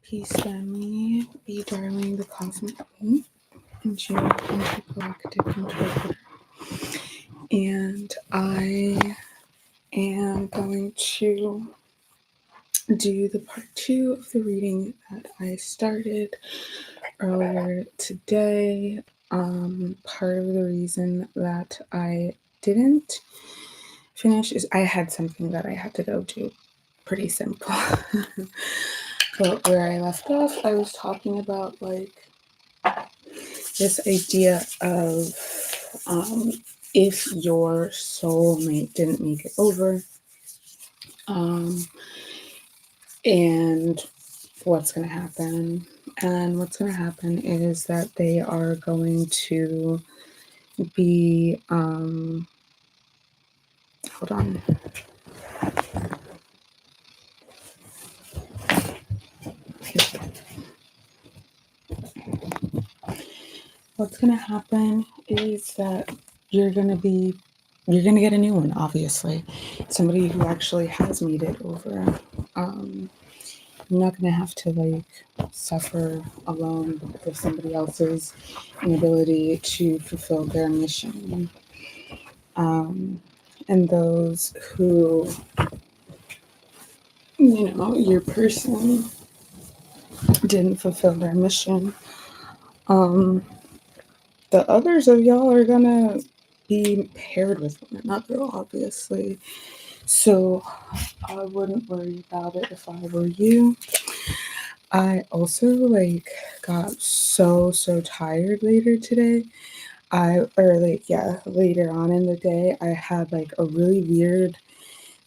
Peace, family. Vie Darling, the cosmic me, and your intergalactic interpreter. And I am going to do the part 2 of the reading that I started earlier today. Part of the reason that I didn't finish is I had something that I had to go do. Pretty simple. But where I left off, I was talking about this idea of if your soulmate didn't make it over, and what's going to happen. And what's going to happen is that they are going to be, hold on. What's going to happen is that you're going to get a new one, obviously. Somebody who actually has made it over. You're not going to have to suffer alone because of somebody else's inability to fulfill their mission. And those who, your person didn't fulfill their mission, the others of y'all are going to be paired with one another, obviously. So I wouldn't worry about it if I were you. I also got so tired later today. Later on in the day, I had a really weird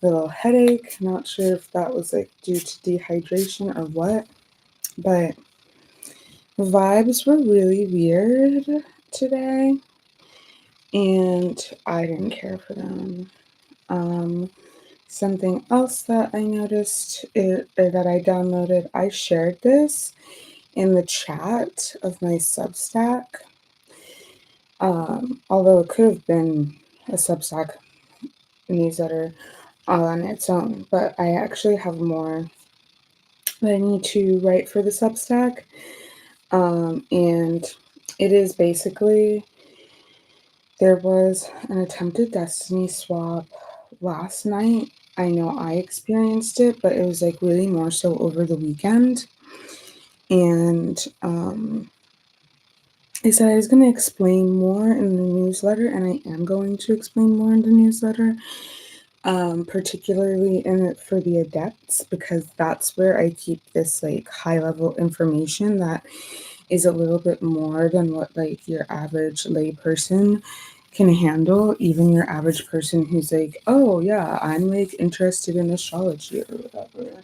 little headache. Not sure if that was due to dehydration or what, but vibes were really weird today, and I didn't care for them. Something else that I noticed or that I downloaded, I shared this in the chat of my Substack. Although it could have been a Substack newsletter on its own, but I actually have more that I need to write for the Substack. And it is basically, there was an attempted destiny swap last night. I know I experienced it, but it was really more so over the weekend. And I said I was going to explain more in the newsletter, and I am going to explain more in the newsletter, particularly for the adepts, because that's where I keep this high level information that is a little bit more than what your average lay person can handle. Even your average person who's oh yeah, I'm interested in astrology or whatever.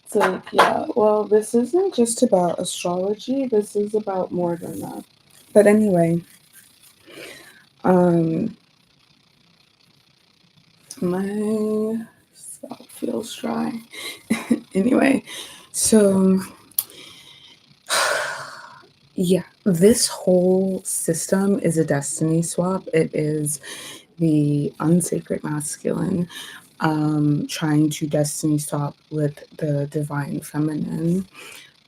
It's yeah, well, this isn't just about astrology, this is about more than that. But anyway, my scalp feels dry. Anyway, so yeah, this whole system is a destiny swap. It is the unsacred masculine trying to destiny swap with the divine feminine.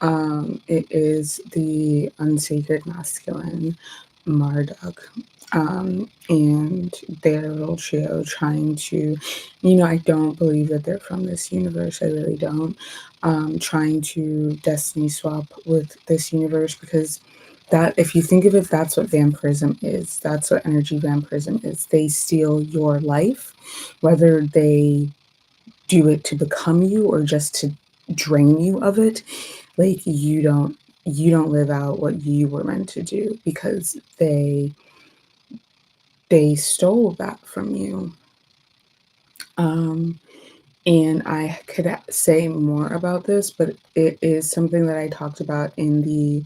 It is the unsacred masculine, Marduk, and their little trio trying to, I don't believe that they're from this universe. I really don't. Trying to destiny swap with this universe, because that, if you think of it, that's what vampirism is. That's what energy vampirism is. They steal your life, whether they do it to become you or just to drain you of it. You don't live out what you were meant to do, because they stole that from you. And I could say more about this, but it is something that I talked about in the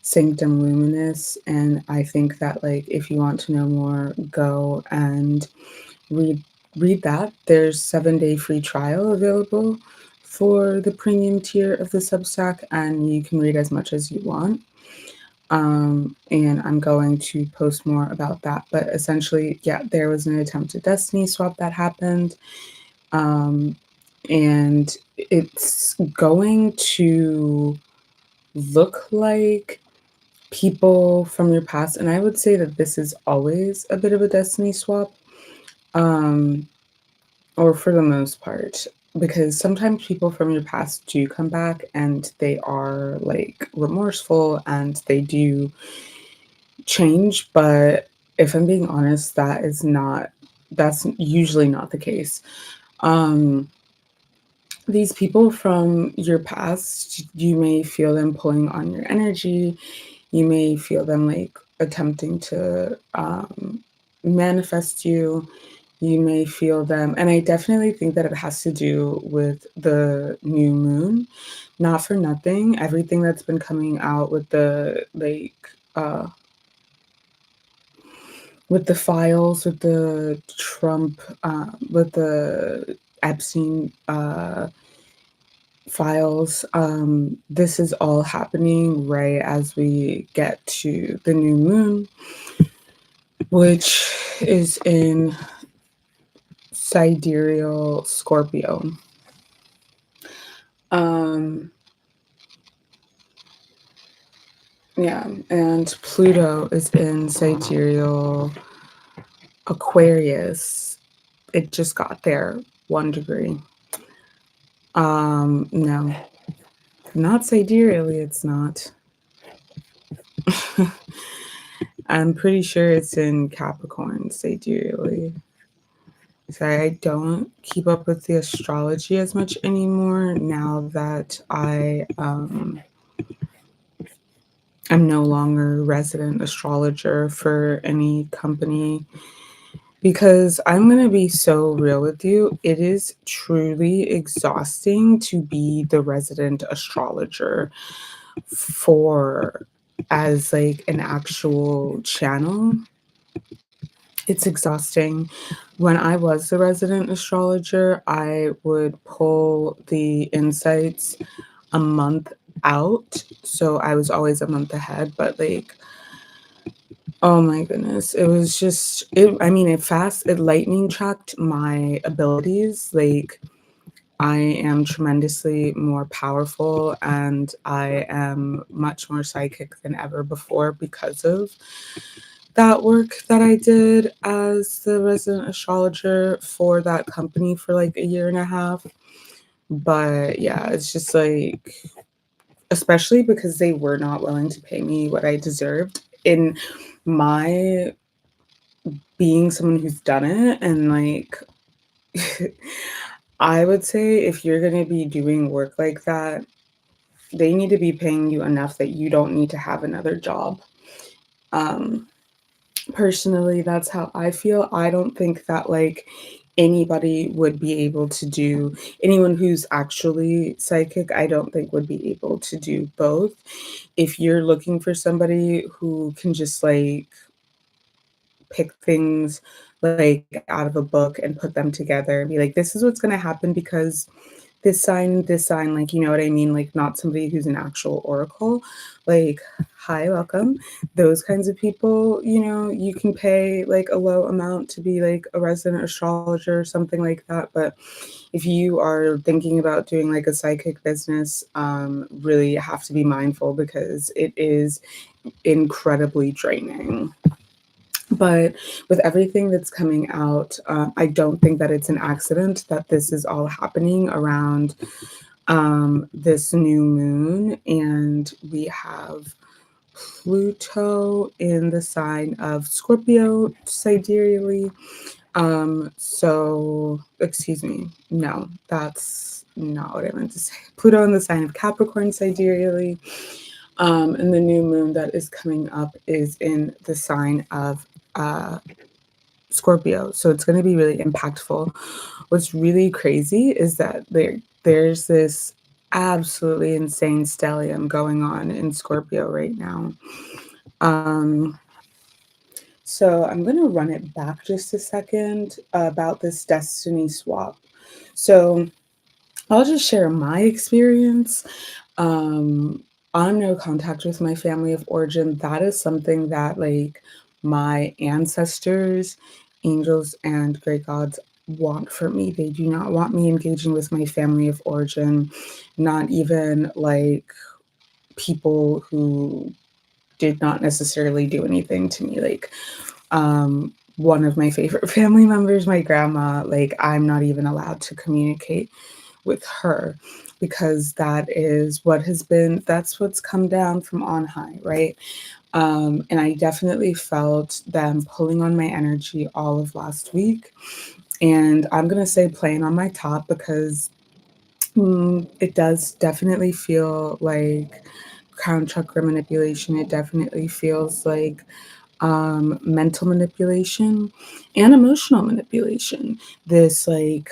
Sanctum Luminous, and I think that if you want to know more, go and read that. There's 7-day free trial available for the premium tier of the Substack, and you can read as much as you want. And I'm going to post more about that. But essentially, yeah, there was an attempted destiny swap that happened. And it's going to look like people from your past. And I would say that this is always a bit of a destiny swap, um, or for the most part, because sometimes people from your past do come back and they are like remorseful and they do change. But if I'm being honest, that's usually not the case. Um, these people from your past, you may feel them pulling on your energy. You may feel them like attempting to manifest you. You may feel them, and I definitely think that it has to do with the new moon. Not for nothing, everything that's been coming out with the with the files, with the Trump, with the Epstein files. This is all happening right as we get to the new moon, which is in sidereal Scorpio. Um, yeah, and Pluto is in sidereal Aquarius. It just got there 1 degree. No, not sidereally, it's not. I'm pretty sure it's in Capricorn sidereally. Sorry, I don't keep up with the astrology as much anymore now that I'm no longer resident astrologer for any company, because I'm going to be so real with you. It is truly exhausting to be the resident astrologer for as like an actual channel. It's exhausting. When I was the resident astrologer, I would pull the insights a month out. So I was always a month ahead, but like, oh my goodness, it was just I mean, it lightning tracked my abilities. Like, I am tremendously more powerful and I am much more psychic than ever before because of that work that I did as the resident astrologer for that company for like a year and a half. But yeah, it's just like, especially because they were not willing to pay me what I deserved. In my being someone who's done it, and like, I would say if you're going to be doing work like that, they need to be paying you enough that you don't need to have another job. Um, Personally, that's how I feel. I don't think that like anybody would be able to do, anyone who's actually psychic, I don't think would be able to do both. If you're looking for somebody who can just like pick things like out of a book and put them together and be like, this is what's going to happen because this sign, like, you know what I mean? Like, not somebody who's an actual oracle. Like, hi, welcome. Those kinds of people, you know, you can pay like a low amount to be like a resident astrologer or something like that. But if you are thinking about doing like a psychic business, really have to be mindful because it is incredibly draining. But with everything that's coming out, I don't think that it's an accident that this is all happening around this new moon. And we have Pluto in the sign of Scorpio sidereally. Excuse me, no, that's not what I meant to say. Pluto in the sign of Capricorn sidereally. And the new moon that is coming up is in the sign of uh, Scorpio. So it's going to be really impactful. What's really crazy is that there's this absolutely insane stellium going on in Scorpio right now. Um, so I'm going to run it back just a second about this destiny swap. So I'll just share my experience. I'm no contact with my family of origin. That is something that like my ancestors, angels, and great gods want for me. They do not want me engaging with my family of origin, not even like people who did not necessarily do anything to me. Like, one of my favorite family members, my grandma, like, I'm not even allowed to communicate with her because that's what's come down from on high, right? And I definitely felt them pulling on my energy all of last week. And I'm going to say playing on my top because it does definitely feel like crown chakra manipulation. It definitely feels like mental manipulation and emotional manipulation. This like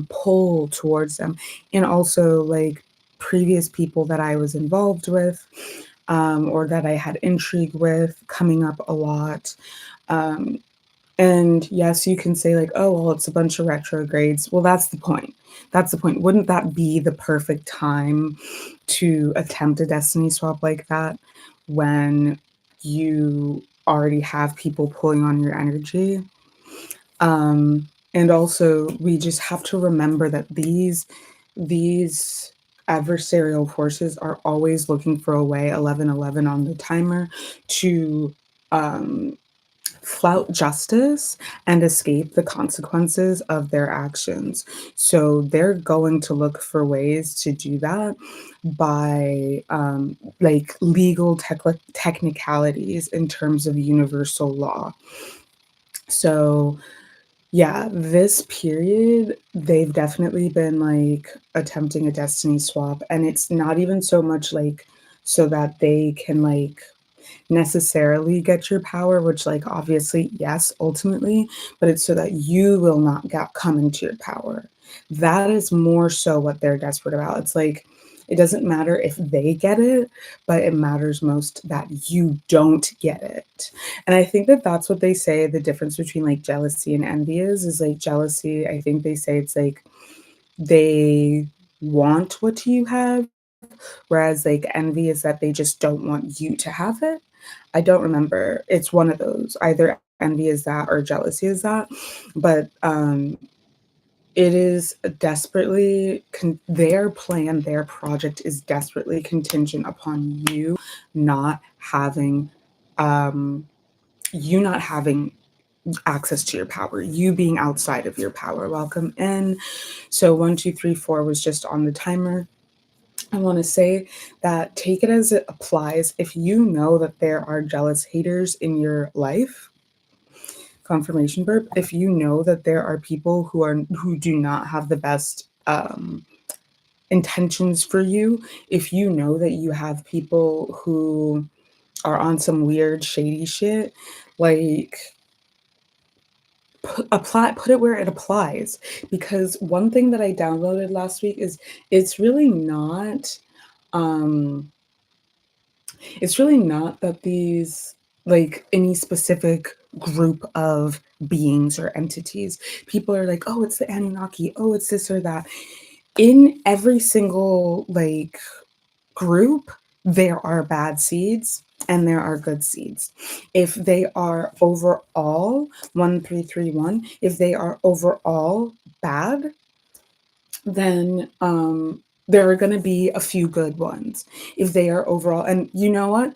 pull towards them, and also like previous people that I was involved with, or that I had intrigue with, coming up a lot. Um, and yes, you can say like, "Oh, well, it's a bunch of retrogrades." Well, that's the point. That's the point. Wouldn't that be the perfect time to attempt a destiny swap like that when you already have people pulling on your energy? And also, we just have to remember that these adversarial forces are always looking for a way, 1111 on the timer, to um, flout justice and escape the consequences of their actions. So they're going to look for ways to do that by like legal technicalities in terms of universal law. So yeah, this period, they've definitely been like attempting a destiny swap. And it's not even so much like so that they can like necessarily get your power, which like obviously, yes, ultimately, but it's so that you will not come into your power. That is more so what they're desperate about. It's like it doesn't matter if they get it, but it matters most that you don't get it. And I think that that's what they say the difference between like jealousy and envy is like jealousy. I think they say it's like they want what you have, whereas like envy is that they just don't want you to have it. I don't remember. It's one of those. Either envy is that or jealousy is that. But it is desperately their plan, their project is desperately contingent upon not having um you not having access to your power, you being outside of your power. Welcome in. So 1, 2, 3, 4 was just on the timer. I want to say that take it as it applies. If you know that there are jealous haters in your life, confirmation burp, if you know that there are people who do not have the best intentions for you, if you know that you have people who are on some weird shady shit, like put it where it applies. Because one thing that I downloaded last week is it's really not um it's really not that these like any specific group of beings or entities. People are like, oh, it's the Anunnaki, oh, it's this or that. In every single like group, there are bad seeds and there are good seeds. If they are overall 1, 3, 3, 1, if they are overall bad, then there are going to be a few good ones. If they are overall, and you know what?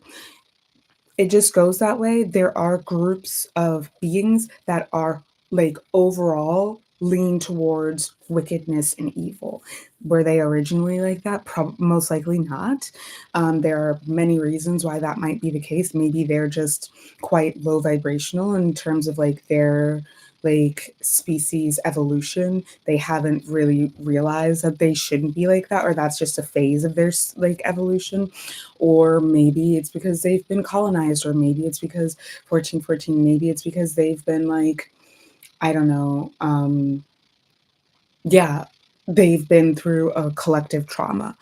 It just goes that way. There are groups of beings that are like overall lean towards wickedness and evil. Were they originally like that? Most likely not. There are many reasons why that might be the case. Maybe they're just quite low vibrational in terms of like their like species evolution. They haven't really realized that they shouldn't be like that, or that's just a phase of their like evolution. Or maybe it's because they've been colonized, or maybe it's because 1414, maybe it's because they've been like, I don't know, yeah, they've been through a collective trauma.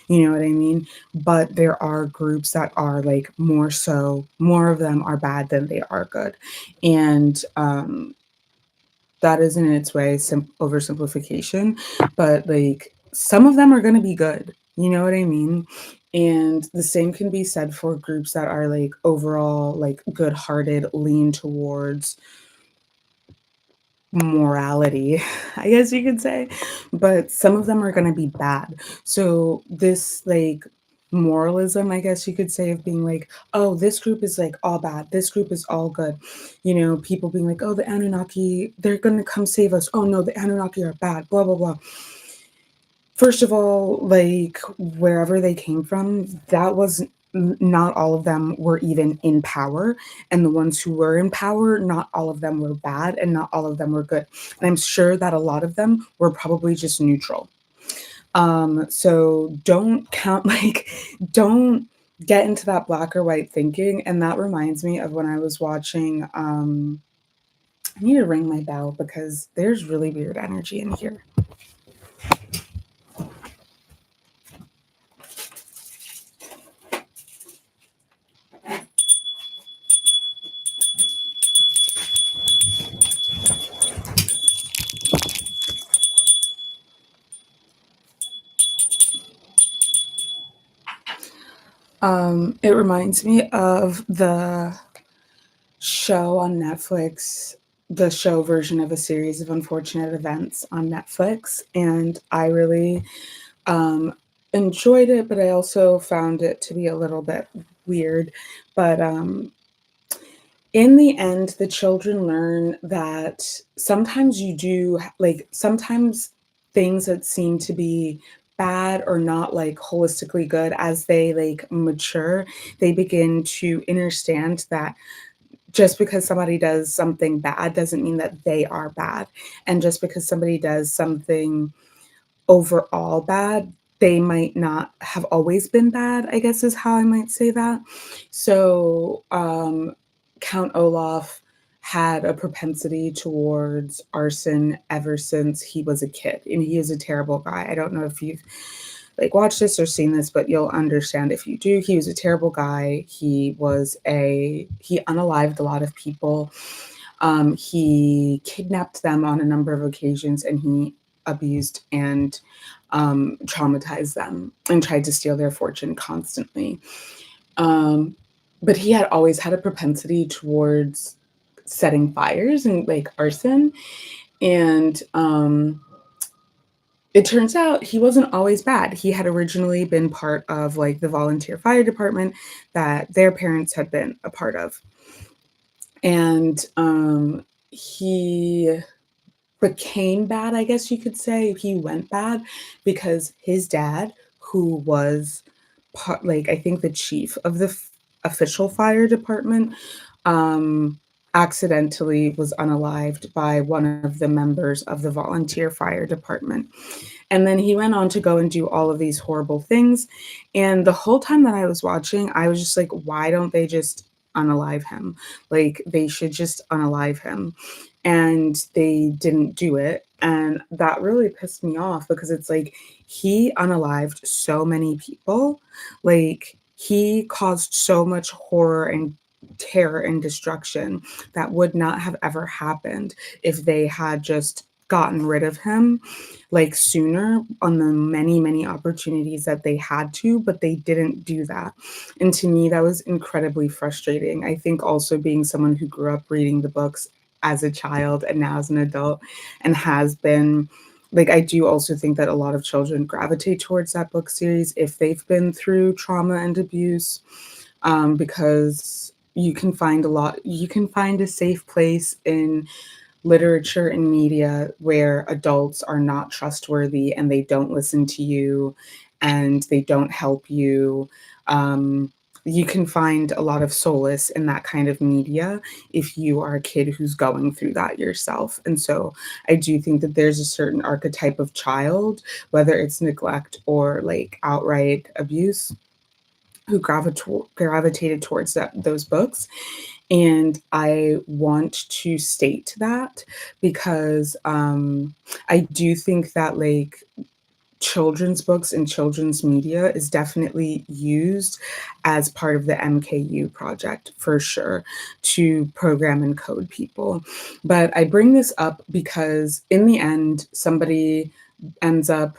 You know what I mean? But there are groups that are like more of them are bad than they are good. And that is in its way oversimplification, but like some of them are going to be good. You know what I mean? And the same can be said for groups that are like overall like good-hearted, lean towards morality, I guess you could say, but some of them are going to be bad. So this like moralism, I guess you could say, of being like, oh, this group is like all bad, this group is all good. You know, people being like, oh, the Anunnaki, they're going to come save us. Oh no, the Anunnaki are bad, blah blah blah. First of all, like wherever they came from, that was not all of them were even in power. And the ones who were in power, not all of them were bad and not all of them were good. And I'm sure that a lot of them were probably just neutral. So don't count, like, don't get into that black or white thinking. And that reminds me of when I was watching, I need to ring my bell because there's really weird energy in here. It reminds me of the show on Netflix, the show version of a series of unfortunate events on Netflix, and I really enjoyed it, but I also found it to be a little bit weird. But in the end, the children learn that sometimes you do, like, sometimes things that seem to be bad or not like holistically good, as they like mature, they begin to understand that just because somebody does something bad doesn't mean that they are bad. And just because somebody does something overall bad, they might not have always been bad, I guess is how I might say that. So, Count Olaf had a propensity towards arson ever since he was a kid, and he is a terrible guy. I don't know if you've like watched this or seen this, but you'll understand if you do. He was a terrible guy. He unalived a lot of people. He kidnapped them on a number of occasions, and he abused and traumatized them and tried to steal their fortune constantly. Um, but he had always had a propensity towards setting fires and like arson. And it turns out he wasn't always bad. He had originally been part of like the volunteer fire department that their parents had been a part of. And he became bad, I guess you could say. He went bad because his dad, who was part, like I think the chief of the official fire department, um, accidentally was unalived by one of the members of the volunteer fire department. And then he went on to go and do all of these horrible things. And the whole time that I was watching, I was just like, why don't they just unalive him? Like, they should just unalive him. And they didn't do it. And that really pissed me off because it's like he unalived so many people. Like, he caused so much horror and terror and destruction that would not have ever happened if they had just gotten rid of him like sooner on the many, many opportunities that they had to, but they didn't do that. And to me, that was incredibly frustrating. I think also being someone who grew up reading the books as a child and now as an adult and has been like, I do also think that a lot of children gravitate towards that book series if they've been through trauma and abuse, because you can find a safe place in literature and media where adults are not trustworthy and they don't listen to you and they don't help you. You can find a lot of solace in that kind of media if you are a kid who's going through that yourself. And so I do think that there's a certain archetype of child, whether it's neglect or like outright abuse, who gravitated towards those books. And I want to state that because I do think that like children's books and children's media is definitely used as part of the MKU project for sure to program and code people. But I bring this up because in the end, somebody ends up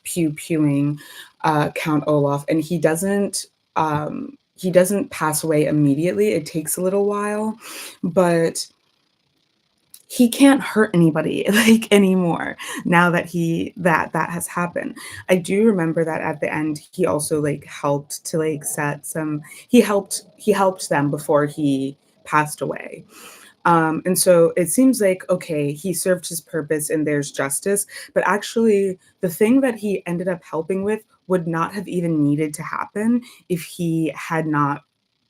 pew pewing Count Olaf, and he doesn't pass away immediately. It takes a little while, but he can't hurt anybody like anymore now that that has happened. I do remember that at the end he also like helped to like set some he helped them before he passed away. And so it seems like, okay, he served his purpose and there's justice, but actually, the thing that he ended up helping with would not have even needed to happen if he had not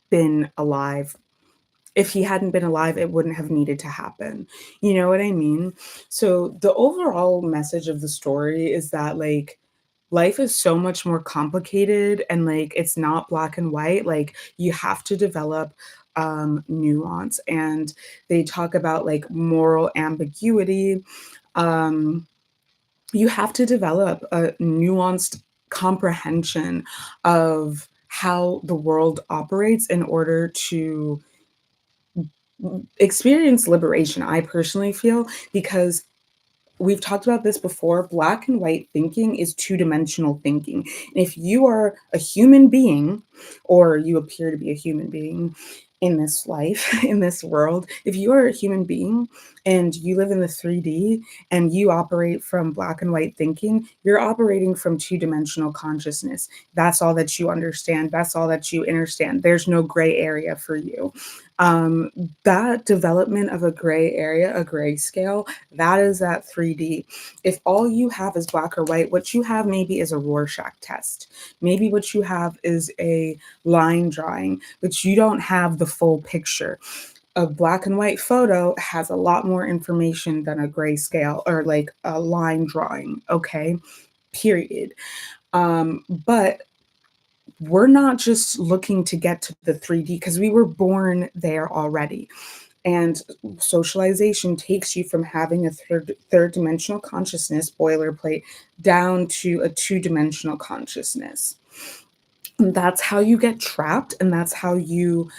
been alive. If he hadn't been alive, it wouldn't have needed to happen. You know what I mean? So the overall message of the story is that like life is so much more complicated and like it's not black and white. Like you have to develop nuance, and they talk about like moral ambiguity. Um you have to develop a nuanced comprehension of how the world operates in order to experience liberation, I personally feel, because we've talked about this before. Black and white thinking is two-dimensional thinking. And if you are a human being, or you appear to be a human being in this life, in this world, if you are a human being and you live in the 3D and you operate from black and white thinking, you're operating from two-dimensional consciousness. That's all that you understand. That's all that you understand. There's no gray area for you. Um, that development of a gray area, a gray scale, that is that 3D. If all you have is black or white, what you have maybe is a Rorschach test. Maybe what you have is a line drawing, but you don't have the full picture. A black and white photo has a lot more information than a grayscale or like a line drawing, okay? Period. But we're not just looking to get to the 3D because we were born there already. And socialization takes you from having a third dimensional consciousness, boilerplate, down to a two-dimensional consciousness. And that's how you get trapped, and that's how you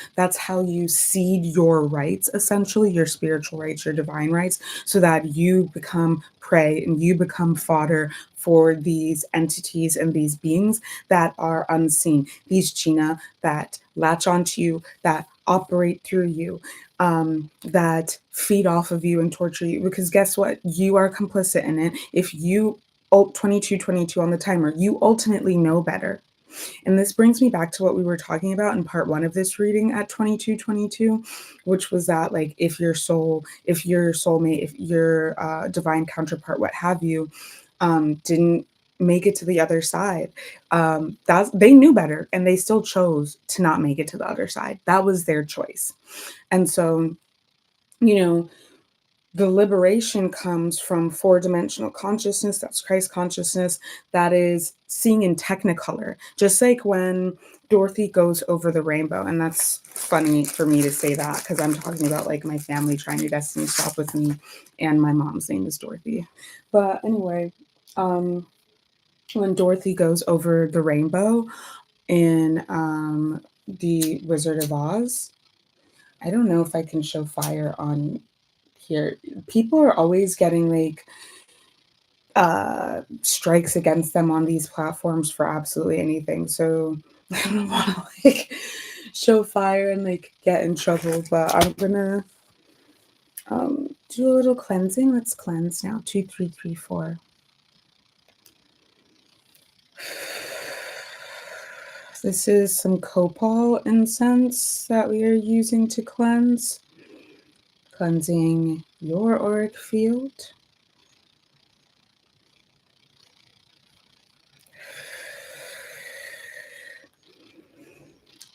cede your rights, essentially your spiritual rights, your divine rights, so that you become prey and you become fodder for these entities and these beings that are unseen, these China that latch onto you, that operate through you, that feed off of you and torture you, because guess what, you are complicit in it. If you 22 on the timer, you ultimately know better. And this brings me back to what we were talking about in part one of this reading at 22, which was that, like, if your soulmate, if your divine counterpart, what have you, didn't make it to the other side, that they knew better and they still chose to not make it to the other side. That was their choice. And so, you know, the liberation comes from four-dimensional consciousness, that's Christ consciousness, that is seeing in technicolor. Just like when Dorothy goes over the rainbow, and that's funny for me to say that because I'm talking about like my family trying to destiny swap with me, and my mom's name is Dorothy. But anyway, when Dorothy goes over the rainbow in the Wizard of Oz, I don't know if I can show fire on here. People are always getting like strikes against them on these platforms for absolutely anything. So I don't want to like show fire and like get in trouble, but I'm gonna do a little cleansing. Let's cleanse now. 2, 3, 3, 4. This is some copal incense that we are using to cleanse. Cleansing your auric field.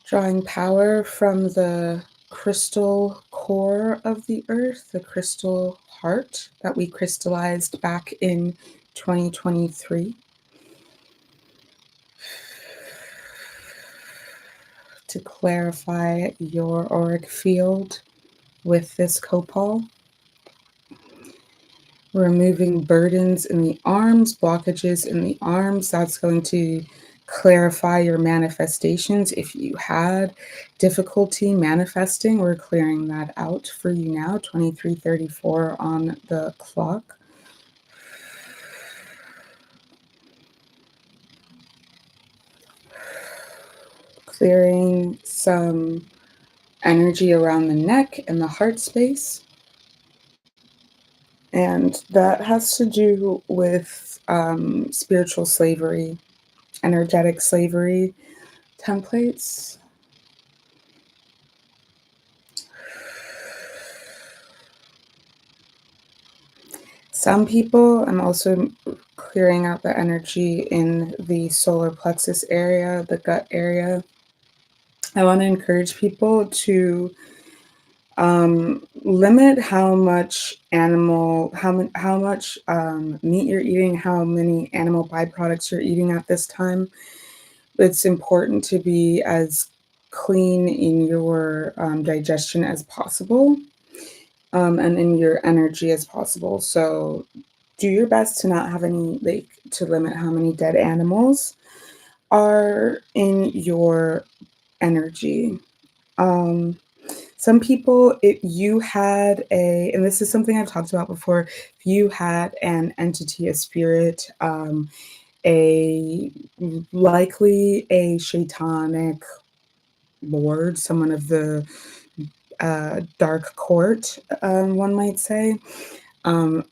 Drawing power from the crystal core of the earth, the crystal heart that we crystallized back in 2023. To clarify your auric field with this copal. Removing burdens in the arms, blockages in the arms. That's going to clarify your manifestations. If you had difficulty manifesting, we're clearing that out for you now. 23:34 on the clock. Clearing some energy around the neck and the heart space. And that has to do with spiritual slavery, energetic slavery templates. Some people, I'm also clearing out the energy in the solar plexus area, the gut area. I want to encourage people to limit how much meat you're eating, how many animal byproducts you're eating at this time. It's important to be as clean in your digestion as possible, and in your energy as possible. So do your best to not have any, like, to limit how many dead animals are in your energy. Some people, if you had and this is something I've talked about before, if you had an entity, a spirit, a likely a shaitanic lord, someone of the dark court, one might say, um,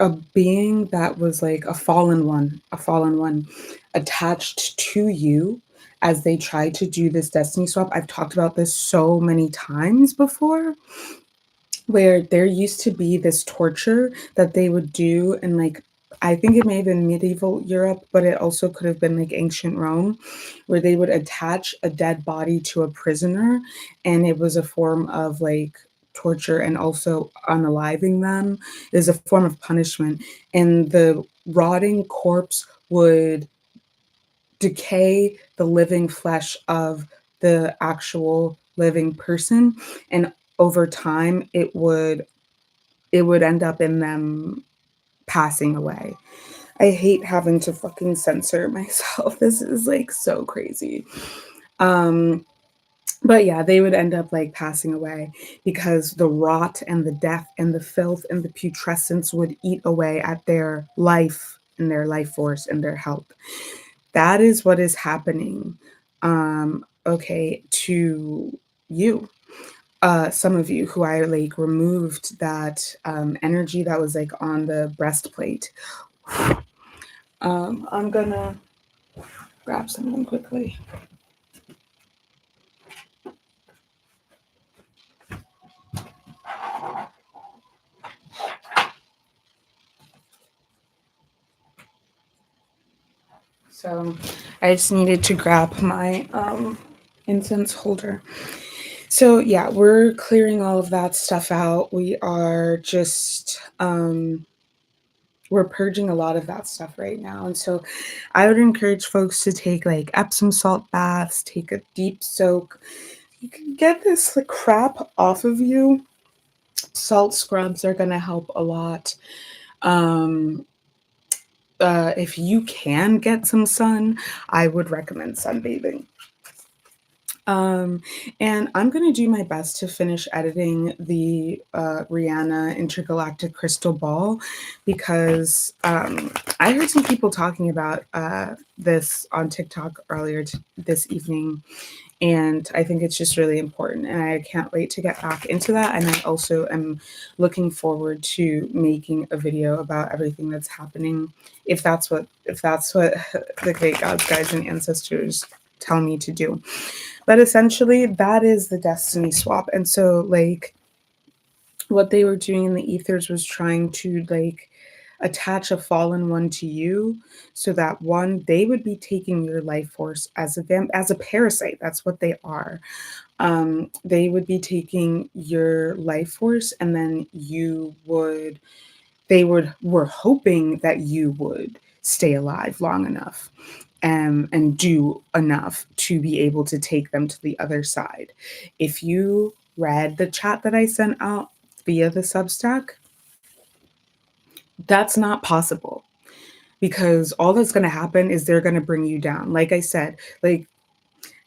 a being that was like a fallen one attached to you as they tried to do this destiny swap. I've talked about this so many times before, where there used to be this torture that they would do in, like, I think it may have been medieval Europe, but it also could have been like ancient Rome, where they would attach a dead body to a prisoner, and it was a form of like torture and also unaliving them. It is a form of punishment, and the rotting corpse would decay the living flesh of the actual living person, and over time it would end up in them passing away. I hate having to fucking censor myself. This is like so crazy. Um but yeah, they would end up like passing away because the rot and the death and the filth and the putrescence would eat away at their life and their life force and their health. That is what is happening, okay, to you. Some of you who I like removed that energy that was like on the breastplate. I'm gonna grab something quickly. So I just needed to grab my incense holder. So yeah, we're clearing all of that stuff out. We are just we're purging a lot of that stuff right now. And so I would encourage folks to take like Epsom salt baths, take a deep soak. You can get this like crap off of you. Salt scrubs are going to help a lot. Um, if you can get some sun, I would recommend sunbathing. Um, and I'm going to do my best to finish editing the Rihanna intergalactic crystal ball, because I heard some people talking about this on TikTok earlier this evening. And I think it's just really important. And I can't wait to get back into that. And I also am looking forward to making a video about everything that's happening. If that's what the great gods, guides, and ancestors tell me to do. But essentially, that is the destiny swap. And so, like, what they were doing in the ethers was trying to, like, attach a fallen one to you, so that one, they would be taking your life force as as a parasite. That's what they are. They would be taking your life force, and then were hoping that you would stay alive long enough, and do enough to be able to take them to the other side. If you read the chat that I sent out via the Substack, that's not possible, because all that's going to happen is they're going to bring you down. Like I said, like,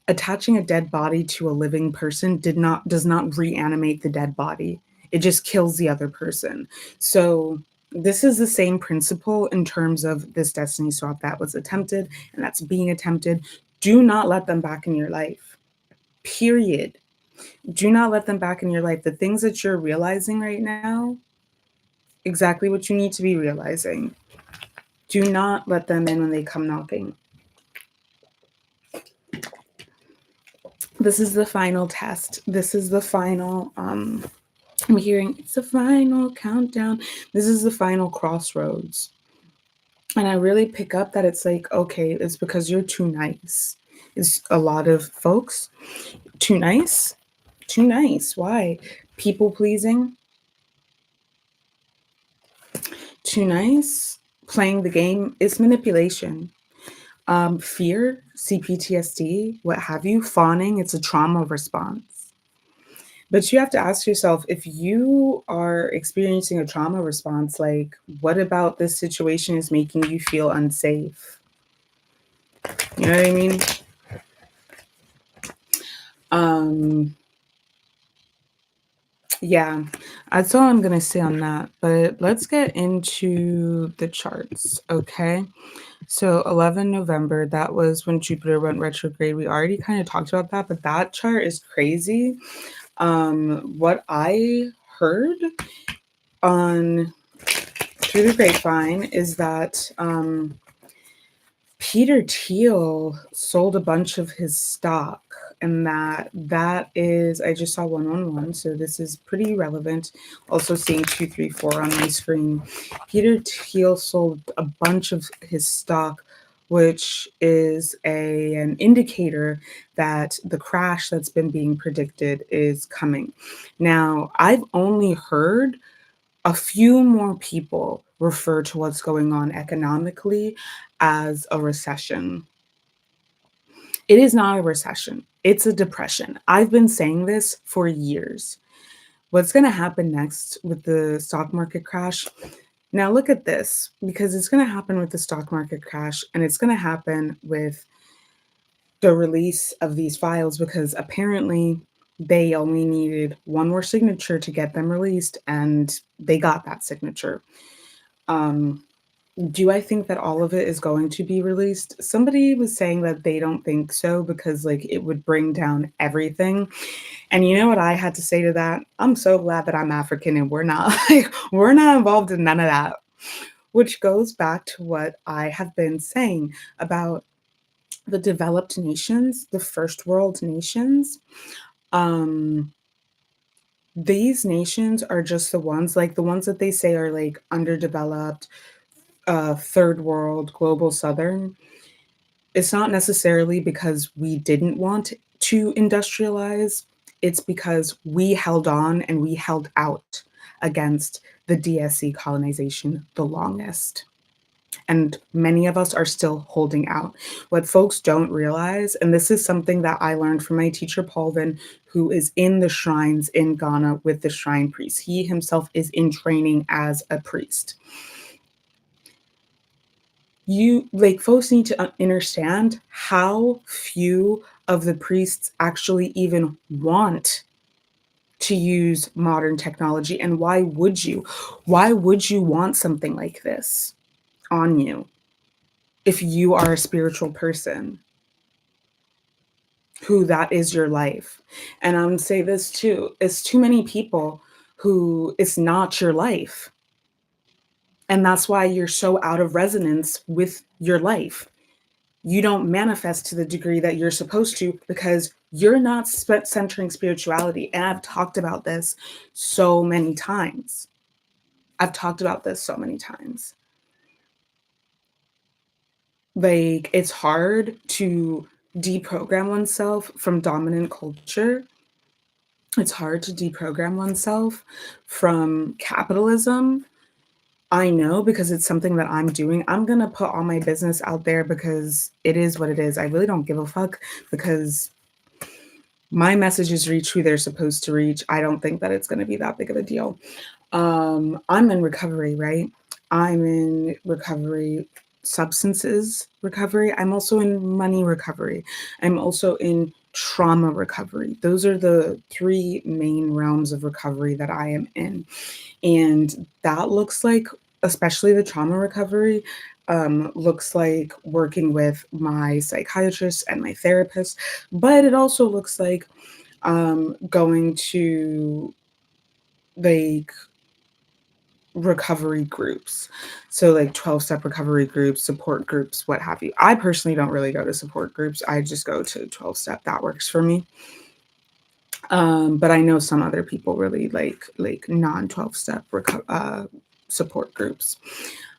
attaching a dead body to a living person does not reanimate the dead body. It just kills the other person. So this is the same principle in terms of this destiny swap that was attempted and that's being attempted. Do not let them back in your life. Period. Do not let them back in your life. The things that you're realizing right now, exactly what you need to be realizing. Do not let them in when they come knocking. This is the final test. This is the final, I'm hearing it's the final countdown. This is the final crossroads. And I really pick up that it's like, okay, it's because you're too nice. It's a lot of folks too nice. Too nice. Why? People pleasing. Too nice. Playing the game is manipulation. Fear, CPTSD, what have you, fawning, it's a trauma response. But you have to ask yourself, if you are experiencing a trauma response, like, what about this situation is making you feel unsafe? You know what I mean? Yeah, that's all I'm going to say on that. But let's get into the charts, okay? So 11 November, that was when Jupiter went retrograde. We already kind of talked about that, but that chart is crazy. What I heard on through the grapevine is that Peter Thiel sold a bunch of his stock, and that is, I just saw 111, so this is pretty relevant. Also seeing 234 on my screen. Peter Thiel sold a bunch of his stock, which is an indicator that the crash that's been being predicted is coming. Now, I've only heard a few more people refer to what's going on economically as a recession. It is not a recession. It's a depression. I've been saying this for years. What's going to happen next with the stock market crash? Now look at this, because it's going to happen with the stock market crash, and it's going to happen with the release of these files, because apparently they only needed one more signature to get them released, and they got that signature. Do I think that all of it is going to be released? Somebody was saying that they don't think so, because like it would bring down everything. And you know what I had to say to that? I'm so glad that I'm African and we're not like, we're not involved in none of that. Which goes back to what I have been saying about the developed nations, the first world nations. Um these nations are just the ones, like the ones that they say are like underdeveloped, third world, global southern. It's not necessarily because we didn't want to industrialize, it's because we held on and we held out against the DSC colonization the longest. And many of us are still holding out. What folks don't realize, and this is something that I learned from my teacher, 𝗪𝗱, who is in the shrines in Ghana with the shrine priests. He himself is in training as a priest. Folks need to understand how few of the priests actually even want to use modern technology. And why would you? Why would you want something like this on you if you are a spiritual person who that is your life? And I'm gonna say this too, it's too many people who it's not your life. And that's why you're so out of resonance with your life. You don't manifest to the degree that you're supposed to, because you're not centering spirituality. And I've talked about this so many times. Like, it's hard to deprogram oneself from dominant culture. It's hard to deprogram oneself from capitalism. I know, because it's something that I'm doing. I'm going to put all my business out there because it is what it is. I really don't give a fuck, because my messages reach who they're supposed to reach. I don't think that it's going to be that big of a deal. I'm in recovery, right? I'm in recovery, substances recovery. I'm also in money recovery. I'm also in trauma recovery. Those are the three main realms of recovery that I am in. And that looks like, especially the trauma recovery, looks like working with my psychiatrist and my therapist, but it also looks like going to like recovery groups. So like 12-step recovery groups, support groups, what have you. I personally don't really go to support groups. I just go to 12-step. That works for me. But I know some other people really like non-12-step support groups.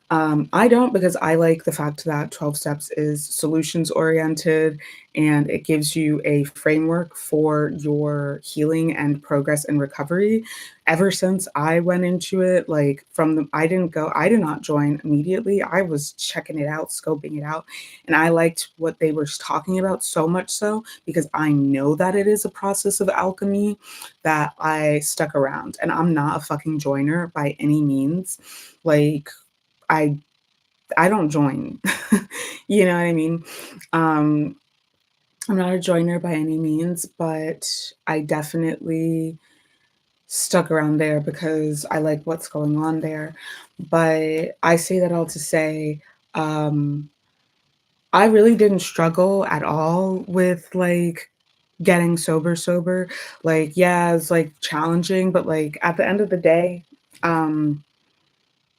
I don't, because I like the fact that 12 steps is solutions oriented and it gives you a framework for your healing and progress and recovery. Ever since I went into it, like I did not join immediately. I was checking it out, scoping it out, and I liked what they were talking about so much so because I know that it is a process of alchemy that I stuck around. And I'm not a fucking joiner by any means. Like, I I don't join. You know what I mean? Um, I'm not a joiner by any means, but I definitely stuck around there because I like what's going on there. But I say that all to say, um, I really didn't struggle at all with like getting sober. Like, yeah, it's like challenging, but like at the end of the day, um,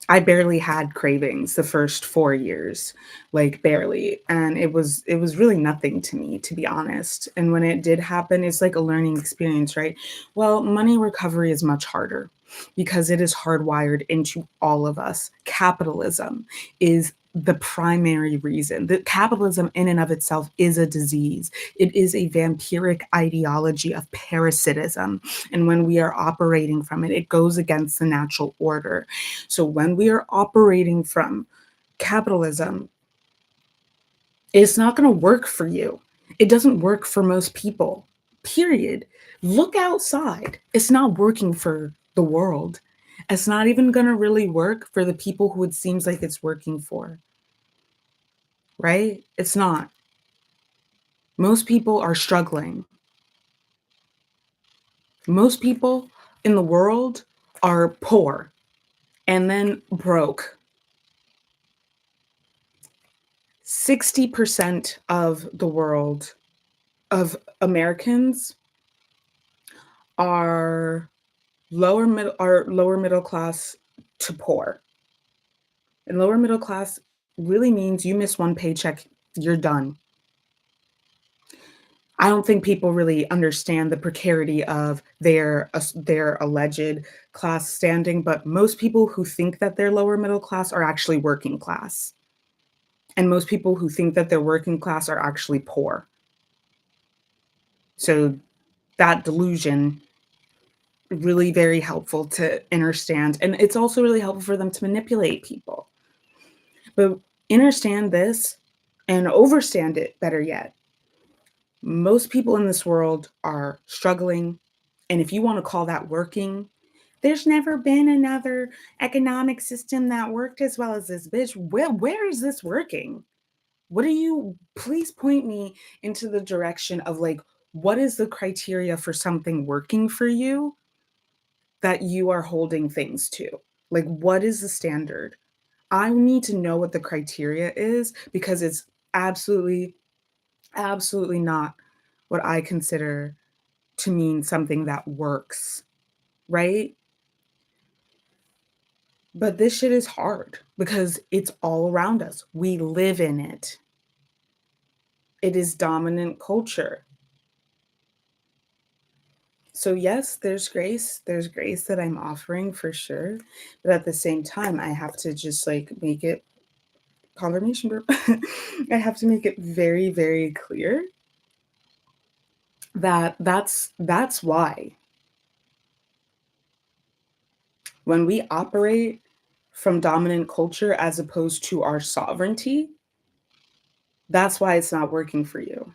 I barely had cravings the first 4 years, like barely, and it was really nothing to me, to be honest, and when it did happen, it's like a learning experience, right? Well, money recovery is much harder because it is hardwired into all of us. Capitalism is the primary reason. That capitalism in and of itself is a disease. It is a vampiric ideology of parasitism, and when we are operating from it, it goes against the natural order. So when we are operating from capitalism, it's not going to work for you. It doesn't work for most people, period. Look outside. It's not working for the world. It's not even going to really work for the people who it seems like it's working for, right? It's not. Most people are struggling. Most people in the world are poor and then broke. 60% of the world of Americans are lower middle class to poor. And lower middle class really means you miss one paycheck, you're done. I don't think people really understand the precarity of their alleged class standing, but most people who think that they're lower middle class are actually working class. And most people who think that they're working class are actually poor. So that delusion really very helpful to understand, and it's also really helpful for them to manipulate people. But understand this and overstand it, better yet. Most people in this world are struggling, and if you want to call that working, there's never been another economic system that worked as well as this, bitch. Where is this working? What do you Please point me into the direction of like, what is the criteria for something working for you that you are holding things to? Like, what is the standard? I need to know what the criteria is because it's absolutely, absolutely not what I consider to mean something that works, right? But this shit is hard because it's all around us. We live in it. It is dominant culture. So, yes, there's grace. There's grace that I'm offering for sure. But at the same time, I have to just like make it confirmation group. I have to make it very, very clear that that's why when we operate from dominant culture as opposed to our sovereignty, that's why it's not working for you.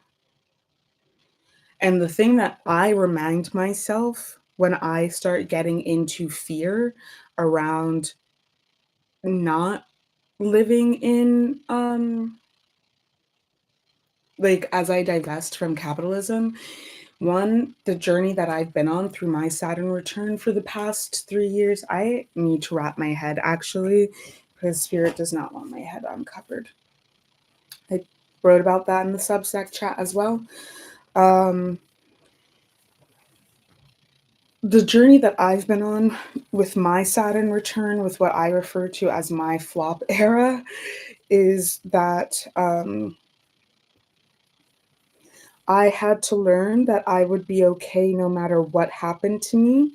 And the thing that I remind myself when I start getting into fear around not living in like as I divest from capitalism, one, the journey that I've been on through my Saturn return for the past 3 years, I need to wrap my head actually, because spirit does not want my head uncovered. I wrote about that in the Substack chat as well. Um, The journey that I've been on with my Saturn return, with what I refer to as my flop era, is that I had to learn that I would be okay no matter what happened to me.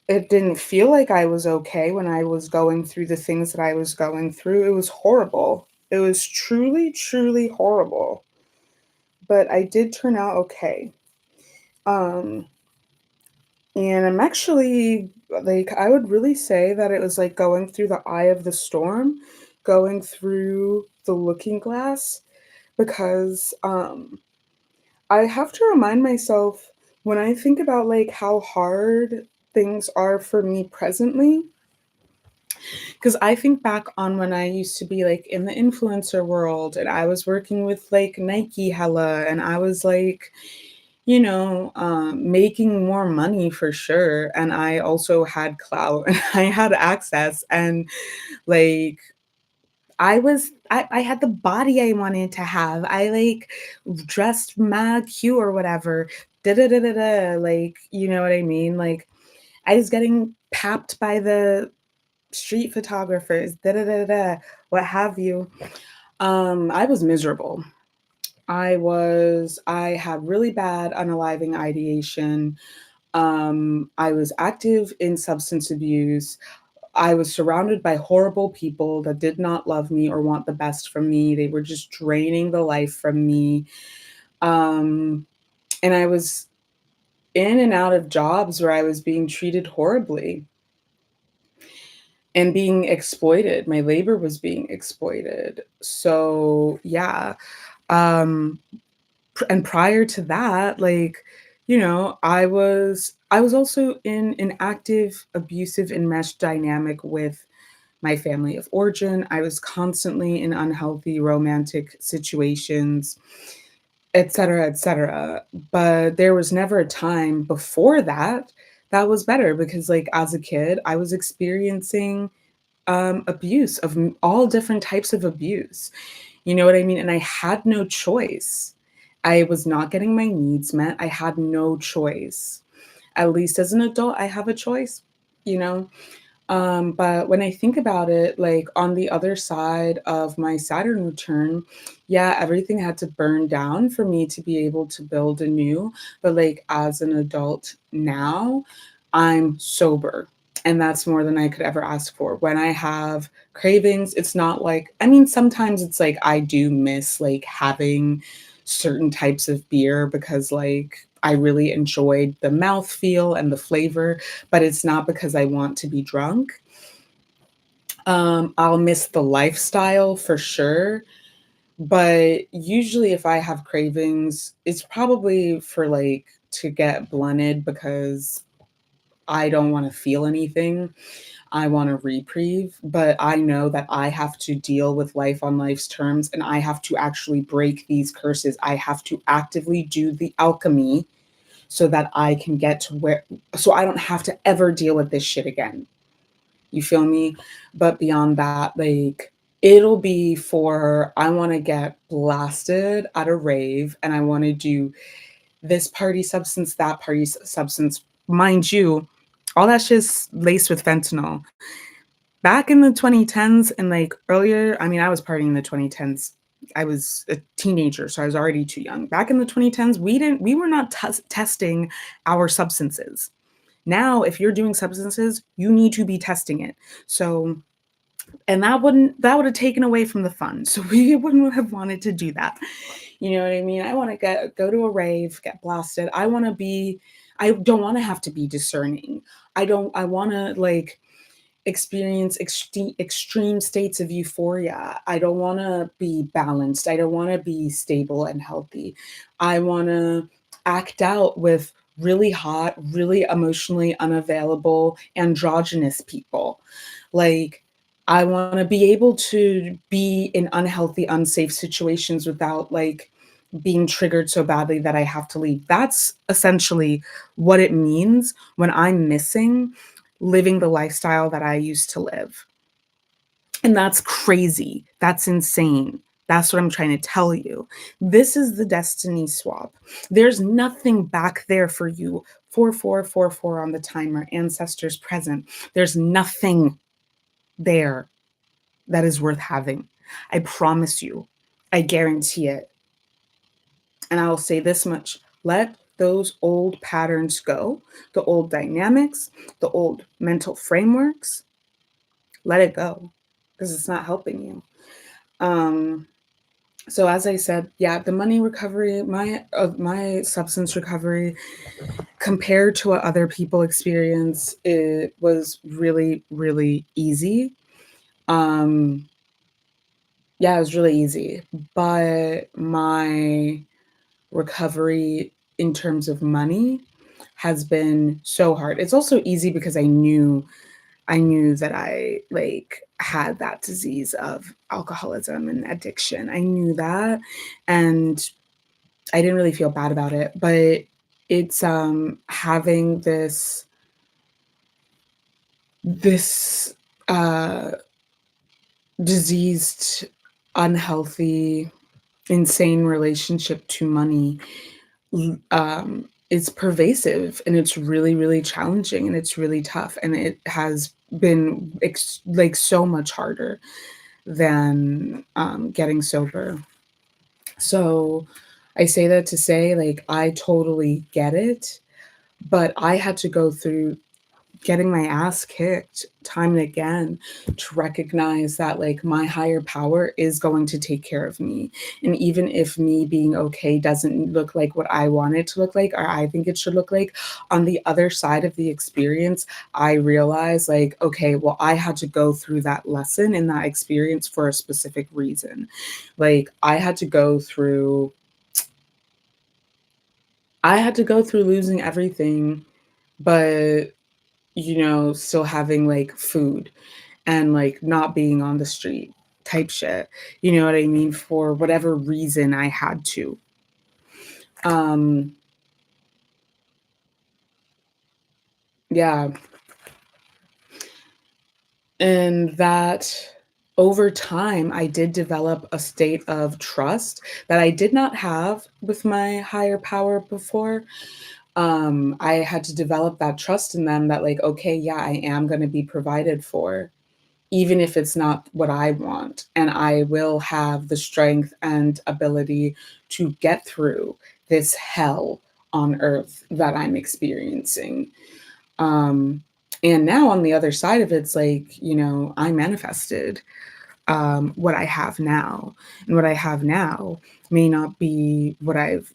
It didn't feel like I was okay when I was going through the things that I was going through. It was horrible. It was truly, truly horrible. But I did turn out okay. Um, and I'm actually like, I would really say that it was like going through the eye of the storm, going through the looking glass, because I have to remind myself when I think about like how hard things are for me presently, because I think back on when I used to be like in the influencer world and I was working with like Nike hella and I was like, making more money for sure. And I also had clout and I had access and like I had the body I wanted to have. I like dressed mad cute or whatever. Da da da da da. Like, you know what I mean? Like I was getting papped by the street photographers, da da da da, what have you. I was miserable. I had really bad unaliving ideation. I was active in substance abuse. I was surrounded by horrible people that did not love me or want the best from me. They were just draining the life from me. Um, and I was in and out of jobs where I was being treated horribly and being exploited. My labor was being exploited. So, yeah. Um, and prior to that, like, I was also in an active abusive enmeshed dynamic with my family of origin. I was constantly in unhealthy romantic situations, et cetera, et cetera. But there was never a time before that that was better because, like, as a kid, I was experiencing abuse of all different types of abuse. You know what I mean? And I had no choice. I was not getting my needs met. I had no choice. At least as an adult, I have a choice, you know? But when I think about it, like on the other side of my Saturn return, yeah, everything had to burn down for me to be able to build anew. But like as an adult now, I'm sober. And that's more than I could ever ask for. When I have cravings, it's not like, I mean, sometimes it's like I do miss like having certain types of beer because like I really enjoyed the mouthfeel and the flavor, but it's not because I want to be drunk. I'll miss the lifestyle for sure, but usually if I have cravings, it's probably for like to get blunted because I don't want to feel anything. I want a reprieve, but I know that I have to deal with life on life's terms and I have to actually break these curses. I have to actively do the alchemy so that I can get to where, so I don't have to ever deal with this shit again. You feel me? But beyond that, like, it'll be for I want to get blasted at a rave and I want to do this party substance, that party substance. Mind you, all that shit's laced with fentanyl. Back in the 2010s and like earlier, I mean, I was partying in the 2010s. I was a teenager, so I was already too young. Back in the 2010s, we were not testing our substances. Now, if you're doing substances, you need to be testing it. So, and that would have taken away from the fun. So we wouldn't have wanted to do that. You know what I mean? I want to go to a rave, get blasted. I don't want to have to be discerning. I want to like experience extreme states of euphoria. I don't want to be balanced. I don't want to be stable and healthy. I want to act out with really hot, really emotionally unavailable, androgynous people. Like, I want to be able to be in unhealthy, unsafe situations without like being triggered so badly that I have to leave. That's essentially what it means when I'm missing living the lifestyle that I used to live. And that's crazy. That's insane. That's what I'm trying to tell you. This is the destiny swap. There's nothing back there for you. 4444 on the timer, ancestors present. There's nothing there that is worth having. I promise you. I guarantee it. And I will say this much: let those old patterns go, the old dynamics, the old mental frameworks. Let it go because it's not helping you. So as I said, yeah, the money recovery, my substance recovery, compared to what other people experience, it was really, really easy. Yeah, it was really easy. But my recovery in terms of money has been so hard. It's also easy because I knew that I like had that disease of alcoholism and addiction. I knew that, and I didn't really feel bad about it, but it's having this uh diseased, unhealthy, insane relationship to money. It's pervasive, and it's really, really challenging, and it's really tough, and it has been like so much harder than getting sober. So I say that to say, like, I totally get it, but I had to go through getting my ass kicked time and again to recognize that, like, my higher power is going to take care of me. And even if me being okay doesn't look like what I want it to look like or I think it should look like, on the other side of the experience, I realize, like, okay, well, I had to go through that lesson and that experience for a specific reason. Like, I had to go through losing everything, but still having like food and like not being on the street type shit. You know what I mean? For whatever reason I had to. Um yeah, and that over time I did develop a state of trust that I did not have with my higher power before. I had to develop that trust in them that, like, okay, yeah, I am going to be provided for, even if it's not what I want. And I will have the strength and ability to get through this hell on earth that I'm experiencing. Um, and now on the other side of it, it's like, I manifested what I have now. And what I have now may not be what I've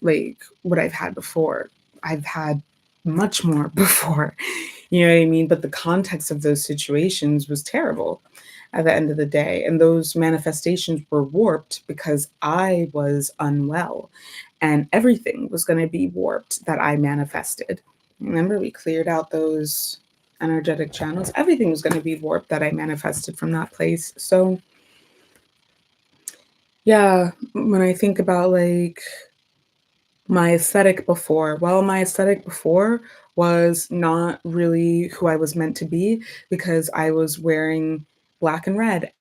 had before. I've had much more before. You know what I mean? But the context of those situations was terrible at the end of the day. And those manifestations were warped because I was unwell, and everything was going to be warped that I manifested. Remember, we cleared out those energetic channels. Everything was going to be warped that I manifested from that place. So, yeah, when I think about like my aesthetic before was not really who I was meant to be, because I was wearing black and red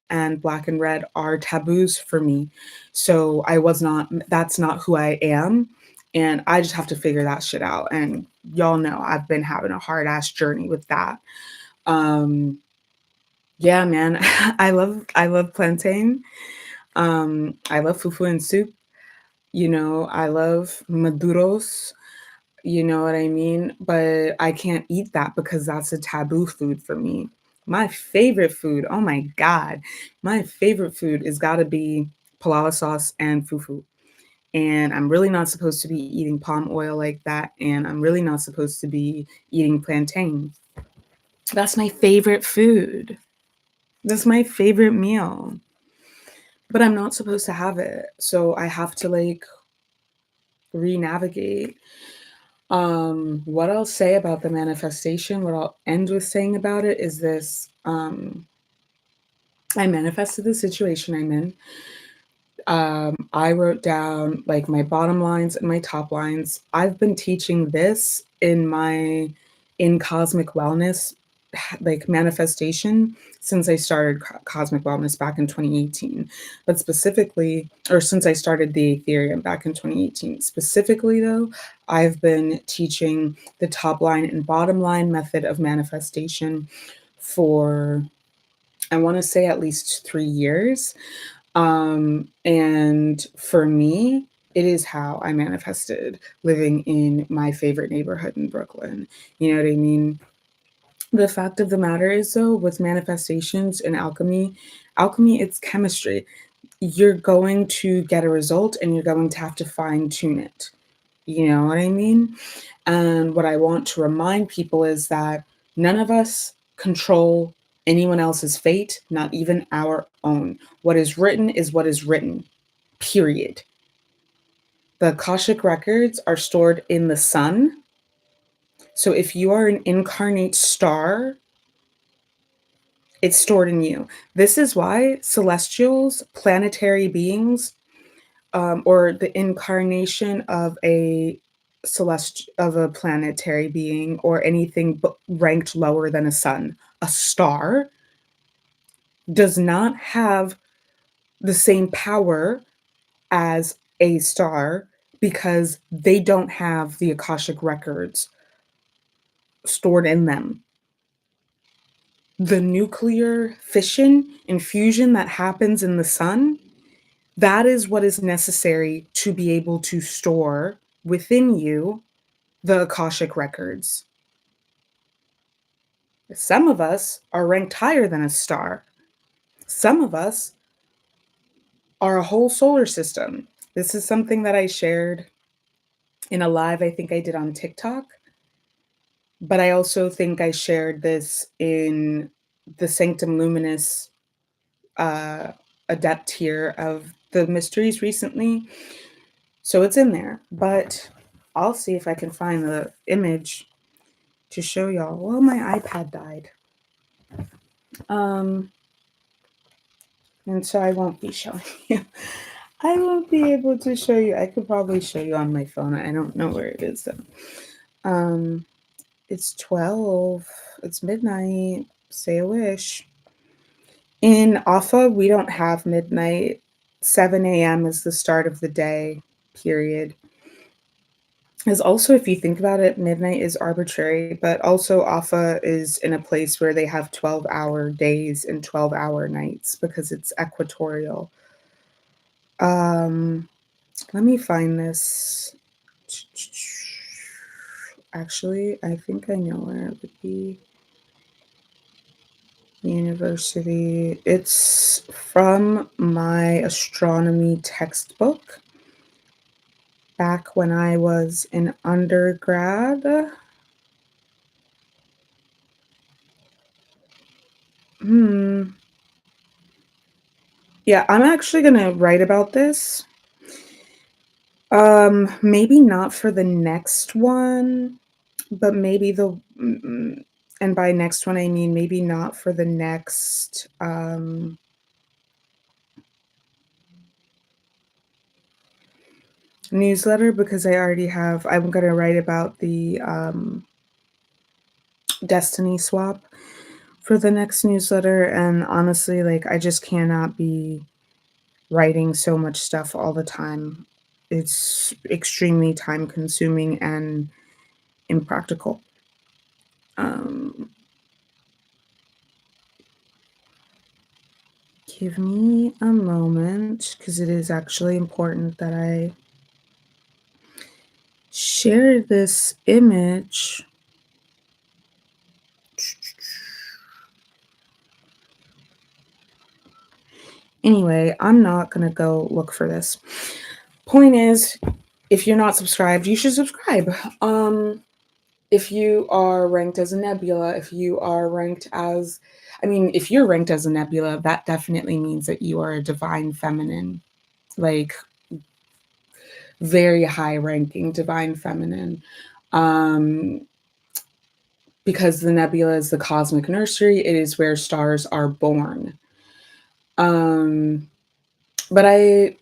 are taboos for me. So that's not who I am. And I just have to figure that shit out. And y'all know I've been having a hard ass journey with that. Um, yeah, man, I love plantain. I love fufu and soup. I love maduros, you know what I mean? But I can't eat that because that's a taboo food for me. My favorite food, oh my God, my favorite food is gotta be palala sauce and fufu. And I'm really not supposed to be eating palm oil like that. And I'm really not supposed to be eating plantain. That's my favorite food. That's my favorite meal. But I'm not supposed to have it. So I have to like re-navigate. What I'll say about the manifestation, what I'll end with saying about it is this. I manifested the situation I'm in. I wrote down like my bottom lines and my top lines. I've been teaching this in cosmic wellness like manifestation since I started Cosmic Wellness back in 2018. But specifically, or since I started the Ethereum back in 2018, specifically though, I've been teaching the top line and bottom line method of manifestation for, I want to say, at least 3 years. And for me, it is how I manifested living in my favorite neighborhood in Brooklyn. You know what I mean? The fact of the matter is, though, with manifestations and alchemy, it's chemistry. You're going to get a result and you're going to have to fine tune it. You know what I mean? And what I want to remind people is that none of us control anyone else's fate, not even our own. What is written is what is written, period. The Akashic records are stored in the sun. So if you are an incarnate star, it's stored in you. This is why celestials, planetary beings, or the incarnation of a planetary being, or anything ranked lower than a sun, a star, does not have the same power as a star because they don't have the Akashic records stored in them. The nuclear fission and fusion that happens in the sun, that is what is necessary to be able to store within you the Akashic records. Some of us are ranked higher than a star. Some of us are a whole solar system. This is something that I shared in a live I think I did on TikTok, but I also think I shared this in the Sanctum Luminous adept here of the mysteries recently. So it's in there, but I'll see if I can find the image to show y'all. Well, my iPad died. And so I won't be showing you. I won't be able to show you. I could probably show you on my phone. I don't know where it is though. It's 12. It's midnight. Say a wish. In 𝗪, we don't have midnight. 7 a.m. is the start of the day, period. Because also, if you think about it, midnight is arbitrary, but also 𝗪 is in a place where they have 12-hour days and 12-hour nights because it's equatorial. Let me find this. Actually, I think I know where it would be. University. It's from my astronomy textbook back when I was in undergrad. Yeah, I'm actually gonna write about this. Maybe not for the next one, but maybe and by next one I mean maybe not for the next newsletter, because I'm gonna write about the destiny swap for the next newsletter, and honestly, like, I just cannot be writing so much stuff all the time. It's extremely time consuming and impractical. Give me a moment, because it is actually important that I share this image. Anyway, I'm not going to go look for this. Point is, if you're not subscribed, you should subscribe. If you are ranked as a nebula, if you're ranked as a nebula, that definitely means that you are a divine feminine, like very high ranking divine feminine. Because the nebula is the cosmic nursery, it is where stars are born. But I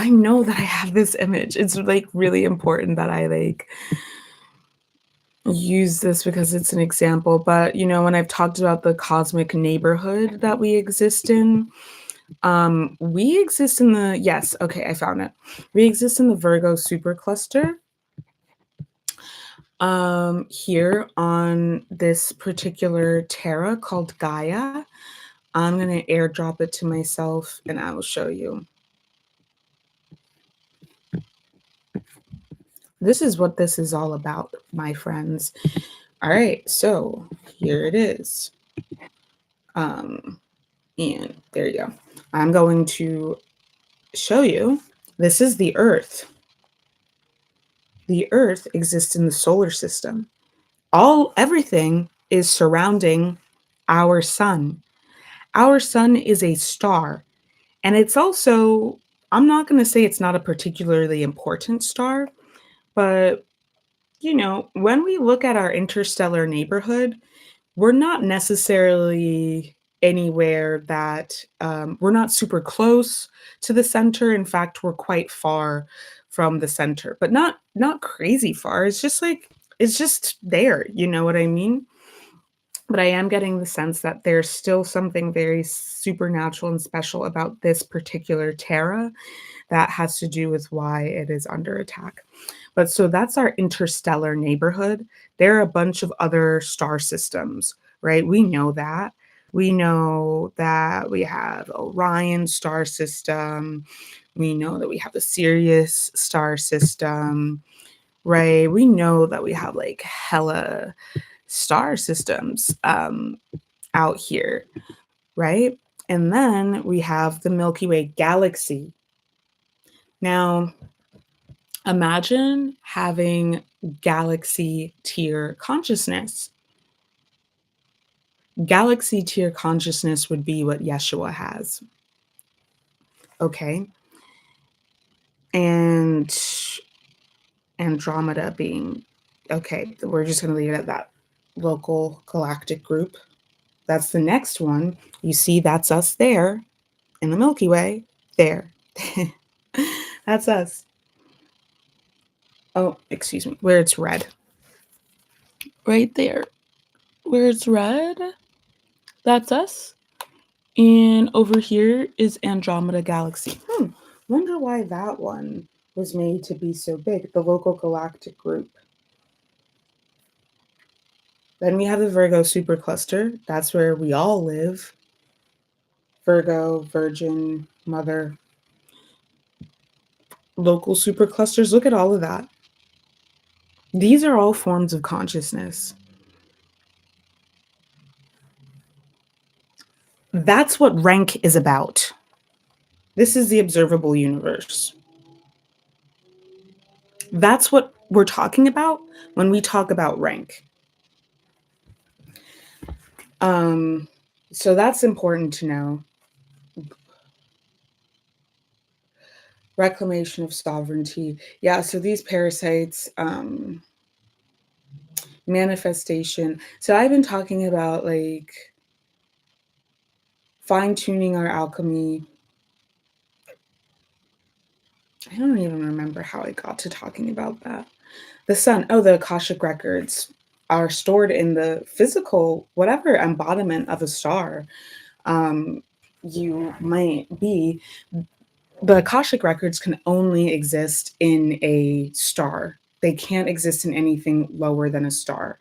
know that I have this image. It's like really important that I use this because it's an example, but you know, when I've talked about the cosmic neighborhood that we exist in, we exist in the yes, okay, I found it. We exist in the Virgo supercluster. Here on this particular Terra called Gaia. I'm gonna airdrop it to myself and I will show you. This is what this is all about, my friends. All right, so here it is. And there you go. I'm going to show you. This is the Earth. The Earth exists in the solar system. Everything is surrounding our sun. Our sun is a star, and it's also, I'm not going to say it's not a particularly important star, but you know, when we look at our interstellar neighborhood, we're not necessarily anywhere that we're not super close to the center. In fact, we're quite far from the center, but not crazy far. It's just like it's just there. You know what I mean? But I am getting the sense that there's still something very supernatural and special about this particular Terra that has to do with why it is under attack. But so that's our interstellar neighborhood. There are a bunch of other star systems, right? We know that. We know that we have Orion star system. We know that we have the Sirius star system, right? We know that we have like hella star systems out here, right? And then we have the Milky Way galaxy. Now, imagine having galaxy tier consciousness. Galaxy tier consciousness would be what Yeshua has. Okay. And Andromeda being, okay, we're just going to leave it at that. Local galactic group. That's the next one. You see, that's us there in the Milky Way. There. That's us. Oh, excuse me. Where it's red. Right there. Where it's red. That's us. And over here is Andromeda Galaxy. Wonder why that one was made to be so big, the local galactic group. Then we have the Virgo supercluster. That's where we all live. Virgo, Virgin, Mother, local superclusters. Look at all of that. These are all forms of consciousness. That's what rank is about. This is the observable universe. That's what we're talking about when we talk about rank. So that's important to know. Reclamation of sovereignty. Yeah, so these parasites, manifestation. So I've been talking about like fine-tuning our alchemy. I don't even remember how I got to talking about that. The sun, the Akashic records are stored in the physical, whatever embodiment of a star you might be. The Akashic records can only exist in a star. They can't exist in anything lower than a star.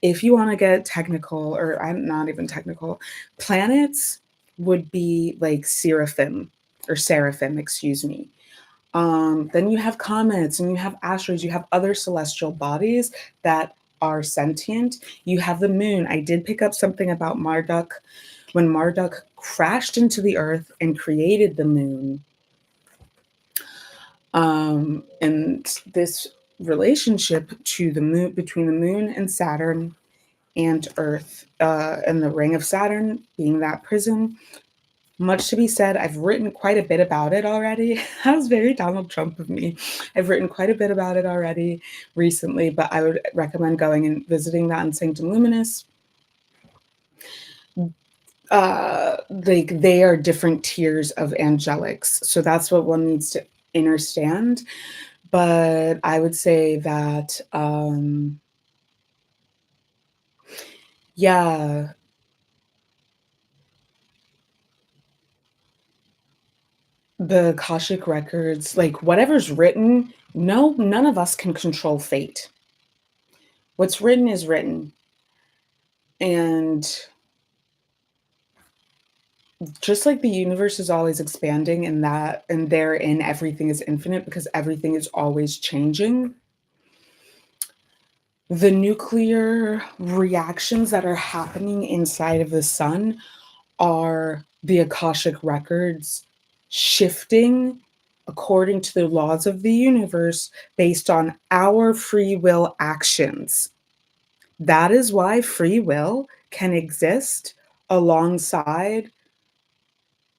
If you want to get technical, or I'm not even technical, planets would be like seraphim, excuse me. Then you have comets and you have asteroids, you have other celestial bodies that are sentient. You have the moon. I did pick up something about Marduk. When Marduk crashed into the earth and created the moon, and this relationship to the moon, between the moon and Saturn and Earth, and the ring of Saturn being that prison, much to be said. I've written quite a bit about it already. That was very Donald Trump of me. I've written quite a bit about it already recently, but I would recommend going and visiting that in Sanctum Luminous. Like they are different tiers of angelics. So that's what one needs to understand. But I would say that Yeah. The Akashic records, like, whatever's written, no, none of us can control fate. What's written is written, and just like the universe is always expanding and that and therein everything is infinite because everything is always changing, the nuclear reactions that are happening inside of the sun are the Akashic records shifting according to the laws of the universe based on our free will actions. That is why free will can exist alongside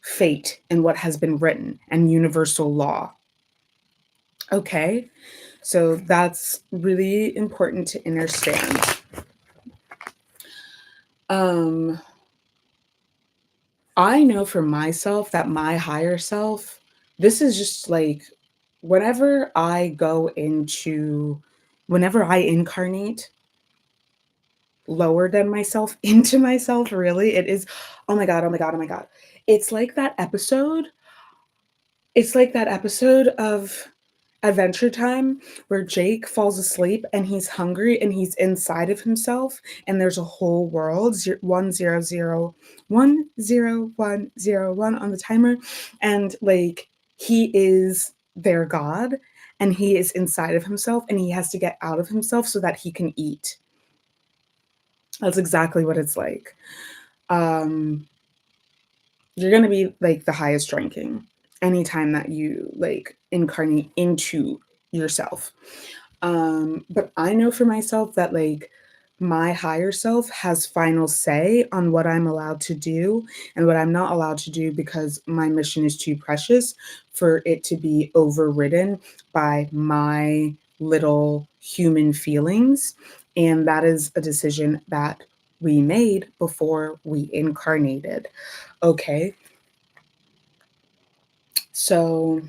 fate and what has been written and universal law. Okay, so that's really important to understand. Um, I know for myself that my higher self, this is just like whenever I go into, whenever I incarnate lower than myself into myself, really, it is, oh my God, oh my God, oh my God. It's like that episode. It's like that episode of Adventure Time where Jake falls asleep and he's hungry and he's inside of himself and there's a whole world 100 10101 on the timer, and like he is their god and he is inside of himself and he has to get out of himself so that he can eat. That's exactly what it's like. Um you're going to be like the highest ranking anytime that you like incarnate into yourself. But I know for myself that like my higher self has final say on what I'm allowed to do and what I'm not allowed to do because my mission is too precious for it to be overridden by my little human feelings. And that is a decision that we made before we incarnated. Okay. So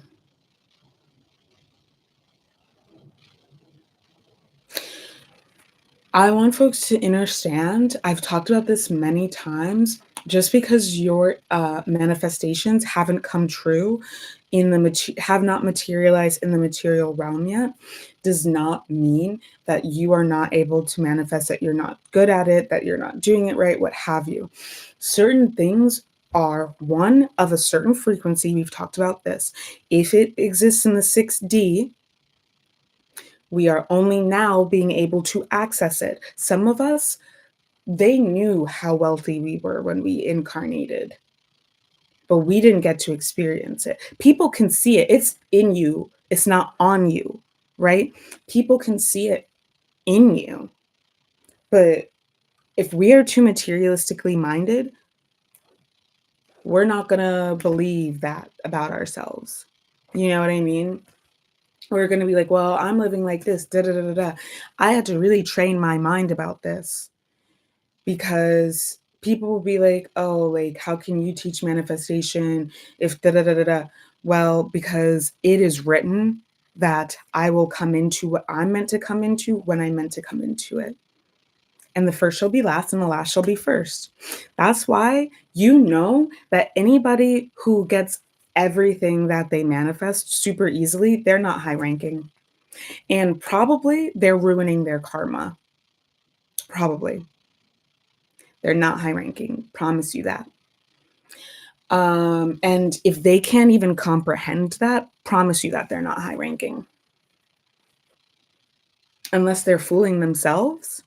I want folks to understand, I've talked about this many times, just because your manifestations haven't come true in the have not materialized in the material realm yet, does not mean that you are not able to manifest, that you're not good at it, that you're not doing it right, what have you. Certain things are one of a certain frequency. We've talked about this. If it exists in the 6D, we are only now being able to access it. Some of us, they knew how wealthy we were when we incarnated, but we didn't get to experience it. People can see it. It's in you. It's not on you, right? People can see it in you. But if we are too materialistically minded, we're not going to believe that about ourselves. You know what I mean? We're going to be like, well, I'm living like this. Da, da, da, da, da. I had to really train my mind about this because people will be like, oh, like, how can you teach manifestation if da da da da da? Well, because it is written that I will come into what I'm meant to come into when I'm meant to come into it. And the first shall be last and the last shall be first. That's why you know that anybody who gets everything that they manifest super easily, they're not high ranking. And probably they're ruining their karma. Probably. They're not high ranking. Promise you that. And if they can't even comprehend that, promise you that they're not high ranking. Unless they're fooling themselves.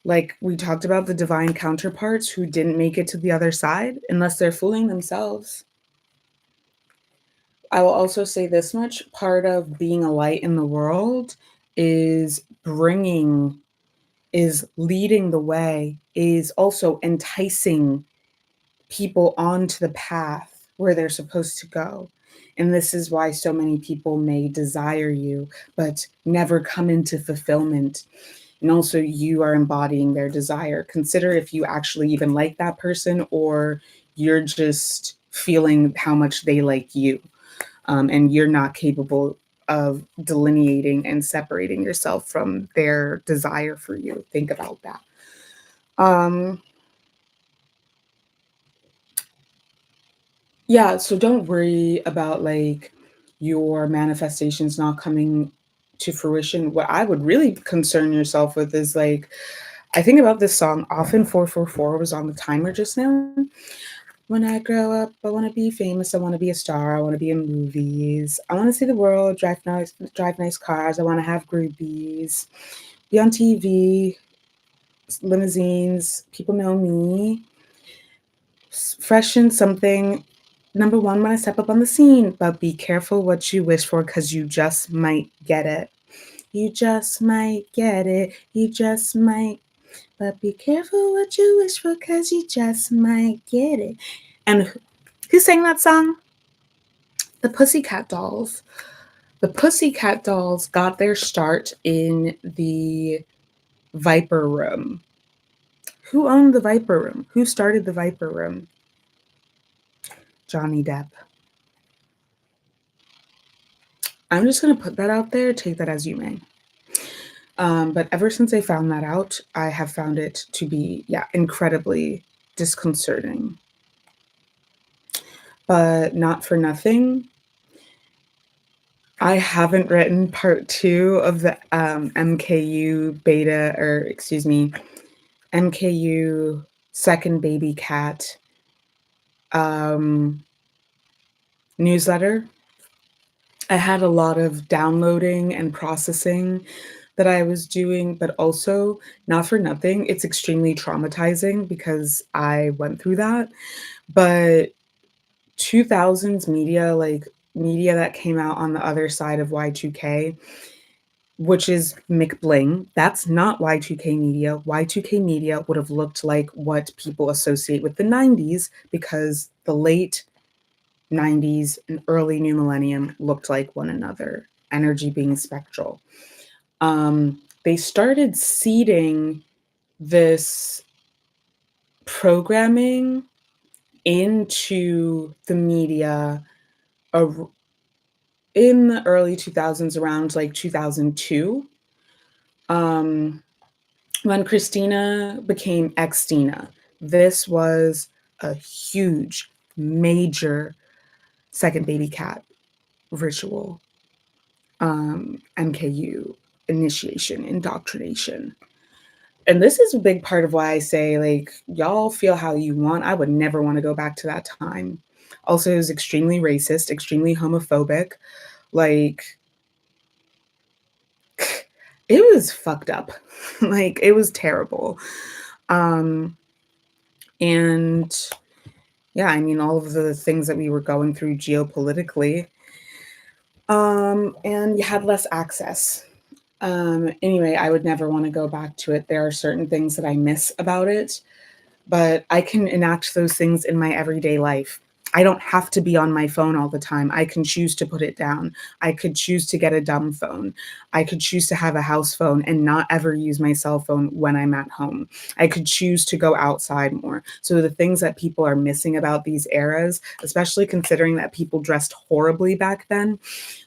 Like we talked about the divine counterparts who didn't make it to the other side, unless they're fooling themselves. I will also say this much, part of being a light in the world is leading the way, is also enticing people onto the path where they're supposed to go. And this is why so many people may desire you, but never come into fulfillment. And also, you are embodying their desire. Consider if you actually even like that person or you're just feeling how much they like you. And you're not capable of delineating and separating yourself from their desire for you. Think about that. Um, yeah, so don't worry about like your manifestations not coming to fruition. What I would really concern yourself with is like, I think about this song, often 444 was on the timer just now. When I grow up, I want to be famous. I want to be a star. I want to be in movies. I want to see the world, drive nice cars. I want to have groupies, be on TV, limousines. People know me. Fresh in something. Number one, when I step up on the scene, but be careful what you wish for because you just might get it. You just might get it. You just might. But be careful what you wish for because you just might get it. And who sang that song? The Pussycat Dolls. The Pussycat Dolls got their start in the Viper Room. Who owned the Viper Room? Who started the Viper Room? Johnny Depp. I'm just going to put that out there, take that as you may. But ever since I found that out, I have found it to be, incredibly disconcerting. But not for nothing, I haven't written part 2 of the MKU beta, or excuse me, MKU second baby cat newsletter. I had a lot of downloading and processing that I was doing, but also, not for nothing, it's extremely traumatizing because I went through that. But 2000s media, like media that came out on the other side of Y2K, which is McBling, that's not Y2K media. Y2K media would have looked like what people associate with the 90s because the late 90s and early new millennium looked like one another, energy being spectral. They started seeding this programming into the media in the early 2000s, around like 2002, when Christina became Xtina. This was a huge, major second baby cat ritual, MKU initiation, indoctrination. And this is a big part of why I say, like, y'all feel how you want. I would never want to go back to that time. Also, it was extremely racist, extremely homophobic. Like, it was fucked up. Like, it was terrible. And yeah, I mean, all of the things that we were going through geopolitically. And you had less access. Anyway, I would never want to go back to it. There are certain things that I miss about it, but I can enact those things in my everyday life. I don't have to be on my phone all the time. I can choose to put it down. I could choose to get a dumb phone. I could choose to have a house phone and not ever use my cell phone when I'm at home. I could choose to go outside more. So the things that people are missing about these eras, especially considering that people dressed horribly back then,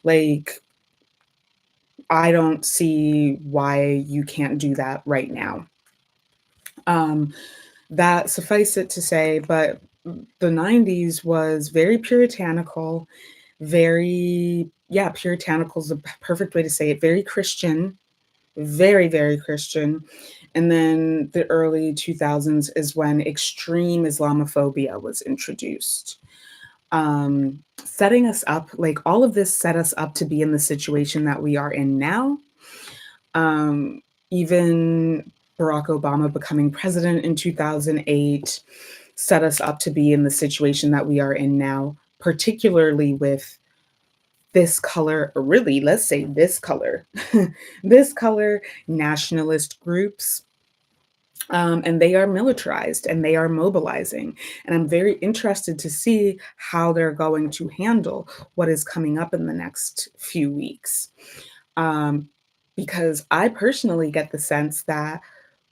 like, I don't see why you can't do that right now. That suffice it to say, but the 90s was very puritanical, very, puritanical is the perfect way to say it, very Christian, very, very Christian. And then the early 2000s is when extreme Islamophobia was introduced. Setting us up, like all of this set us up to be in the situation that we are in now. Even Barack Obama becoming president in 2008 set us up to be in the situation that we are in now, particularly with this color, or really, let's say this color, this color nationalist groups. And they are militarized and they are mobilizing. And I'm very interested to see how they're going to handle what is coming up in the next few weeks. Because I personally get the sense that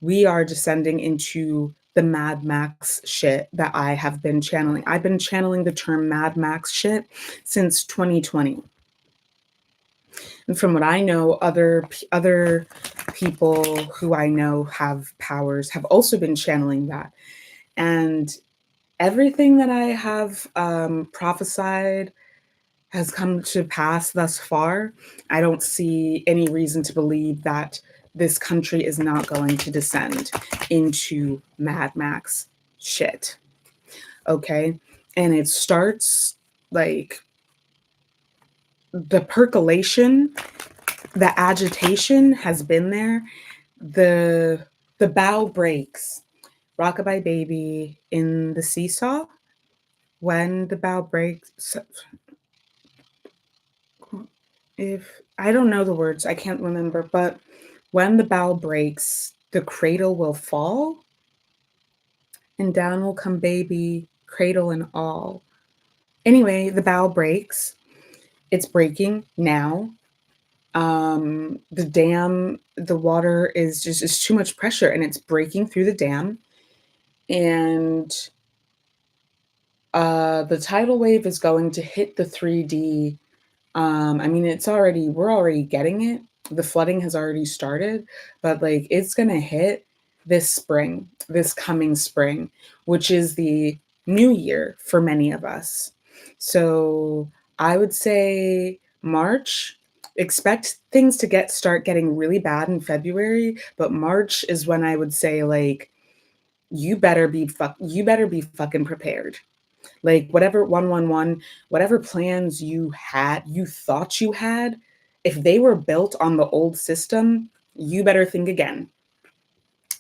we are descending into the Mad Max shit that I have been channeling. I've been channeling the term Mad Max shit since 2020. And from what I know, other people who I know have powers have also been channeling that. And everything that I have prophesied has come to pass thus far. I don't see any reason to believe that this country is not going to descend into Mad Max shit. Okay? And it starts like the percolation, the agitation has been there. The bow breaks. Rockabye Baby in the seesaw. When the bow breaks, if I don't know the words, I can't remember, but when the bow breaks, the cradle will fall, and down will come baby, cradle and all. Anyway, the bow breaks. It's breaking now. The dam, the water is too much pressure, and it's breaking through the dam. And the tidal wave is going to hit the 3D. I mean, we're already getting it. The flooding has already started, but like it's gonna hit this spring, this coming spring, which is the new year for many of us. So I would say March. Expect things to start getting really bad in February, but March is when I would say like you better be fucking prepared. Like whatever 111, whatever plans you thought you had, if they were built on the old system, you better think again.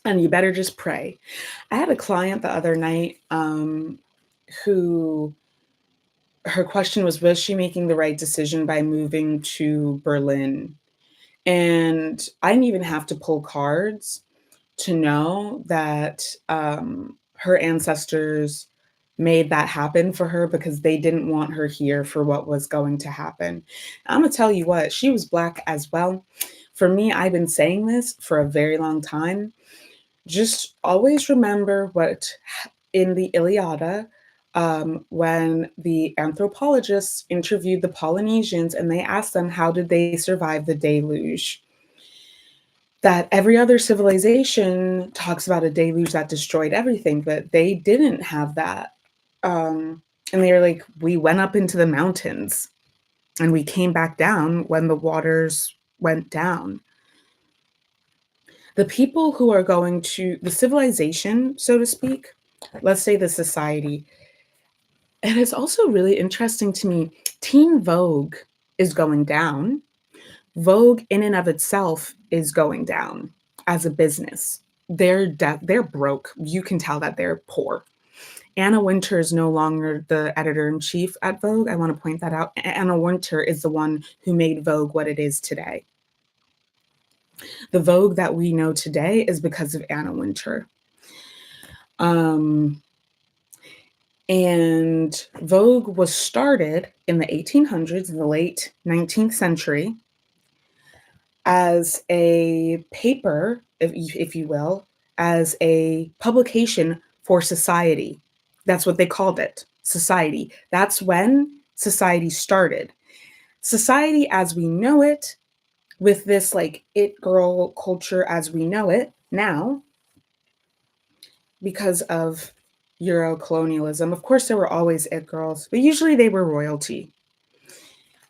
And you better just pray. I had a client the other night who her question was she making the right decision by moving to Berlin? And I didn't even have to pull cards to know that her ancestors made that happen for her because they didn't want her here for what was going to happen. I'm gonna tell you what, she was Black as well. For me, I've been saying this for a very long time. Just always remember what in the Iliad, when the anthropologists interviewed the Polynesians and they asked them how did they survive the deluge, that every other civilization talks about a deluge that destroyed everything, but they didn't have that. And they were like, we went up into the mountains and we came back down when the waters went down. The people who are going to the civilization, so to speak, let's say the society, and it's also really interesting to me, Teen Vogue is going down. Vogue in and of itself is going down as a business. They're broke. You can tell that they're poor. Anna Wintour is no longer the editor-in-chief at Vogue. I want to point that out. Anna Wintour is the one who made Vogue what it is today. The Vogue that we know today is because of Anna Wintour. And Vogue was started in the 1800s, in the late 19th century, as a paper, if you will, as a publication for society. That's what they called it, society. That's when society started. Society as we know it, with this like it girl culture as we know it now, because of Euro colonialism. Of course, there were always it girls, but usually they were royalty.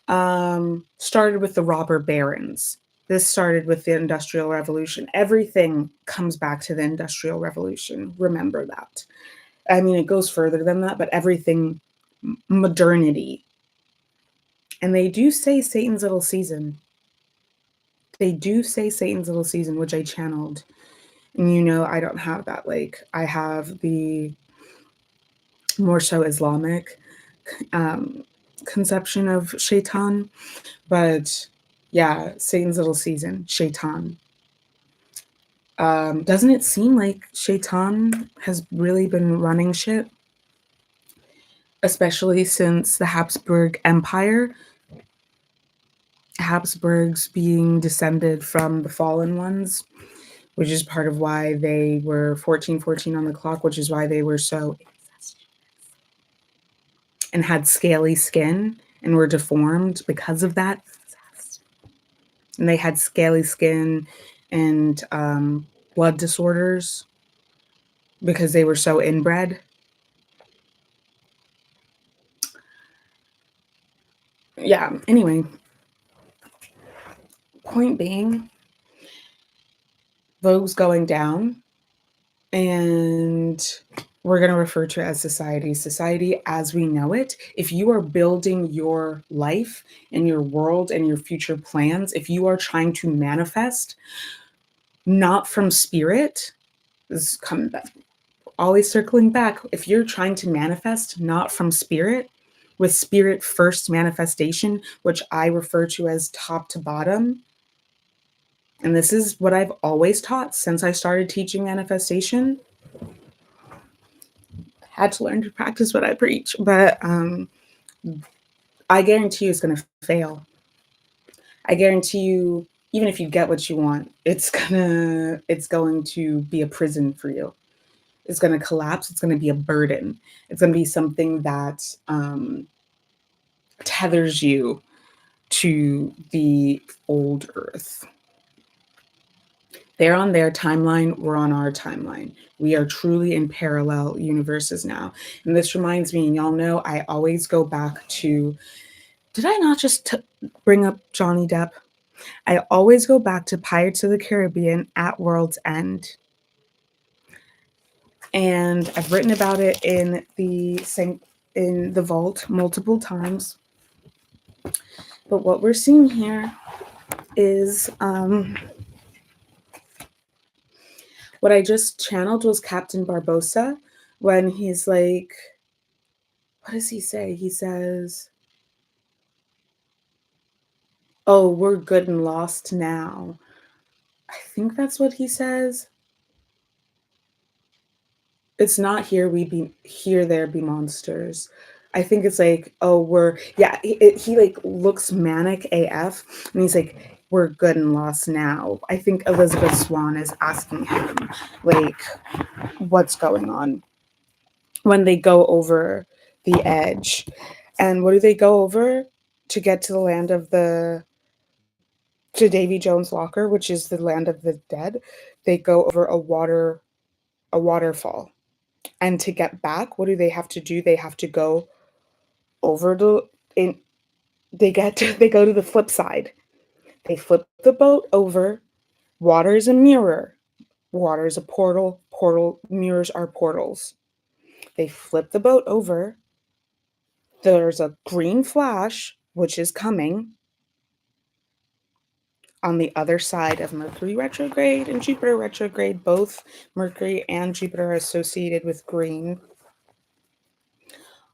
Started with the robber barons. This started with the Industrial Revolution. Everything comes back to the Industrial Revolution. Remember that. I mean, it goes further than that, but everything, modernity. And they do say Satan's little season. They do say Satan's little season, which I channeled. And you know, I don't have that. Like, I have the more so Islamic conception of shaitan. But yeah, Satan's little season, shaitan. Doesn't it seem like shaitan has really been running shit? Especially since the Habsburg Empire, Habsburgs being descended from the fallen ones, which is part of why they were 1414 on the clock, which is why they were so and had scaly skin and were deformed because of that. And they had scaly skin and blood disorders because they were so inbred. Yeah, anyway, point being, Vogue's going down, and we're going to refer to it as society. Society as we know it. If you are building your life and your world and your future plans, if you are trying to manifest not from spirit, this is coming back, always circling back. If you're trying to manifest not from spirit, with spirit first manifestation, which I refer to as top to bottom, and this is what I've always taught since I started teaching manifestation. Had to learn to practice what I preach, but I guarantee you it's going to fail. I guarantee you, even if you get what you want, it's going to be a prison for you. It's going to collapse. It's going to be a burden. It's going to be something that tethers you to the old earth. They're on their timeline. We're on our timeline. We are truly in parallel universes now. And this reminds me, and y'all know, I always go back to, did I not just bring up Johnny Depp? I always go back to Pirates of the Caribbean at World's End. And I've written about it in the vault multiple times. But what we're seeing here is what I just channeled was Captain Barbossa when he's like, what does he say? He says, oh, we're good and lost now. I think that's what he says. It's not here we be, here there be monsters. I think it's like, oh, we're, yeah, he like looks manic AF, and he's like, we're good and lost now. I think Elizabeth Swann is asking him, like, what's going on when they go over the edge. And what do they go over to get to the land of to Davy Jones' locker, which is the land of the dead? They go over a waterfall. And to get back, what do they have to do? They have to go over they go to the flip side. They flip the boat over. Water is a mirror. Water is a portal. Mirrors are portals. They flip the boat over. There's a green flash, which is coming on the other side of Mercury retrograde and Jupiter retrograde. Both Mercury and Jupiter are associated with green.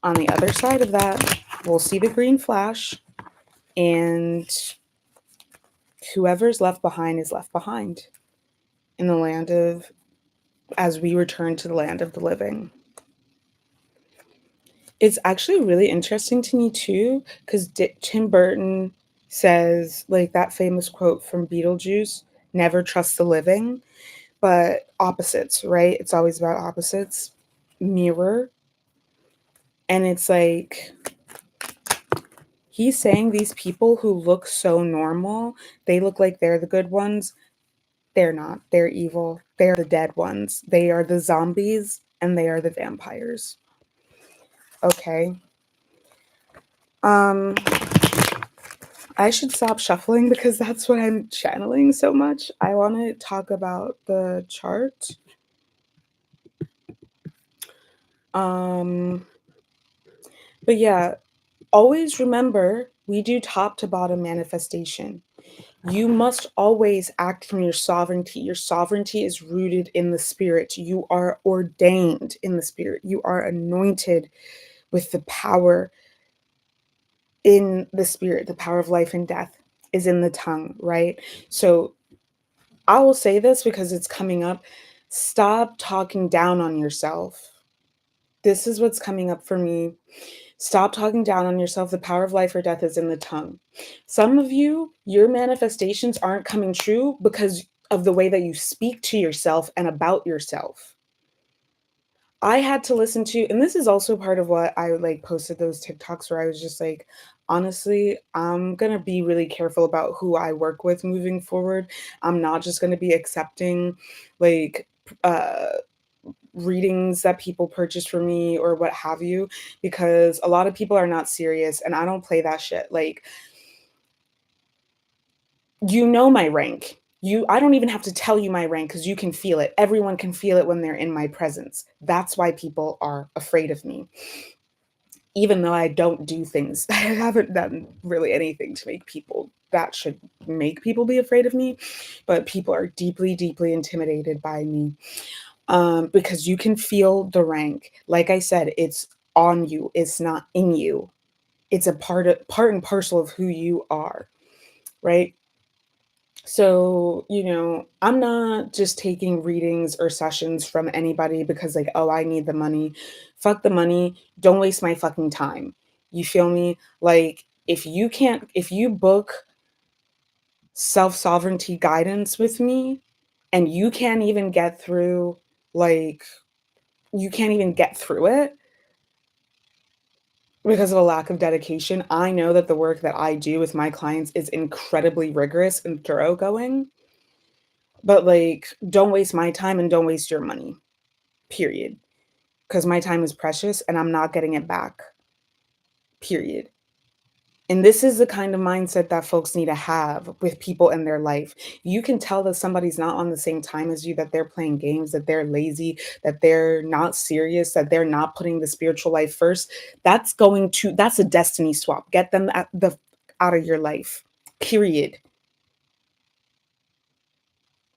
On the other side of that, we'll see the green flash, and whoever's left behind is left behind in the land of, as we return to the land of the living. It's actually really interesting to me too, because Tim Burton says, like that famous quote from Beetlejuice, never trust the living, but opposites, right? It's always about opposites. Mirror. And it's like, he's saying these people who look so normal, they look like they're the good ones. They're not. They're evil. They're the dead ones. They are the zombies and they are the vampires. Okay. I should stop shuffling because that's what I'm channeling so much. I want to talk about the chart. But yeah, always remember, we do top to bottom manifestation. You must always act from your sovereignty. Your sovereignty is rooted in the spirit. You are ordained in the spirit. You are anointed with the power in the spirit. The power of life and death is in the tongue, right? So I will say this because it's coming up. Stop talking down on yourself. This is what's coming up for me. Stop talking down on yourself. The power of life or death is in the tongue. Some of you, your manifestations aren't coming true because of the way that you speak to yourself and about yourself. I had to listen to, and this is also part of what I like posted those TikToks where I was just like, honestly, I'm gonna be really careful about who I work with moving forward. I'm not just gonna be accepting like readings that people purchase for me or what have you, because a lot of people are not serious and I don't play that shit. Like, you know my rank. I don't even have to tell you my rank because you can feel it. Everyone can feel it when they're in my presence. That's why people are afraid of me. Even though I don't do things, I haven't done really anything to make people that should make people be afraid of me, but people are deeply, deeply intimidated by me, because you can feel the rank. Like I said, it's on you. It's not in you. It's a part and parcel of who you are, right? So, I'm not just taking readings or sessions from anybody because, like, oh, I need the money. Fuck the money. Don't waste my fucking time. You feel me? Like, if you book self sovereignty guidance with me and like, you can't even get through it because of a lack of dedication, I know that the work that I do with my clients is incredibly rigorous and thoroughgoing. But, like, don't waste my time and don't waste your money, period. Because my time is precious and I'm not getting it back, period. And this is the kind of mindset that folks need to have with people in their life. You can tell that somebody's not on the same time as you, that they're playing games, that they're lazy, that they're not serious, that they're not putting the spiritual life first. That's a destiny swap. Get them out of your life, period.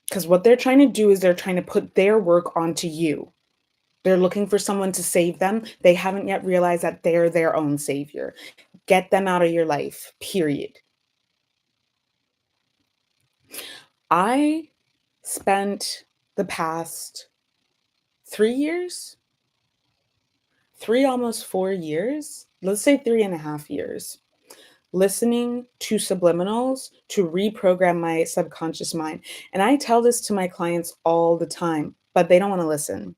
Because what they're trying to do is they're trying to put their work onto you. They're looking for someone to save them. They haven't yet realized that they're their own savior. Get them out of your life, period. I spent the past 3 years, almost 4 years, let's say 3.5 years, listening to subliminals to reprogram my subconscious mind. And I tell this to my clients all the time, but they don't want to listen.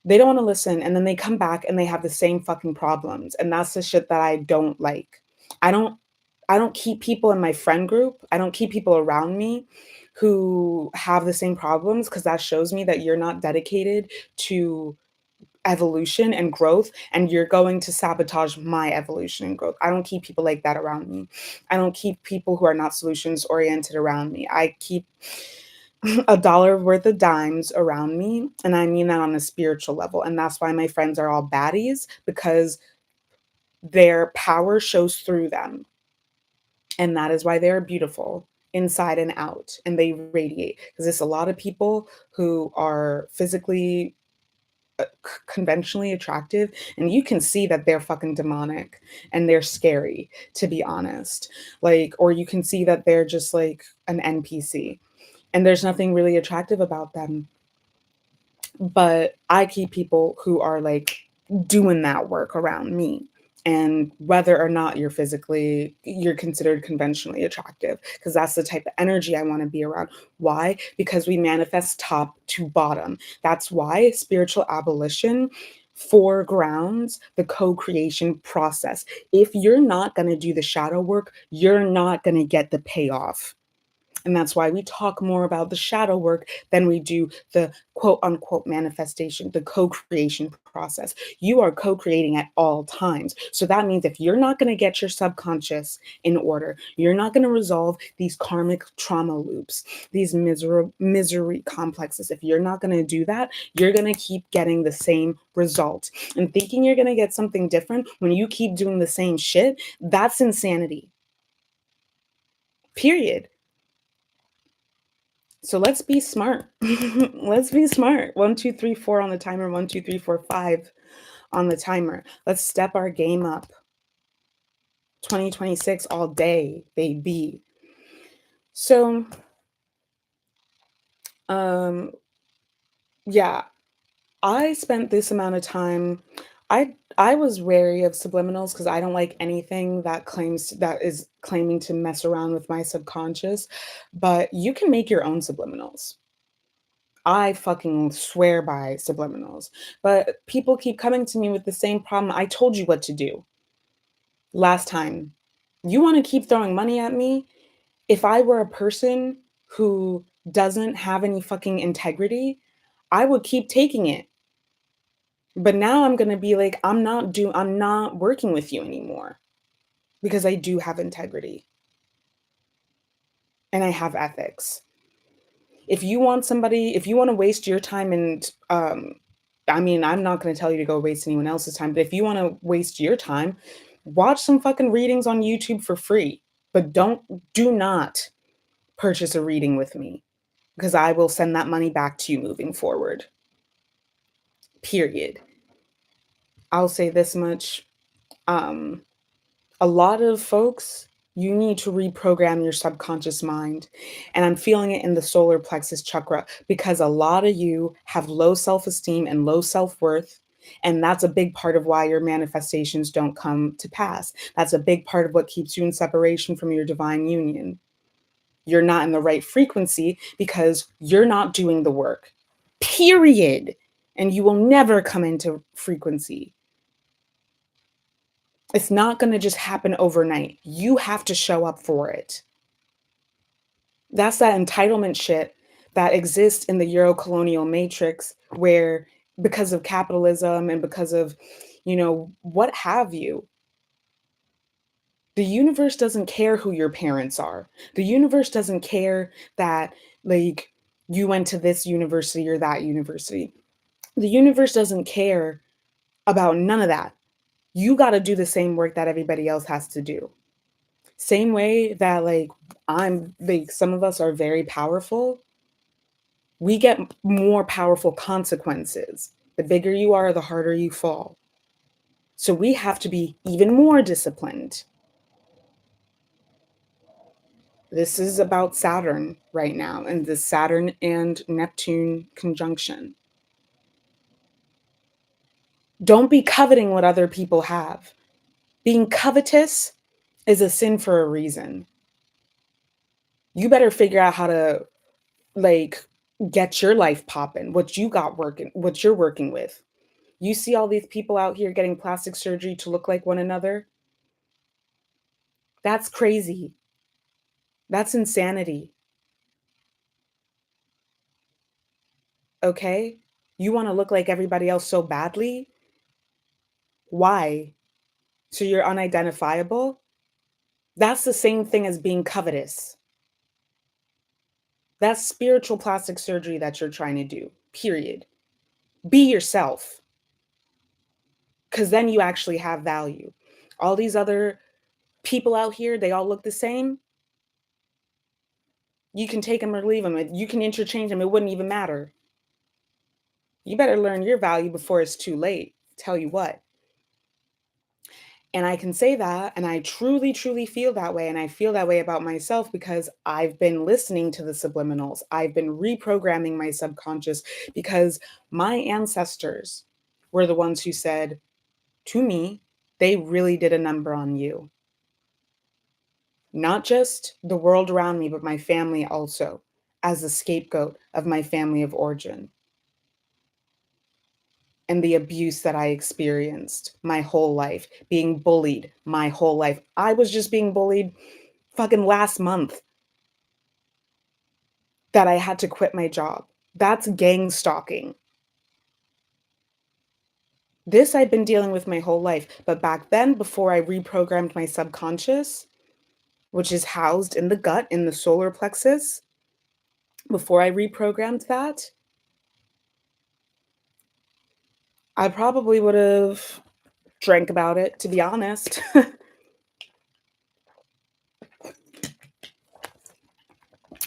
They don't wanna listen, and then they come back and they have the same fucking problems, and that's the shit that I don't like. I don't I don't keep people in my friend group, I don't keep people around me who have the same problems, because that shows me that you're not dedicated to evolution and growth, and you're going to sabotage my evolution and growth. I don't keep people like that around me. I don't keep people who are not solutions oriented around me. I keep a dollar worth of dimes around me, and I mean that on a spiritual level, and that's why my friends are all baddies, because their power shows through them, and that is why they are beautiful inside and out, and they radiate. Because there's a lot of people who are physically, conventionally attractive, and you can see that they're fucking demonic, and they're scary, to be honest. Like, or you can see that they're just like an NPC, and there's nothing really attractive about them. But I keep people who are like doing that work around me. And whether or not you're considered conventionally attractive, because that's the type of energy I want to be around. Why? Because we manifest top to bottom. That's why spiritual abolition foregrounds the co-creation process. If you're not going to do the shadow work, you're not going to get the payoff. And that's why we talk more about the shadow work than we do the quote unquote manifestation, the co creation process. You are co creating at all times. So that means if you're not going to get your subconscious in order, you're not going to resolve these karmic trauma loops, these misery complexes. If you're not going to do that, you're going to keep getting the same result. And thinking you're going to get something different when you keep doing the same shit, that's insanity. Period. So let's be smart. Let's be smart. 1, 2, 3, 4 on the timer. 1, 2, 3, 4, 5 on the timer. Let's step our game up. 2026 all day, baby. So, um, yeah, I spent this amount of time. I was wary of subliminals because I don't like anything that is claiming to mess around with my subconscious. But you can make your own subliminals. I fucking swear by subliminals. But people keep coming to me with the same problem. I told you what to do last time. You want to keep throwing money at me? If I were a person who doesn't have any fucking integrity, I would keep taking it. But now I'm going to be like, I'm not working with you anymore because I do have integrity and I have ethics. If you want to waste your time and, I mean, I'm not going to tell you to go waste anyone else's time, but if you want to waste your time, watch some fucking readings on YouTube for free. But do not purchase a reading with me because I will send that money back to you moving forward. Period. I'll say this much. A lot of folks, you need to reprogram your subconscious mind. And I'm feeling it in the solar plexus chakra because a lot of you have low self-esteem and low self-worth. And that's a big part of why your manifestations don't come to pass. That's a big part of what keeps you in separation from your divine union. You're not in the right frequency because you're not doing the work. Period. And you will never come into frequency. It's not going to just happen overnight. You have to show up for it. That's that entitlement shit that exists in the Euro-colonial matrix where because of capitalism and because of, what have you, the universe doesn't care who your parents are. The universe doesn't care that, like, you went to this university or that university. The universe doesn't care about none of that. You got to do the same work that everybody else has to do. Same way that, like, some of us are very powerful. We get more powerful consequences. The bigger you are, the harder you fall. So we have to be even more disciplined. This is about Saturn right now and the Saturn and Neptune conjunction. Don't be coveting what other people have. Being covetous is a sin for a reason. You better figure out how to, like, get your life popping, what you got working, what you're working with. You see all these people out here getting plastic surgery to look like one another? That's crazy. That's insanity. Okay? You want to look like everybody else so badly? Why? So you're unidentifiable? That's the same thing as being covetous. That's spiritual plastic surgery that you're trying to do, period. Be yourself, because then you actually have value. All these other people out here, they all look the same. You can take them or leave them. You can interchange them. It wouldn't even matter. You better learn your value before it's too late. Tell you what. And I can say that, and I truly, truly feel that way. And I feel that way about myself because I've been listening to the subliminals. I've been reprogramming my subconscious because my ancestors were the ones who said to me, they really did a number on you. Not just the world around me, but my family also, as the scapegoat of my family of origin. And the abuse that I experienced my whole life, being bullied my whole life. I was just being bullied fucking last month that I had to quit my job. That's gang stalking. This I've been dealing with my whole life. But back then, before I reprogrammed my subconscious, which is housed in the gut, in the solar plexus, before I reprogrammed that, I probably would have drank about it, to be honest.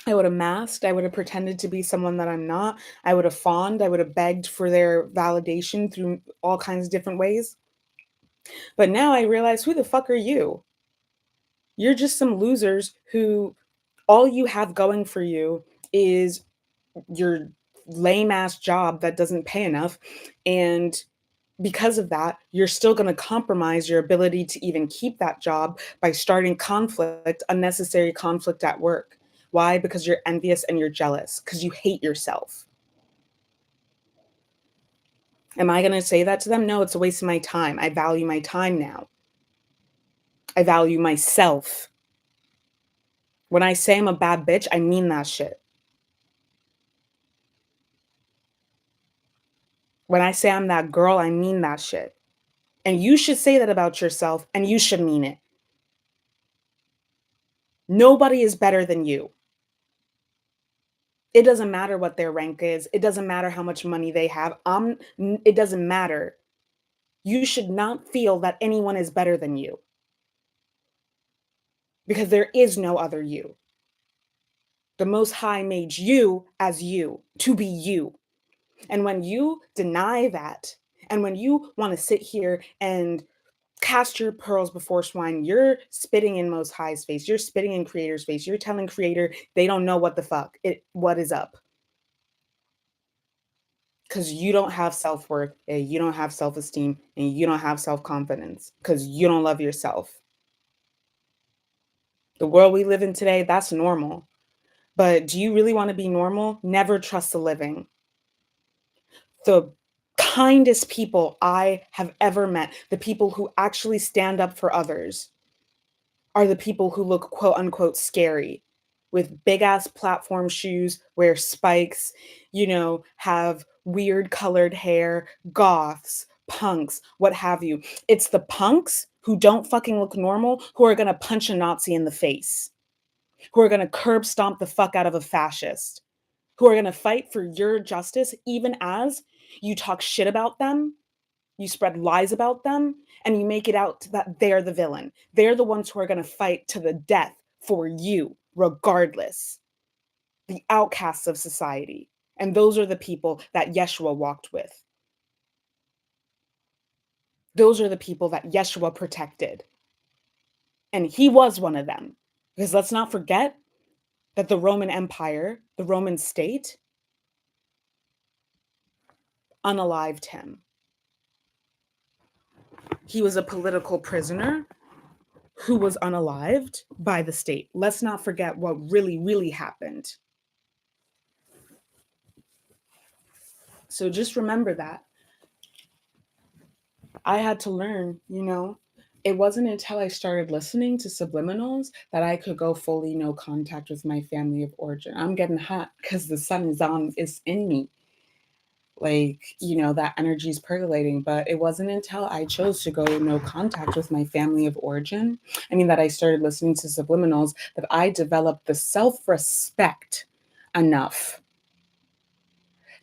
I would have masked. I would have pretended to be someone that I'm not. I would have fawned. I would have begged for their validation through all kinds of different ways. But now I realize, who the fuck are you? You're just some losers who all you have going for you is your lame ass job that doesn't pay enough. And because of that, you're still going to compromise your ability to even keep that job by starting conflict, unnecessary conflict at work. Why? Because you're envious and you're jealous, because you hate yourself. Am I going to say that to them? No, it's a waste of my time. I value my time now. I value myself. When I say I'm a bad bitch, I mean that shit. When I say I'm that girl, I mean that shit. And you should say that about yourself, and you should mean it. Nobody is better than you. It doesn't matter what their rank is. It doesn't matter how much money they have. It doesn't matter. You should not feel that anyone is better than you, because there is no other you. The Most High made you as you, to be you. And when you deny that, and when you want to sit here and cast your pearls before swine, you're spitting in Most High's face. You're spitting in Creator's face. You're telling Creator they don't know what the fuck, what is up. Because you don't have self-worth, and you don't have self-esteem, and you don't have self-confidence, because you don't love yourself. The world we live in today, that's normal. But do you really want to be normal? Never trust the living. The kindest people I have ever met, the people who actually stand up for others, are the people who look quote unquote scary, with big ass platform shoes, wear spikes, have weird colored hair, goths, punks, what have you. It's the punks who don't fucking look normal who are going to punch a Nazi in the face, who are going to curb stomp the fuck out of a fascist, who are going to fight for your justice, even as you talk shit about them, you spread lies about them, and you make it out that they're the villain. They're the ones who are going to fight to the death for you, regardless. The outcasts of society. And those are the people that Yeshua walked with. Those are the people that Yeshua protected. And he was one of them. Because let's not forget that the Roman Empire, the Roman state, unalived him. He was a political prisoner who was unalived by the state. Let's not forget what really, really happened. So just remember that. I had to learn, it wasn't until I started listening to subliminals that I could go fully no contact with my family of origin. I'm getting hot because the sun is in me. That energy is percolating, but it wasn't until I chose to go no contact with my family of origin, that I started listening to subliminals, that I developed the self-respect enough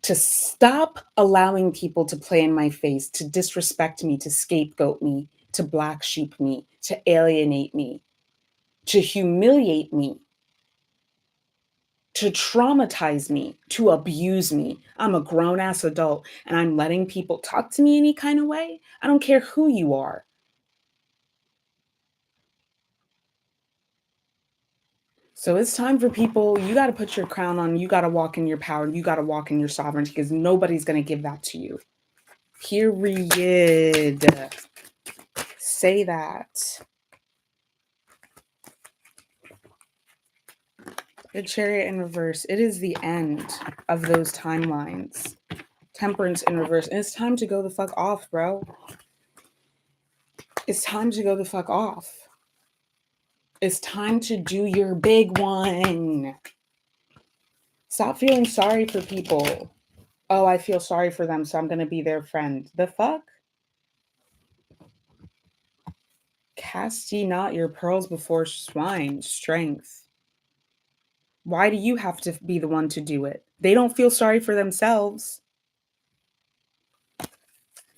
to stop allowing people to play in my face, to disrespect me, to scapegoat me, to black sheep me, to alienate me, to humiliate me, to traumatize me, to abuse me. I'm a grown-ass adult, and I'm letting people talk to me any kind of way. I don't care who you are. So it's time for people, you got to put your crown on, you got to walk in your power, you got to walk in your sovereignty, because nobody's going to give that to you. Period. Say that. The Chariot in reverse. It is the end of those timelines. Temperance in reverse. And it's time to go the fuck off, bro. It's time to go the fuck off. It's time to do your big one. Stop feeling sorry for people. Oh, I feel sorry for them, so I'm going to be their friend. The fuck? Cast ye not your pearls before swine. Strength. Why do you have to be the one to do it? They don't feel sorry for themselves.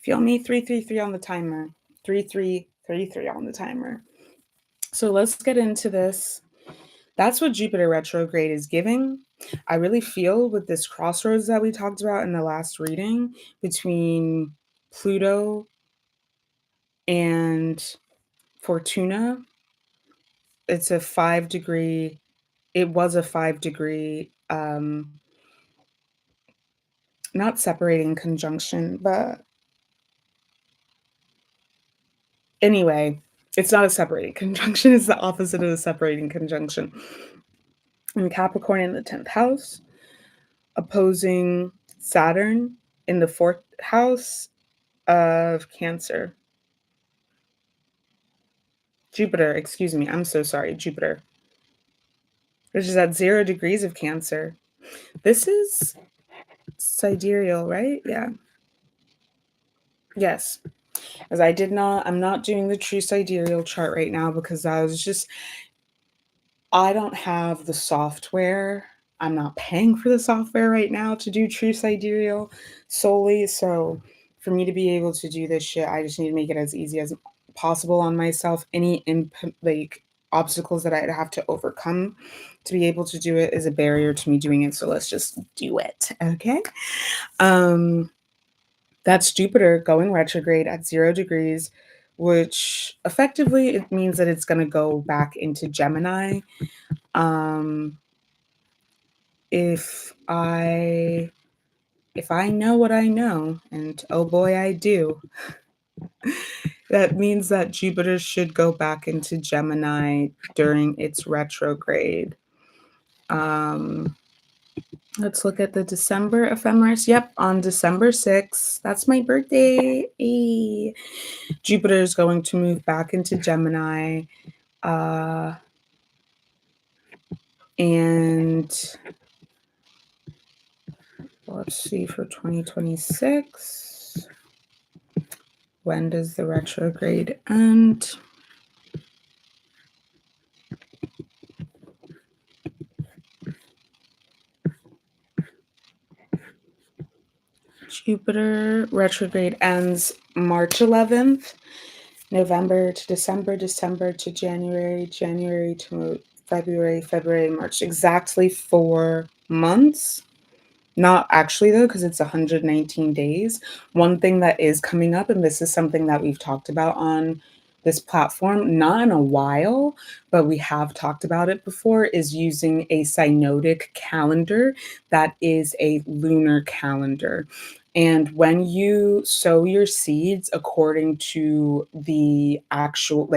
Feel me? 333 on the timer. 3333 on the timer. So let's get into this. That's what Jupiter retrograde is giving. I really feel with this crossroads that we talked about in the last reading between Pluto and Fortuna, it's a 5-degree, it was a 5-degree, not separating conjunction, but anyway, it's not a separating conjunction. It's the opposite of a separating conjunction. And Capricorn in the 10th house, opposing Saturn in the 4th house of Cancer. Jupiter, excuse me. I'm so sorry. Jupiter, which is at 0 degrees of Cancer. This is sidereal, right? Yeah. Yes. As I'm not doing the true sidereal chart right now because I don't have the software. I'm not paying for the software right now to do true sidereal solely. So for me to be able to do this shit, I just need to make it as easy as possible on myself. Any obstacles that I'd have to overcome to be able to do it is a barrier to me doing it. So let's just do it. Okay. Um, that's Jupiter going retrograde at 0 degrees, which effectively it means that it's going to go back into Gemini. Um, if I know what I know, and oh boy, I do, that means that Jupiter should go back into Gemini during its retrograde. Um, let's look at the December ephemeris. Yep, on December 6th, that's my birthday. Hey. Jupiter is going to move back into Gemini. And let's see for 2026. When does the retrograde end? Jupiter retrograde ends March 11th, November to December, December to January, January to February, February, March. Exactly 4 months. Not actually, though, because it's 119 days. One thing that is coming up, and this is something that we've talked about on this platform, not in a while, but we have talked about it before, is using a synodic calendar that is a lunar calendar. And when you sow your seeds according to the actual,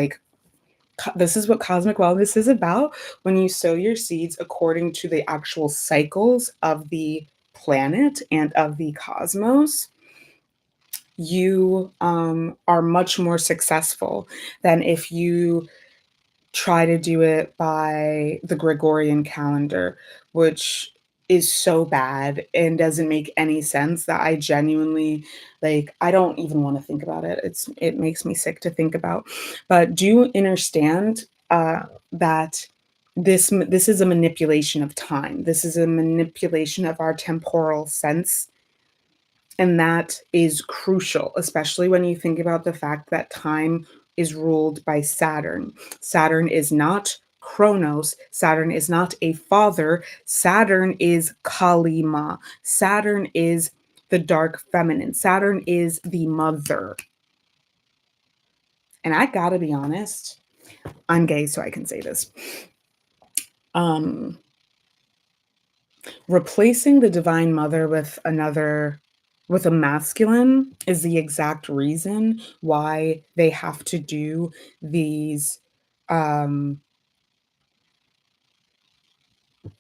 this is what cosmic wellness is about. When you sow your seeds according to the actual cycles of the planet and of the cosmos, you are much more successful than if you try to do it by the Gregorian calendar, which is so bad and doesn't make any sense that I genuinely I don't even want to think about it. It makes me sick to think about. But do you understand that this is a manipulation of time? This is a manipulation of our temporal sense, and that is crucial, especially when you think about the fact that time is ruled by Saturn. Saturn is not Chronos. Saturn is not a father. Saturn is Kalima. Saturn is the dark feminine. Saturn is the mother. And I gotta be honest, I'm gay, so I can say this. Replacing the divine mother with a masculine is the exact reason why they have to do these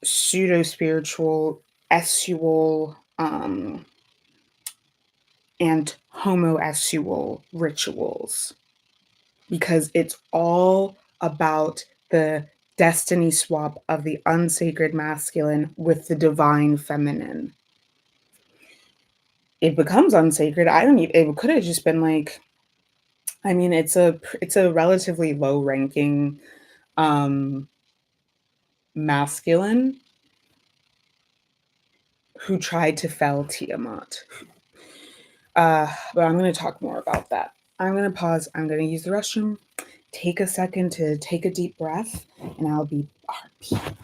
pseudo spiritual, esual, and homoesual rituals, because it's all about the destiny swap of the unsacred masculine with the divine feminine. It becomes unsacred. I don't even, it could have just been it's a relatively low ranking masculine who tried to fell Tiamat. But I'm going to talk more about that. I'm going to pause. I'm going to use the restroom. Take a second to take a deep breath, and I'll be RP.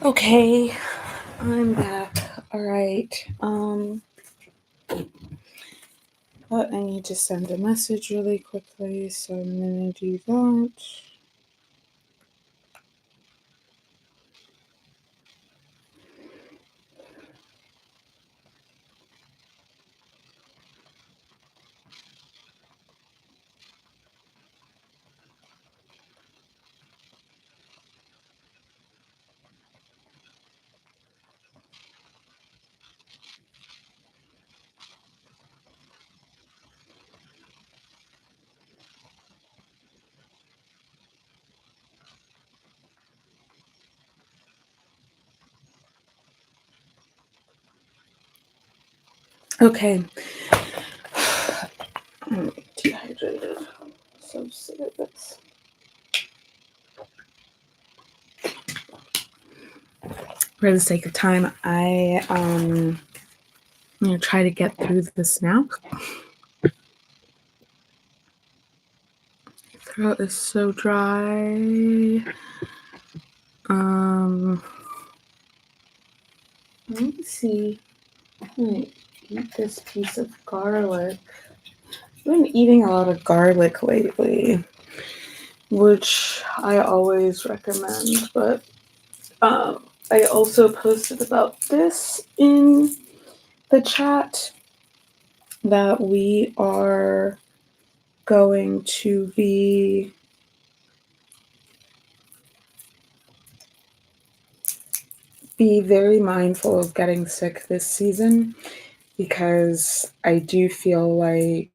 Okay, I'm back. All right. But I need to send a message really quickly, so I'm gonna do that. Okay. I'm dehydrated. So sick of this. For the sake of time, I'm gonna try to get through this now. Throat is so dry. Let me see. I'm gonna eat this piece of garlic. I've been eating a lot of garlic lately, which I always recommend, but I also posted about this in the chat that we are going to be very mindful of getting sick this season, because I do feel like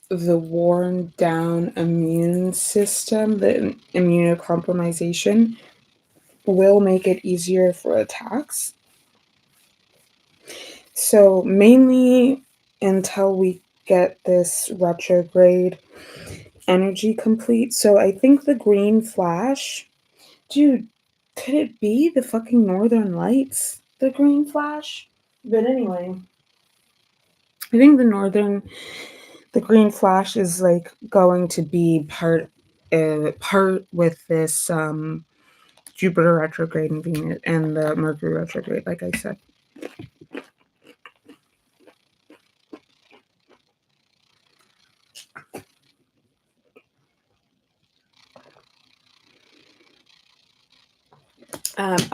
the worn down immune system, the immunocompromisation, will make it easier for attacks. So mainly until we get this retrograde energy complete. So I think the green flash, dude, could it be the fucking northern lights, the green flash? But anyway, I think the green flash is like going to be part with this Jupiter retrograde and Venus and the Mercury retrograde, like I said.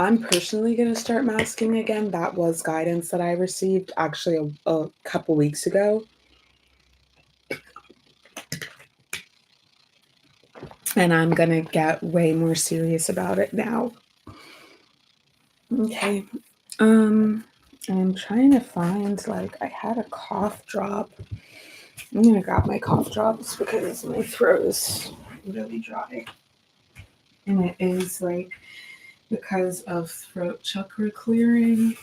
I'm personally going to start masking again. That was guidance that I received actually a couple weeks ago. And I'm going to get way more serious about it now. Okay. I'm trying to find, like, I had a cough drop. I'm going to grab my cough drops because my throat is really dry. And it is, like, because of throat chakra clearing.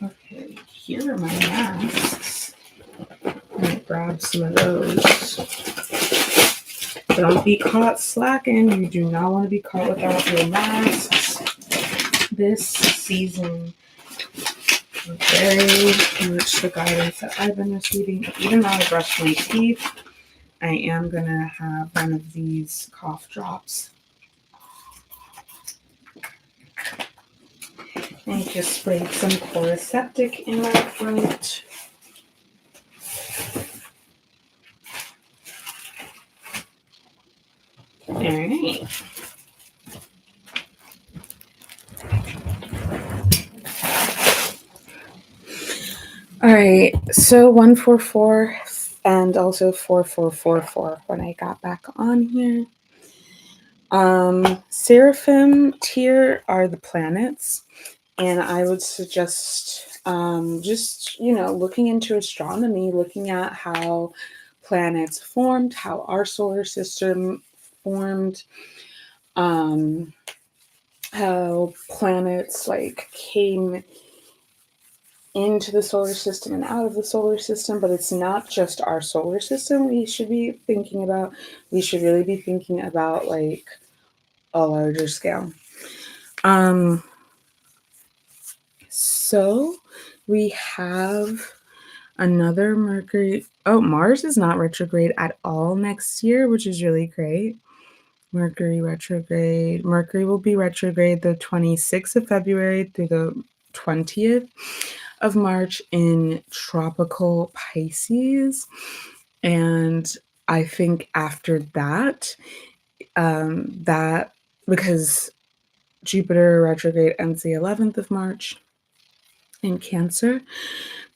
Okay, here are my masks. I'm gonna grab some of those. Don't be caught slacking. You do not want to be caught without your masks this season. Very much the guidance that I've been receiving. Even though I brush my teeth, I am gonna have one of these cough drops. I just sprayed some 𝗪septic in my throat. All right. All right. So 144 and also 4444 when I got back on here. Seraphim tier are the planets, and I would suggest just, looking into astronomy, looking at how planets formed, how our solar system formed, how planets like came into the solar system and out of the solar system. But it's not just our solar system we should be thinking about. We should really be thinking about like a larger scale. So we have another Mercury. Oh, Mars is not retrograde at all next year, which is really great. Mercury retrograde. Mercury will be retrograde the 26th of February through the 20th of March in tropical Pisces. And I think after that, because Jupiter retrograde ends the 11th of March in Cancer,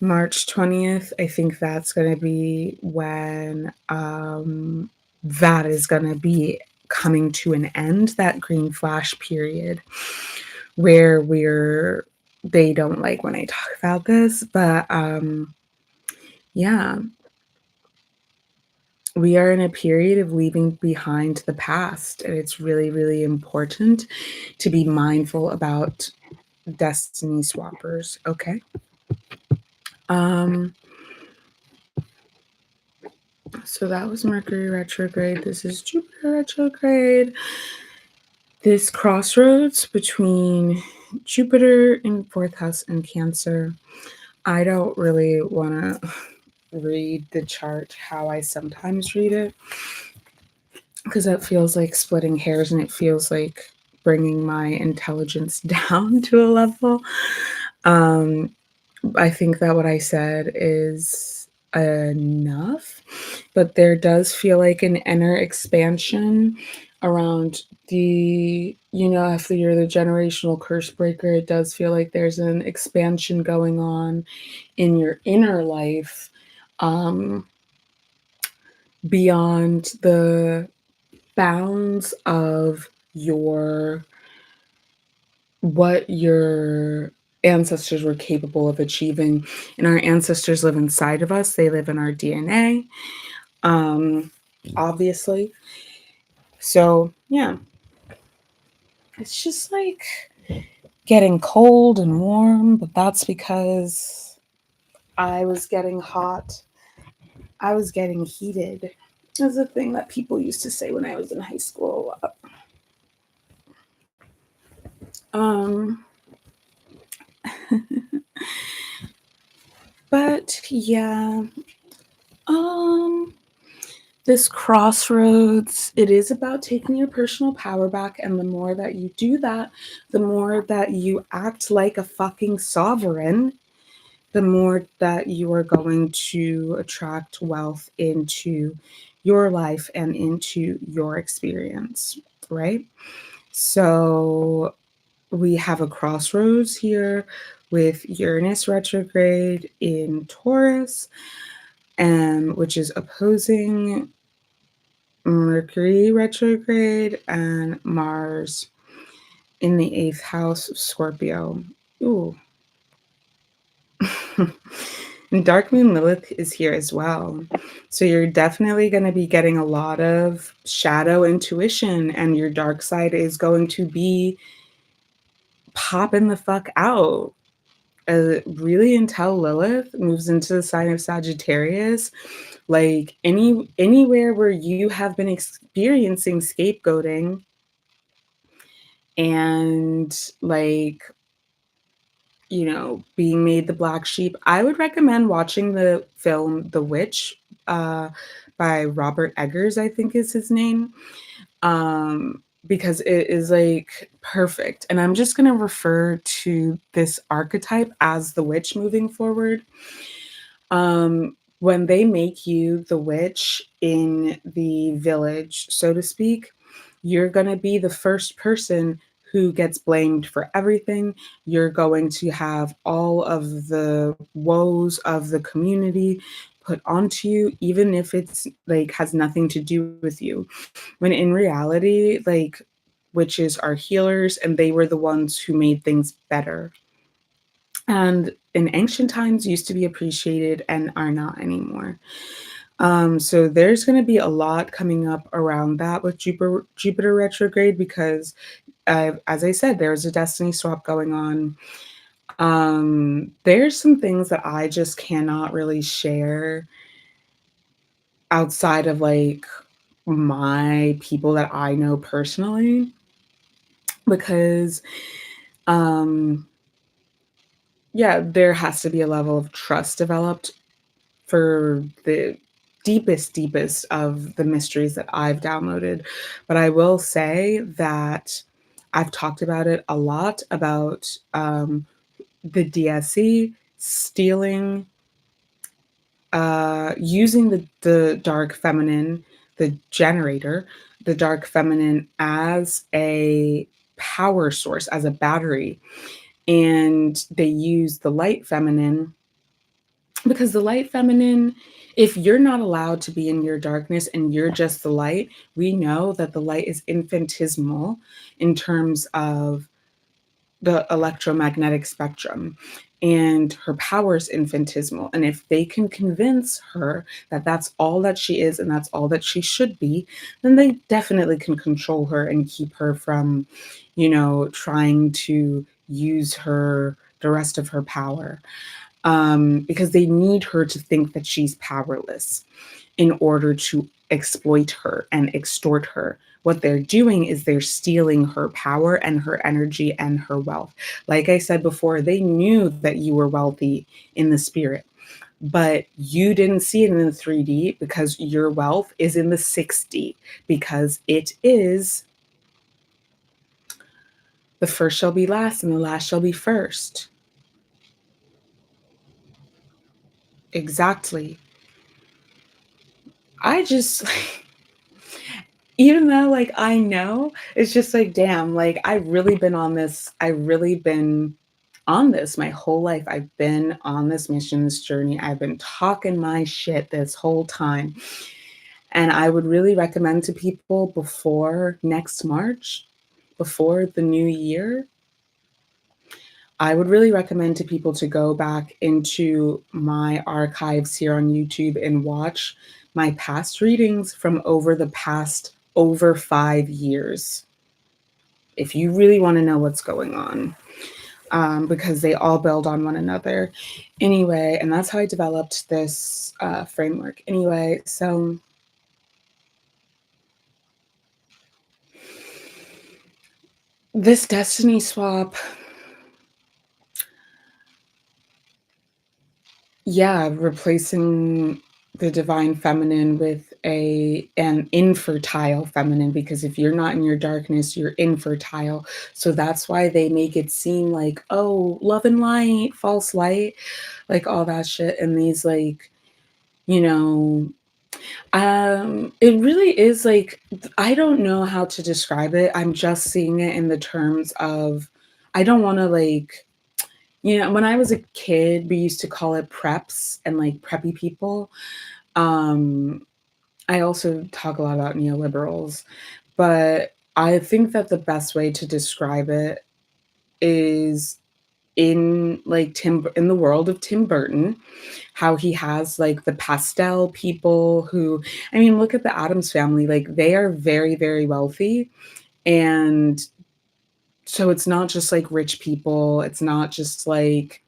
March 20th, I think that's going to be when that is going to be coming to an end, that green flash period where they don't like when I talk about this, but yeah, we are in a period of leaving behind the past, and it's really, really important to be mindful about destiny swappers. Okay. So that was Mercury retrograde. This is Jupiter retrograde. This crossroads between Jupiter in 4th house and Cancer. I don't really want to read the chart how I sometimes read it, because that feels like splitting hairs, and it feels like bringing my intelligence down to a level. I think that what I said is enough, but there does feel like an inner expansion around if you're the generational curse breaker, it does feel like there's an expansion going on in your inner life, beyond the bounds of what your ancestors were capable of achieving. And our ancestors live inside of us. They live in our DNA, obviously. So, yeah. It's just like getting cold and warm, but that's because I was getting hot. I was getting heated. That's a thing that people used to say when I was in high school a lot. But yeah, this crossroads, it is about taking your personal power back. And the more that you do that, the more that you act like a fucking sovereign, the more that you are going to attract wealth into your life and into your experience, right? So we have a crossroads here with Uranus retrograde in Taurus, and which is opposing Mercury retrograde and Mars in the 8th house of Scorpio. Ooh. And Dark Moon Lilith is here as well. So you're definitely going to be getting a lot of shadow intuition, and your dark side is going to be popping the fuck out. Really, until Lilith moves into the sign of Sagittarius, like anywhere where you have been experiencing scapegoating and being made the black sheep, I would recommend watching the film 𝗺ćIch by Robert Eggers, I think is his name, because it is like perfect. And I'm just going to refer to this archetype as the witch moving forward. When they make you the witch in the village, so to speak, you're going to be the first person who gets blamed for everything. You're going to have all of the woes of the community put onto you, even if it's like has nothing to do with you. When in reality, like, witches are healers, and they were the ones who made things better. And in ancient times used to be appreciated and are not anymore. So there's going to be a lot coming up around that with Jupiter retrograde, because as I said, there's a destiny swap going on. There's some things that I just cannot really share outside of like my people that I know personally, because yeah, there has to be a level of trust developed for the deepest of the mysteries that I've downloaded. But I will say that I've talked about it a lot about the 𝗪cie stealing, using the dark feminine, the generator, the dark feminine as a power source, as a battery. And they use the light feminine because the light feminine, if you're not allowed to be in your darkness and you're just the light, we know that the light is infinitesimal in terms of the electromagnetic spectrum, and her power is infinitesimal. And if they can convince her that that's all that she is and that's all that she should be, then they definitely can control her and keep her from, trying to use her, the rest of her power, because they need her to think that she's powerless in order to exploit her and extort her. What they're doing is they're stealing her power and her energy and her wealth. Like I said before, they knew that you were wealthy in the spirit, but you didn't see it in the 3D because your wealth is in the 6D, because it is the first shall be last and the last shall be first. Exactly. I just even though like I know, it's just like, damn, like I've really been on this my whole life. I've been on this mission, this journey. I've been talking my shit this whole time. And I would really recommend to people before next March, before the new year, I would really recommend to people to go back into my archives here on YouTube and watch my past readings from over the past over 5 years. If you really want to know what's going on, because they all build on one another. Anyway, and that's how I developed this framework. Anyway, so this destiny swap, yeah, replacing the divine feminine with an infertile feminine, because if you're not in your darkness, you're infertile. So that's why they make it seem like, oh, love and light, false light, like all that shit. And these like, you know, it really is like, I don't know how to describe it. I'm just seeing it in the terms of, I don't want to like, when I was a kid, we used to call it preps and like preppy people. Um, I also talk a lot about neoliberals, but I think that the best way to describe it is in like in the world of Tim Burton, how he has like the pastel people who, I mean, look at the Addams family, like they are very, very wealthy. And so it's not just like rich people, it's not just like,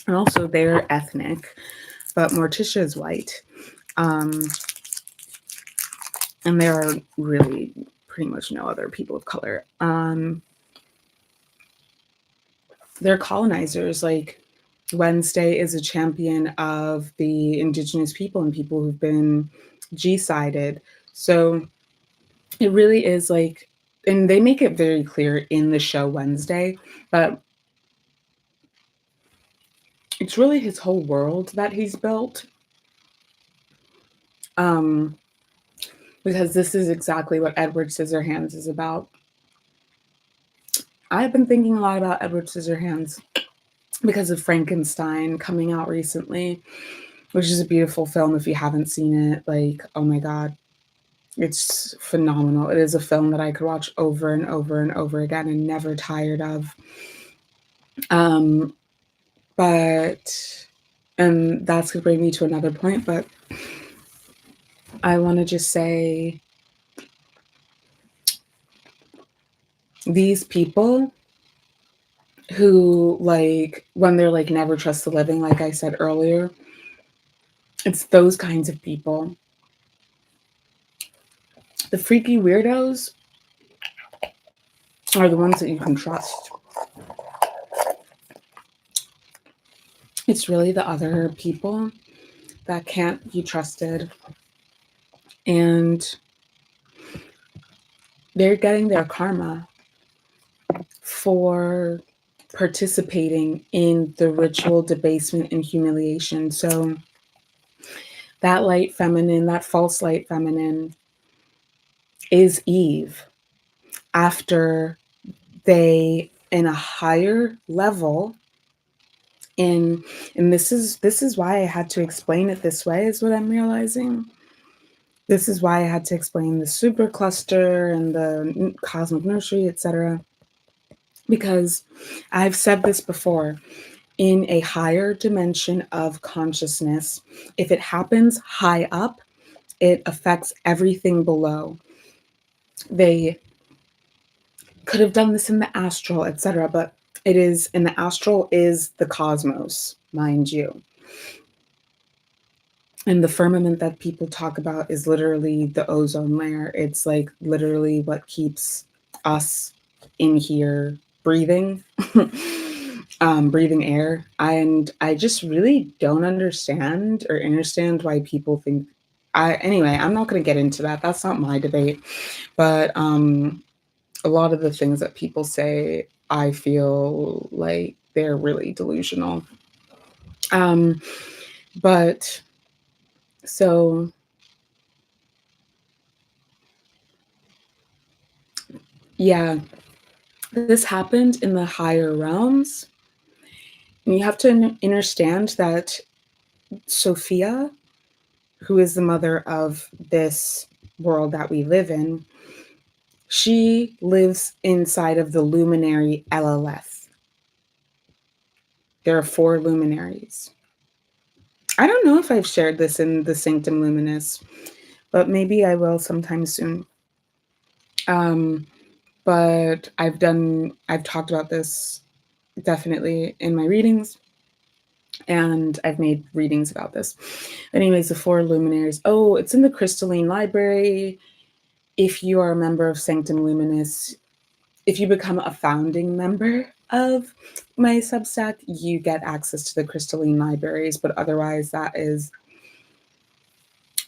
and also they're ethnic, but Morticia is white. Um, and there are really pretty much no other people of color. They're colonizers. Like Wednesday is a champion of the indigenous people and people who've been G-sided. So it really is like, and they make it very clear in the show Wednesday, but it's really his whole world that he's built. Um, because this is exactly what Edward Scissorhands is about. I've been thinking a lot about Edward Scissorhands because of Frankenstein coming out recently, which is a beautiful film. If you haven't seen it, like, oh my God, it's phenomenal. It is a film that I could watch over and over and over again and never tired of. Um, but, and that's going to bring me to another point, but I want to just say these people who, like, when they're like, never trust the living, like I said earlier, it's those kinds of people. The freaky weirdos are the ones that you can trust. It's really the other people that can't be trusted. And they're getting their karma for participating in the ritual debasement and humiliation. So that light feminine, that false light feminine, is Eve after they, in a higher level, in and this is why I had to explain it this way, is what I'm realizing. This is why I had to explain the supercluster and the cosmic nursery, etc. Because I've said this before, in a higher dimension of consciousness, if it happens high up, it affects everything below. They could have done this in the astral, etc., but it is, in the astral is the cosmos, mind you. And the firmament that people talk about is literally the ozone layer. It's like literally what keeps us in here breathing, breathing air. And I just really don't understand why people think. Anyway, I'm not going to get into that. That's not my debate. But a lot of the things that people say, I feel like they're really delusional. But so yeah, this happened in the higher realms. And you have to understand that Sophia, who is the mother of this world that we live in, she lives inside of the luminary 𝗪𝗚. There are 4 luminaries. I don't know if I've shared this in the Sanctum Luminous, but maybe I will sometime soon. But I've talked about this definitely in my readings, and I've made readings about this. Anyways, the 4 luminaries. Oh, it's in the Crystalline Library. If you are a member of Sanctum Luminous, if you become a founding member of my Substack, you get access to the Crystalline Libraries, but otherwise that is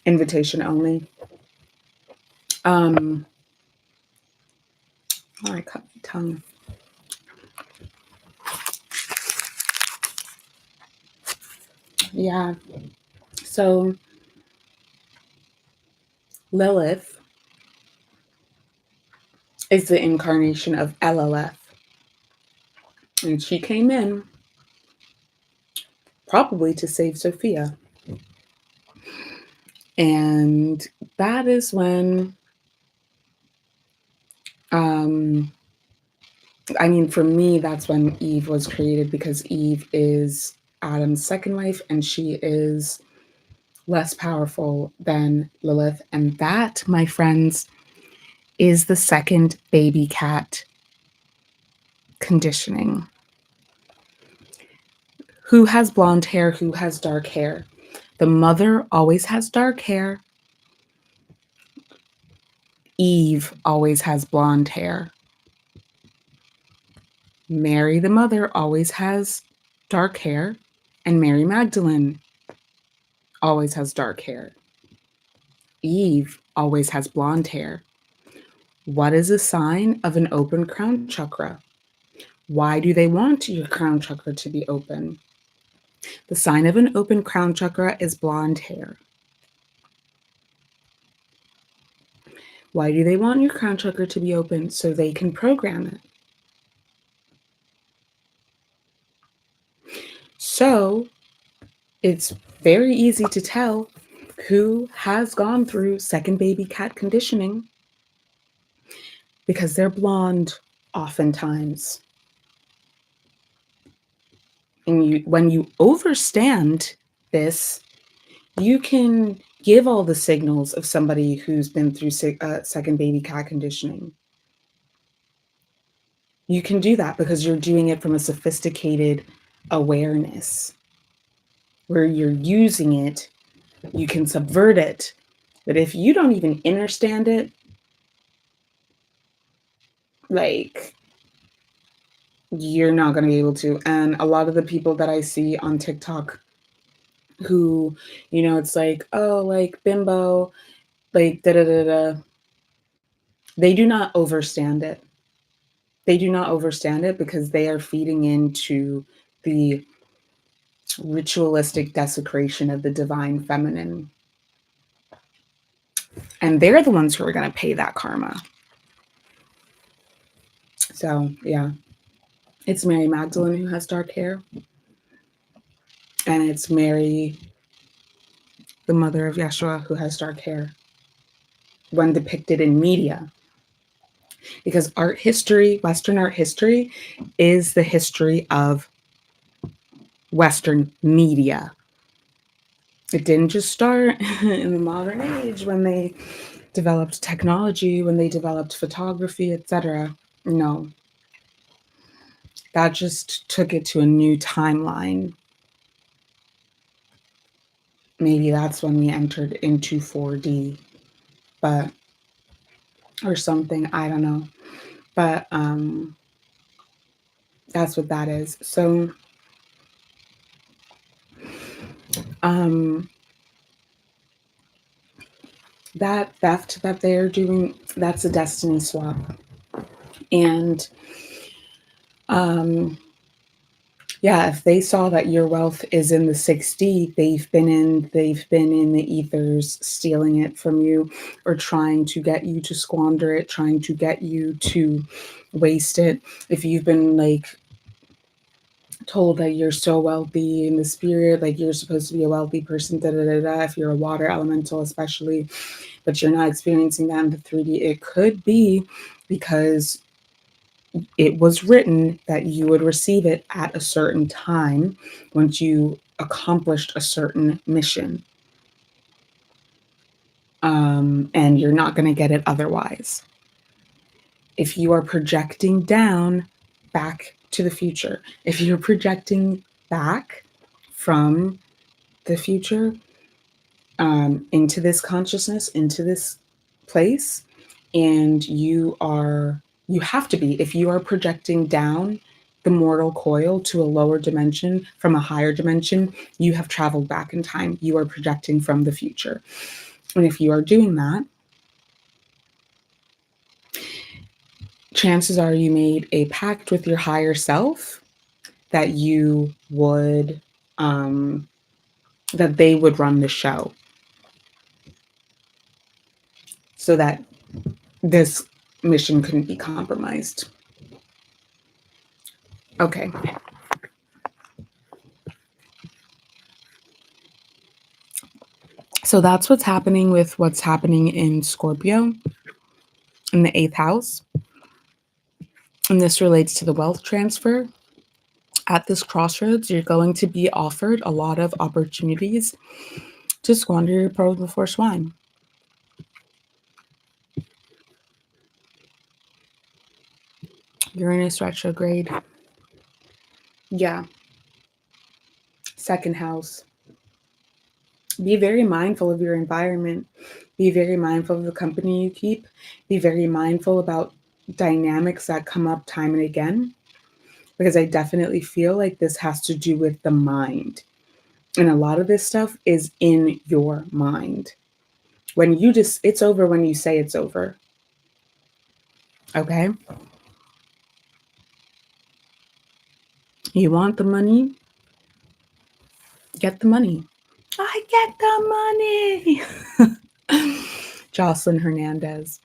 invitation only. Oh, I cut my tongue. Yeah. So Lilith is the incarnation of 𝗪𝗚. And she came in probably to save Sophia. And that is when, for me, that's when Eve was created, because Eve is Adam's second wife and she is less powerful than Lilith. And that, my friends, is the second baby cat conditioning. Who has blonde hair? Who has dark hair? The mother always has dark hair. Eve always has blonde hair. Mary, the mother, always has dark hair. And Mary Magdalene always has dark hair. Eve always has blonde hair. What is a sign of an open crown chakra? Why do they want your crown chakra to be open? The sign of an open crown chakra is blonde hair. Why do they want your crown chakra to be open? So they can program it. So it's very easy to tell who has gone through second baby cat conditioning, because they're blonde oftentimes. And when you overstand this, you can give all the signals of somebody who's been through second baby cat conditioning. You can do that because you're doing it from a sophisticated awareness where you're using it. You can subvert it. But if you don't even understand it, like, you're not going to be able to. And a lot of the people that I see on TikTok who, it's like, oh, like bimbo, like da da da da. They do not overstand it. They do not overstand it because they are feeding into the ritualistic desecration of the divine feminine. And they're the ones who are going to pay that karma. So, yeah, it's Mary Magdalene who has dark hair. And it's Mary, the mother of Yeshua, who has dark hair when depicted in media. Because art history, Western art history, is the history of Western media. It didn't just start in the modern age when they developed technology, when they developed photography, etc. No. That just took it to a new timeline. Maybe that's when we entered into 4D, but or something, I don't know. But that's what that is. So that theft that they're doing, that's a destiny swap. And yeah, if they saw that your wealth is in the 6D, they've been in the ethers stealing it from you, or trying to get you to squander it, trying to get you to waste it. If you've been like told that you're so wealthy in the spirit, like you're supposed to be a wealthy person, da da da da, if you're a water elemental especially, but you're not experiencing that in the 3D, it could be because it was written that you would receive it at a certain time once you accomplished a certain mission. And you're not going to get it otherwise. If you are projecting down back to the future, if you're projecting back from the future into this consciousness, into this place, and you have to be, if you are projecting down the mortal coil to a lower dimension from a higher dimension, you have traveled back in time. You are projecting from the future. And if you are doing that, chances are you made a pact with your higher self that you would, that they would run the show so that this mission couldn't be compromised. Okay. So that's what's happening with what's happening in Scorpio in the 8th house. And this relates to the wealth transfer. At this crossroads, you're going to be offered a lot of opportunities to squander your pearls before swine. Uranus retrograde. Yeah. 2nd house. Be very mindful of your environment. Be very mindful of the company you keep. Be very mindful about dynamics that come up time and again, because I definitely feel like this has to do with the mind. And a lot of this stuff is in your mind. When you just, it's over when you say it's over. Okay? You want the money? Get the money. I get the money. Jocelyn Hernandez.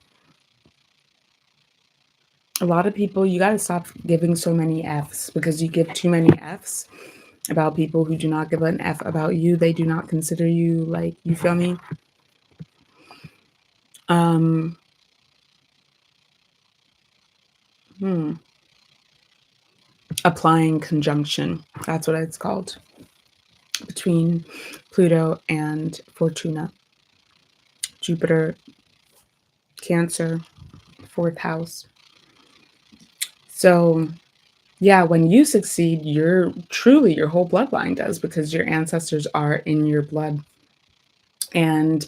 A lot of people, you got to stop giving so many F's, because you give too many F's about people who do not give an F about you. They do not consider you, like, you feel me? Applying conjunction. That's what it's called. Between Pluto and Fortuna. Jupiter, Cancer, 4th house. So, yeah, when you succeed, your whole bloodline does, because your ancestors are in your blood. And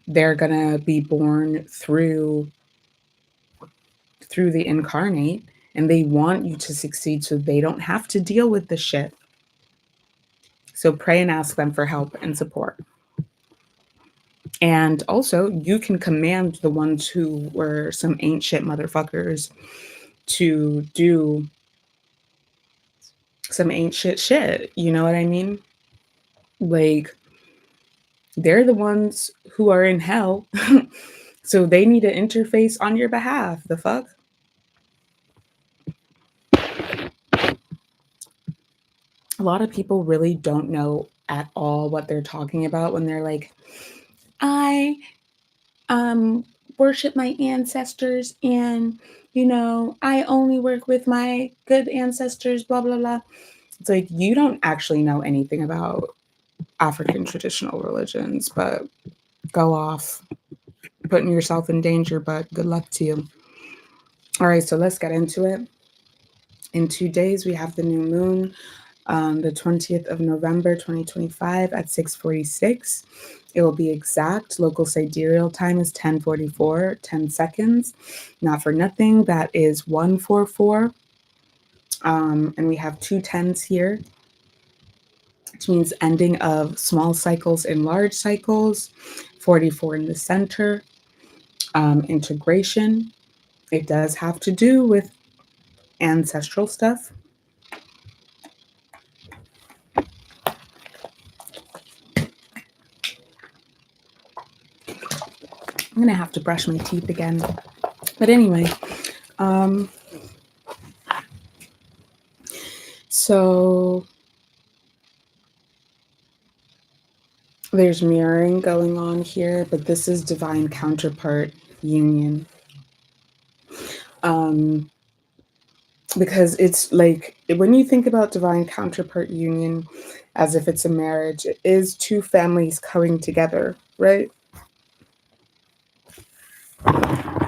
they're going to be born through the incarnate, and they want you to succeed so they don't have to deal with the shit. So pray and ask them for help and support. And also, you can command the ones who were some ain't shit motherfuckers to do some ain't shit. You know what I mean? Like, they're the ones who are in hell. So they need to interface on your behalf. The fuck? A lot of people really don't know at all what they're talking about when they're like, I worship my ancestors, and I only work with my good ancestors, blah blah blah. It's like, you don't actually know anything about African traditional religions, but go off putting yourself in danger, but good luck to you. All right, so let's get into it. In 2 days we have the new moon, the 20th of November 2025 at 6:46. It will be exact. Local sidereal time is 10:44, 10 seconds. Not for nothing, that is 144. And we have two tens here, which means ending of small cycles and large cycles. 44 in the center. Integration. It does have to do with ancestral stuff. I'm gonna have to brush my teeth again. But anyway, so there's mirroring going on here, but this is divine counterpart union. Because it's like, when you think about divine counterpart union as if it's a marriage, it is two families coming together, right?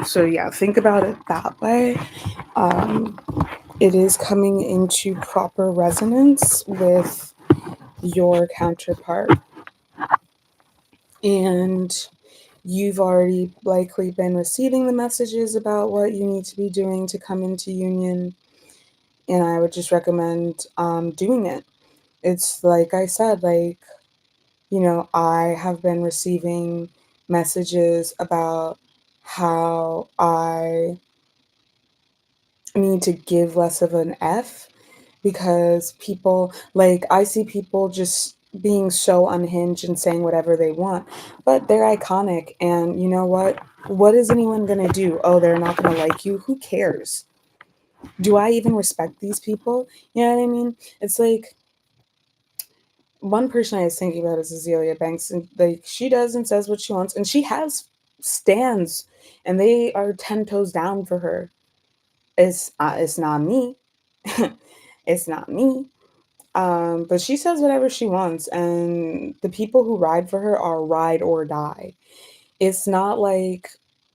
So yeah, think about it that way. It is coming into proper resonance with your counterpart. And you've already likely been receiving the messages about what you need to be doing to come into union. And I would just recommend doing it. It's like I said, like, I have been receiving messages about how I need to give less of an F, because people, like, I see people just being so unhinged and saying whatever they want, but they're iconic. And you know what? What is anyone going to do? Oh, they're not going to like you. Who cares? Do I even respect these people? You know what I mean? It's like, one person I was thinking about is Azealia Banks, and like, she does and says what she wants, and she has stands, and they are 10 toes down for her. It's not me. It's not me. But she says whatever she wants, and the people who ride for her are ride or die. It's not like,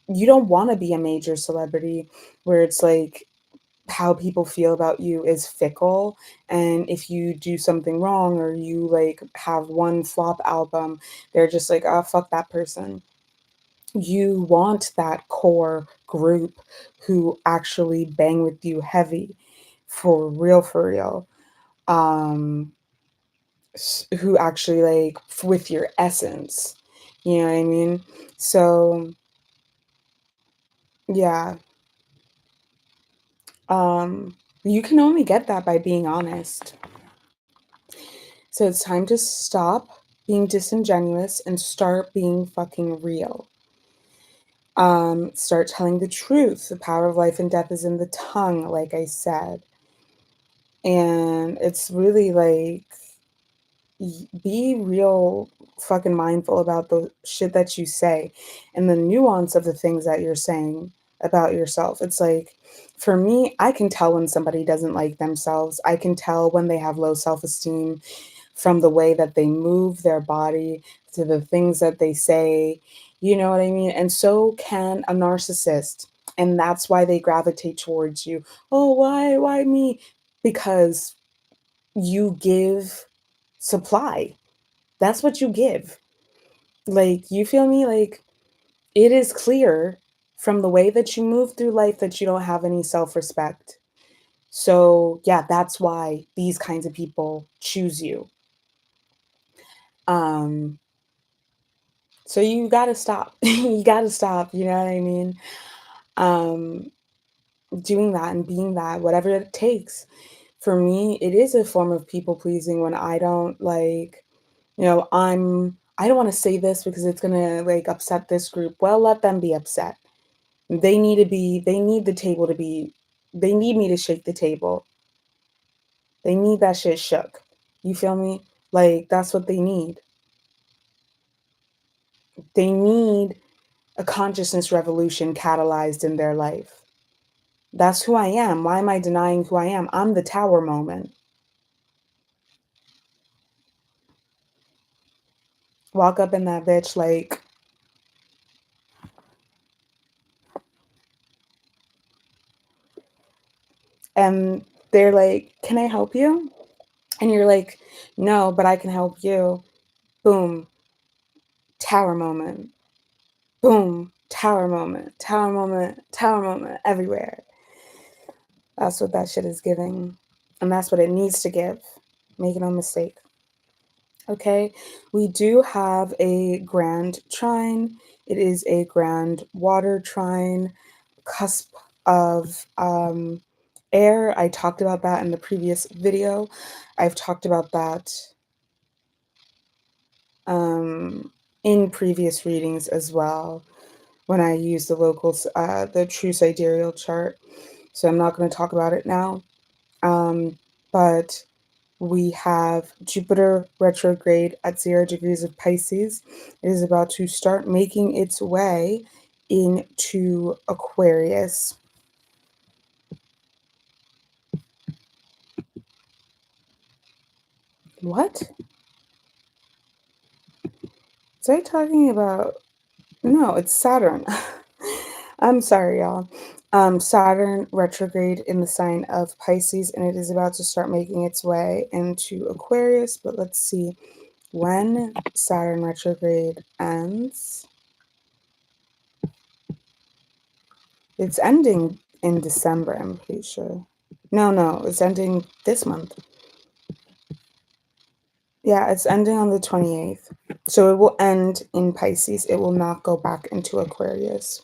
you don't want to be a major celebrity where it's like, how people feel about you is fickle, and if you do something wrong or you like have one flop album, they're just like, oh, fuck that person. You want that core group who actually bang with you heavy, for real, for real. um who actually, like, with your essence, you know what I mean? So yeah, you can only get that by being honest. So it's time to stop being disingenuous and start being fucking real. Start telling the truth. The power of life and death is in the tongue, like I said. And it's really like, be real fucking mindful about the shit that you say and the nuance of the things that you're saying about yourself. It's like, for me, I can tell when somebody doesn't like themselves. I can tell when they have low self-esteem from the way that they move their body, to the things that they say. You know what I mean? And so can a narcissist. And that's why they gravitate towards you. Oh, why me? Because you give supply. That's what you give. Like, you feel me? Like, it is clear from the way that you move through life that you don't have any self-respect. So, yeah, that's why these kinds of people choose you. So you gotta stop. You gotta stop, you know what I mean? Um, doing that and being that, whatever it takes. For me, it is a form of people pleasing when I don't like, I don't want to say this because it's gonna like upset this group. Well, let them be upset. They need the table to be, they need me to shake the table. They need that shit shook. You feel me? Like, that's what they need. They need a consciousness revolution catalyzed in their life. That's who I am. Why am I denying who I am? I'm the tower moment. Walk up in that bitch like, and they're like, "Can I help you?" And you're like, "No, but I can help you." Boom, tower moment. Boom, tower moment, tower moment, tower moment everywhere. That's what that shit is giving. And that's what it needs to give. Make no mistake. Okay, we do have a grand trine. It is a grand water trine, cusp of air. I talked about that in the previous video. I've talked about that in previous readings as well when I use the the true sidereal chart. So I'm not going to talk about it now. But we have Jupiter retrograde at 0 degrees of Pisces. It is about to start making its way into Aquarius. What? Was I talking about? No, it's Saturn. I'm sorry, y'all. Saturn retrograde in the sign of Pisces, and it is about to start making its way into Aquarius. But let's see when Saturn retrograde ends. It's ending in December, I'm pretty sure. No, it's ending this month. Yeah, it's ending on the 28th. So it will end in Pisces. It will not go back into Aquarius.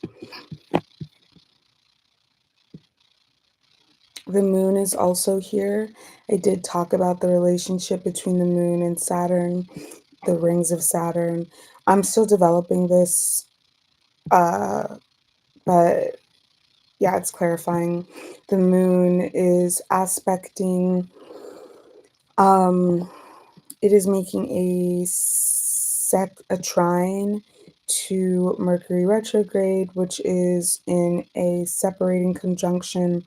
The moon is also here. I did talk about the relationship between the moon and Saturn, the rings of Saturn. I'm still developing this, but yeah, it's clarifying. The moon is aspecting, it is making a trine to Mercury retrograde, which is in a separating conjunction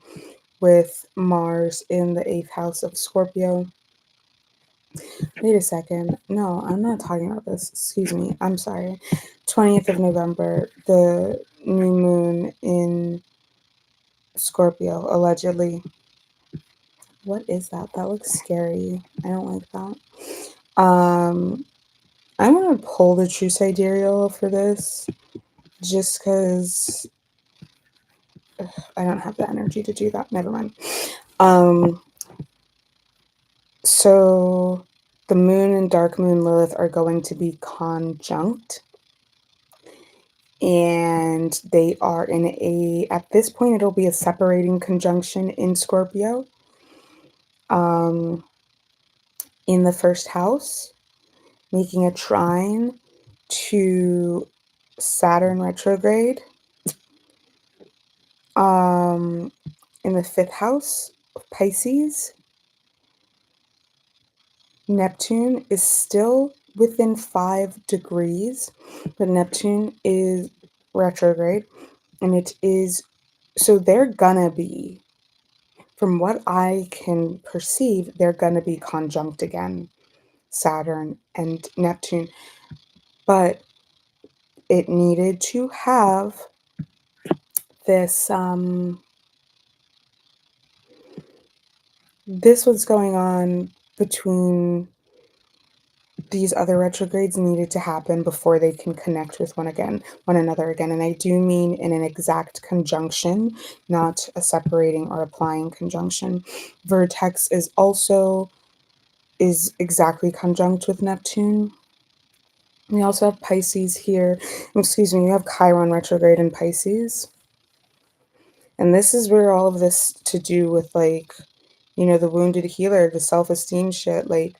with Mars in the 8th house of Scorpio. Wait a second. No, I'm not talking about this. Excuse me. I'm sorry. 20th of November, the new moon in Scorpio, allegedly. What is that? That looks scary. I don't like that. I'm going to pull the true sidereal for this just because I don't have the energy to do that. Never mind. So the moon and dark moon Lilith are going to be conjunct. And they are at this point, it'll be a separating conjunction in Scorpio. In the first house, making a trine to Saturn retrograde. In the 5th house of Pisces, Neptune is still within 5 degrees, but Neptune is retrograde, and it is, so they're gonna be, from what I can perceive, they're gonna be conjunct again, Saturn and Neptune, but it needed to have this, this was going on between these other retrogrades needed to happen before they can connect with one another again. And I do mean in an exact conjunction, not a separating or applying conjunction. Vertex is exactly conjunct with Neptune. We also have Pisces here. Excuse me, you have Chiron retrograde in Pisces. And this is where all of this to do with, like, you know, the wounded healer, the self-esteem shit. Like,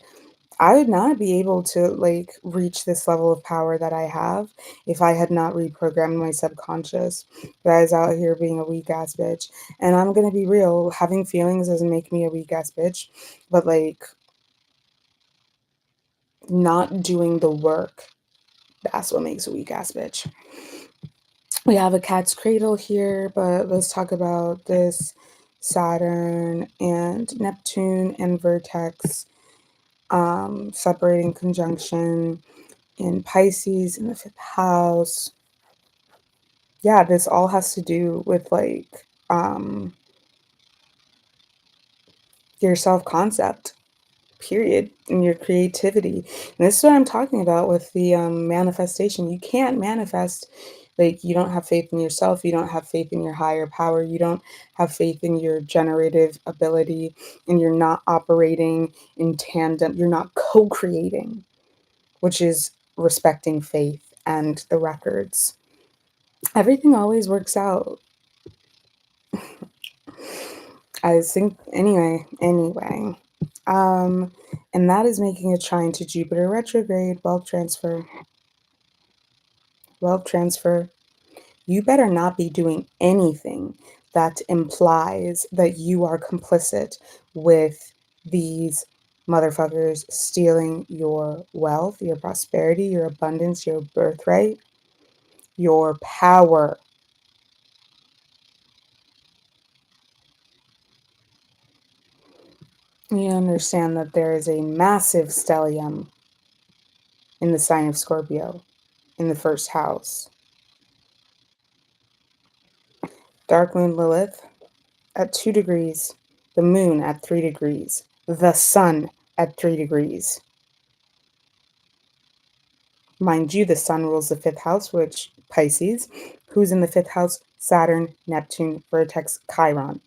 I would not be able to, like, reach this level of power that I have if I had not reprogrammed my subconscious. But I was out here being a weak ass bitch. And I'm gonna be real, having feelings doesn't make me a weak ass bitch. But, like, not doing the work, that's what makes a weak ass bitch. We have a cat's cradle here, but let's talk about this Saturn and Neptune and vertex separating conjunction in Pisces in the 5th house. Yeah, this all has to do with, like, your self-concept, period, and your creativity. And this is what I'm talking about with the manifestation. You can't manifest, like, you don't have faith in yourself, you don't have faith in your higher power, you don't have faith in your generative ability, and you're not operating in tandem, you're not co-creating, which is respecting faith and the records. Everything always works out. I think anyway. And that is making a trine to Jupiter retrograde, wealth transfer. Wealth transfer. You better not be doing anything that implies that you are complicit with these motherfuckers stealing your wealth, your prosperity, your abundance, your birthright, your power. You understand that there is a massive stellium in the sign of Scorpio in the 1st house. Dark moon Lilith at 2 degrees, the moon at 3 degrees, the sun at 3 degrees. Mind you, the sun rules the 5th house, which Pisces. Who's in the 5th house? Saturn, Neptune, vertex, Chiron.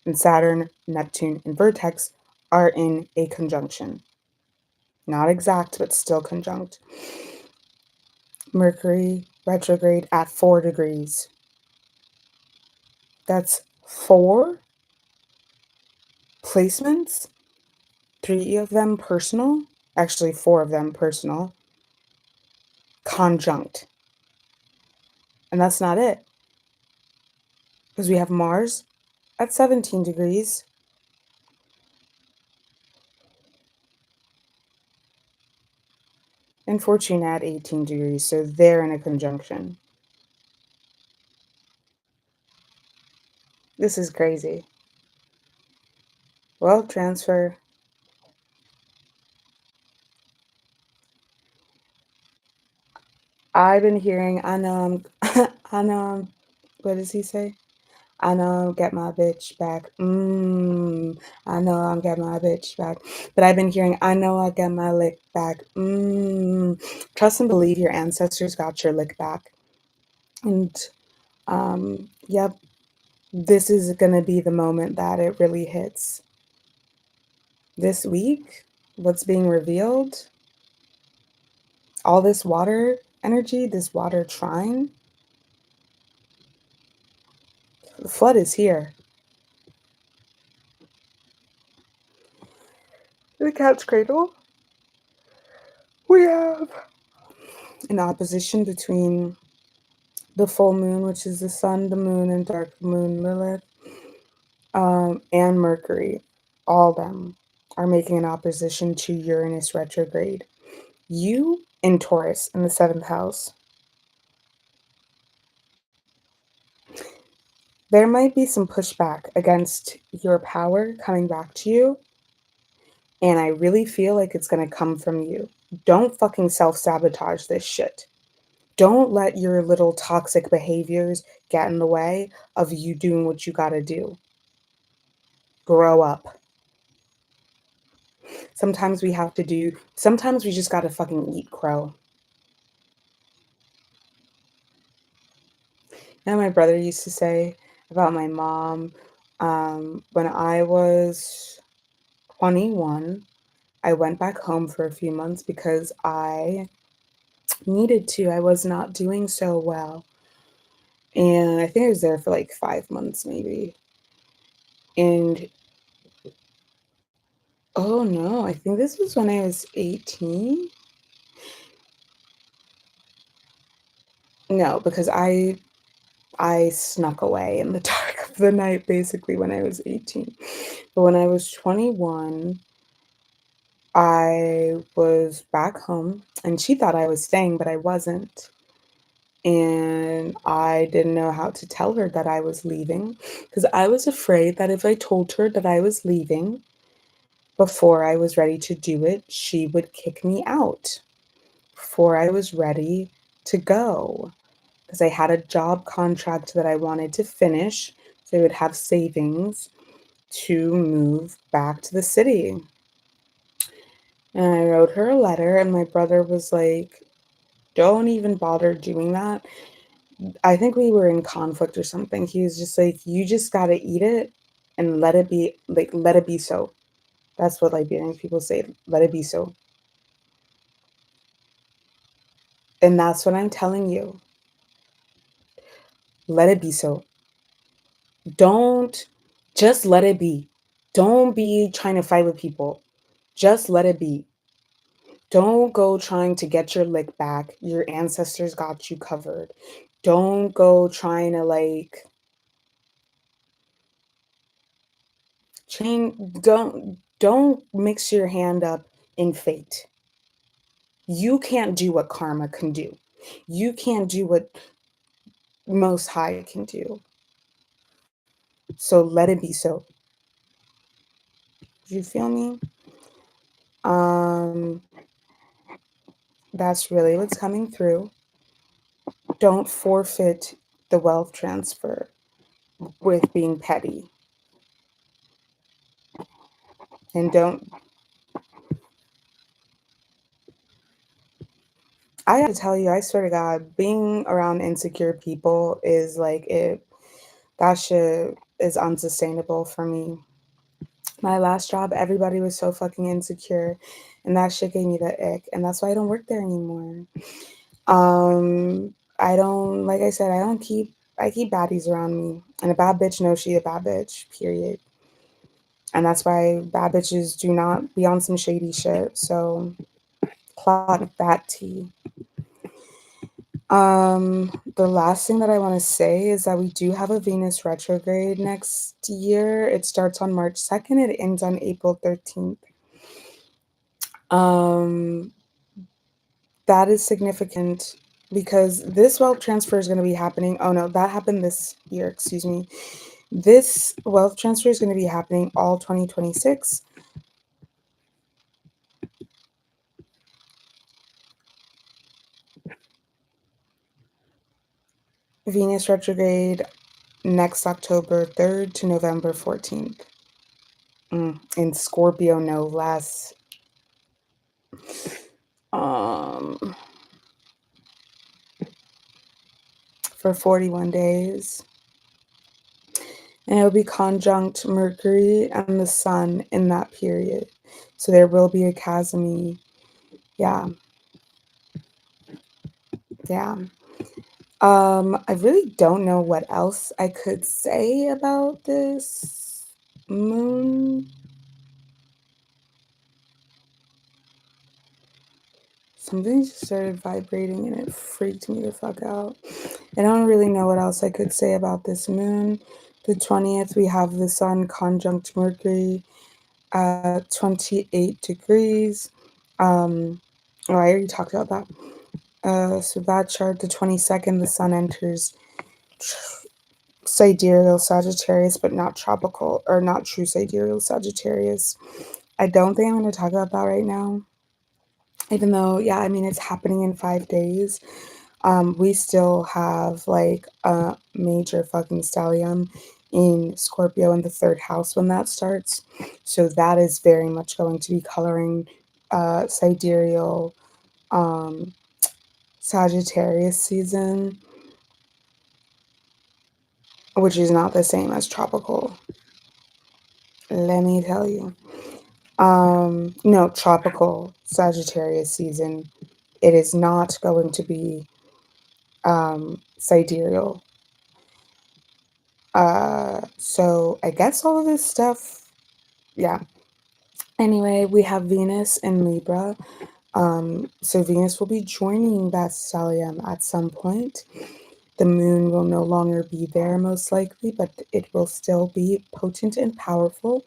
And Saturn, Neptune, and vertex are in a conjunction. Not exact, but still conjunct. Mercury retrograde at 4 degrees. That's 4 placements, 3 of them personal, actually 4 of them personal, conjunct. And that's not it. Because we have Mars at 17 degrees. And Fortune at 18 degrees. So they're in a conjunction. This is crazy. Wealth transfer. I've been hearing, I know what does he say? I know I'm get my bitch back. I know I'm get my bitch back. But I've been hearing, I know I'll get my lick back. Trust and believe your ancestors got your lick back. And yep, this is gonna be the moment that it really hits. This week, what's being revealed, all this water energy, this water trine, the flood is here. The cat's cradle. We have an opposition between the full moon, which is the sun, the moon, and dark moon Lilith, and Mercury. All them are making an opposition to Uranus retrograde. You in Taurus in the 7th house. There might be some pushback against your power coming back to you, and I really feel like it's going to come from you. Don't fucking self-sabotage this shit. Don't let your little toxic behaviors get in the way of you doing what you gotta do. Grow up. Sometimes we just gotta fucking eat crow. And my brother used to say about my mom, when I was 21, I went back home for a few months because I needed to. I was not doing so well. And I think I was there for like 5 months maybe. And oh no, I think this was when I was 18. No, because I snuck away in the dark of the night basically when I was 18. But when I was 21, I was back home and she thought I was staying, but I wasn't. And I didn't know how to tell her that I was leaving because I was afraid that if I told her that I was leaving before I was ready to do it, she would kick me out before I was ready to go. Because I had a job contract that I wanted to finish, so I would have savings to move back to the city. And I wrote her a letter, and my brother was like, don't even bother doing that. I think we were in conflict or something. He was just like, you just gotta eat it and let it be, like, let it be so. That's what Liberian people say, let it be so. And that's what I'm telling you. Let it be so. Don't just let it be. Don't be trying to fight with people. Just let it be. Don't go trying to get your lick back. Your ancestors got you covered. Don't go trying to like don't mix your hand up in fate. You can't do what karma can do. You can't do what most high can do. So let it be so. Do you feel me? Um that's really what's coming through. Don't forfeit the wealth transfer with being petty. And don't I gotta tell you, I swear to God, being around insecure people is like that shit is unsustainable for me. My last job, everybody was so fucking insecure, and that shit gave me the ick, and that's why I don't work there anymore. I don't, like I said, I keep baddies around me, and a bad bitch knows she a bad bitch, period. And that's why bad bitches do not be on some shady shit. So clock that tea. The last thing that I want to say is that we do have a Venus retrograde next year. It starts on March 2nd, it ends on April 13th. Um, that is significant because this wealth transfer is going to be happening. Oh no, that happened this year, excuse me. This wealth transfer is going to be happening all 2026. Venus retrograde next October 3rd to November 14th. In Scorpio, no less. Um, for 41 days. And it'll be conjunct Mercury and the Sun in that period. So there will be a chasmy. Yeah. Yeah. I really don't know what else I could say about this moon. Something just started vibrating and it freaked me the fuck out. I don't really know what else I could say about this moon. The 20th, we have the Sun conjunct Mercury at 28 degrees. Oh, I already talked about that. So that chart, the 22nd, the Sun enters sidereal Sagittarius, but not tropical or not true sidereal Sagittarius. I don't think I'm going to talk about that right now. Even though, yeah, I mean, it's happening in 5 days. We still have like a major fucking stellium in Scorpio in the third house when that starts. So that is very much going to be coloring sidereal Sagittarius season, which is not the same as tropical. Let me tell you. No, tropical Sagittarius season. It is not going to be sidereal. So I guess all of this stuff, yeah. Anyway, we have Venus in Libra. So Venus will be joining that stellium at some point. The moon will no longer be there, most likely, but it will still be potent and powerful.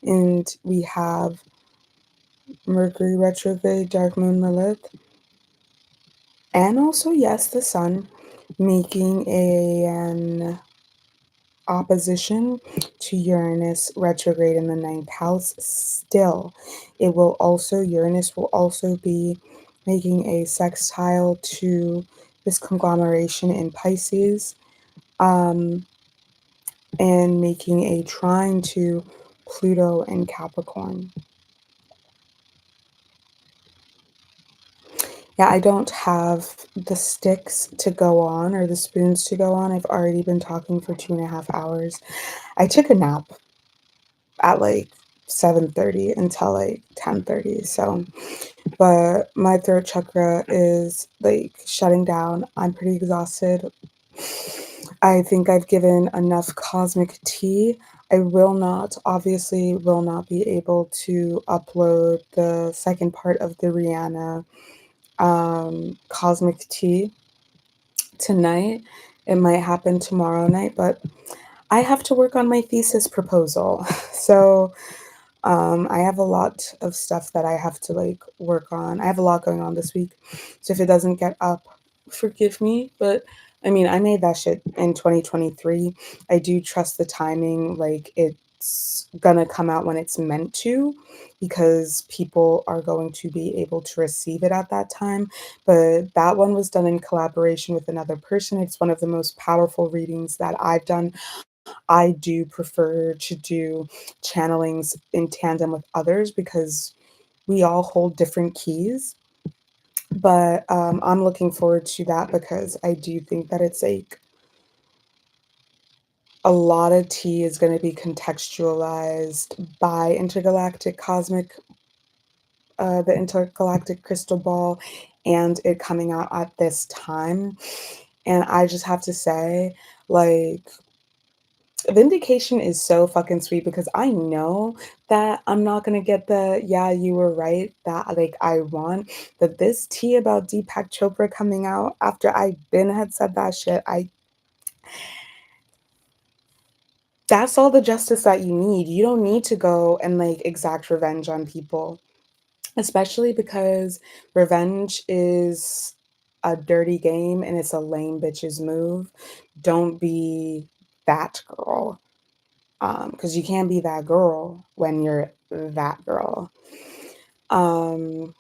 And we have Mercury retrograde, dark moon Lilith, and also, yes, the sun making an opposition to Uranus retrograde in the ninth house. Still, it will also, Uranus will also be making a sextile to this conglomeration in Pisces, and making a trine to Pluto and Capricorn. Yeah, I don't have the sticks to go on or the spoons to go on. I've already been talking for 2.5 hours. I took a nap at like 7:30 until like 10:30. So, but my throat chakra is like shutting down. I'm pretty exhausted. I think I've given enough cosmic tea. I will not, obviously, will not be able to upload the second part of the Rihanna cosmic tea tonight. It might happen tomorrow night, but I have to work on my thesis proposal. So I have a lot of stuff that I have to like work on. I have a lot going on this week. So if it doesn't get up, forgive me. But I mean, I made that shit in 2023. I do trust the timing. Like it's gonna come out when it's meant to, because people are going to be able to receive it at that time. But that one was done in collaboration with another person. It's one of the most powerful readings that I've done. I do prefer to do channelings in tandem with others because we all hold different keys. But I'm looking forward to that because I do think that it's like a lot of tea is going to be contextualized by intergalactic cosmic, the intergalactic crystal ball, and it coming out at this time. And I just have to say, like, vindication is so fucking sweet because I know that I'm not gonna get the "yeah, you were right" that like I want. But this tea about Deepak Chopra coming out after I been had said that shit, I that's all the justice that you need. You don't need to go and like exact revenge on people, especially because revenge is a dirty game and it's a lame bitch's move. Don't be that girl. Because you can't be that girl when you're that girl. Um,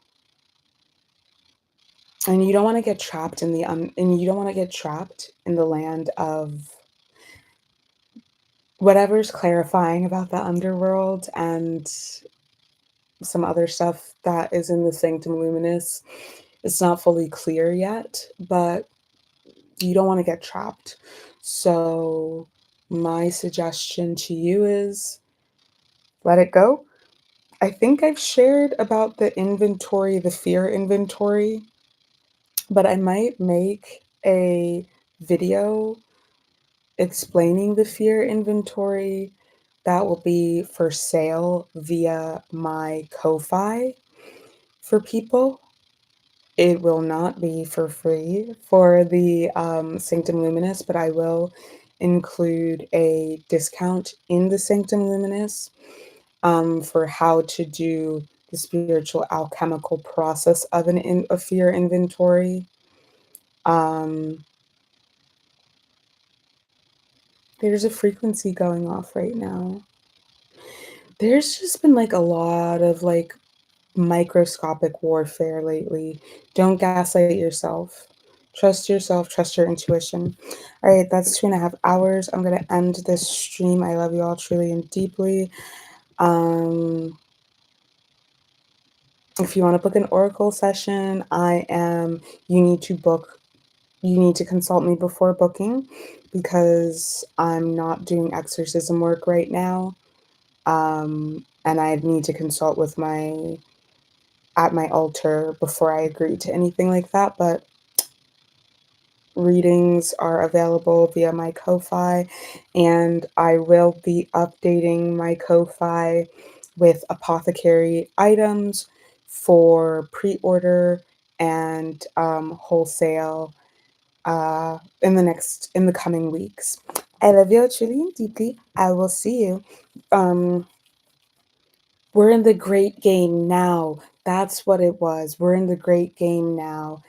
and you don't want to get trapped in the and you don't want to get trapped in the land of whatever's clarifying about the underworld and some other stuff that is in the Sanctum Luminous. It's not fully clear yet, but you don't want to get trapped. So my suggestion to you is let it go. I think I've shared about the inventory, the fear inventory, but I might make a video explaining the fear inventory that will be for sale via my Ko-Fi for people. It will not be for free for the Sanctum Luminous, but I will include a discount in the Sanctum Luminous for how to do the spiritual alchemical process of a fear inventory. Um, there's a frequency going off right now. There's just been like a lot of like microscopic warfare lately. Don't gaslight yourself, trust your intuition. All right, that's 2.5 hours. I'm going to end this stream. I love you all truly and deeply. If you want to book an oracle session, you need to consult me before booking because I'm not doing exorcism work right now. and I need to consult with my altar before I agree to anything like that, but readings are available via my Ko-Fi, and I will be updating my Ko-Fi with apothecary items for pre-order and wholesale in the coming weeks. I love you truly and deeply. I will see you. We're in the great game now. That's what it was. We're in the great game now.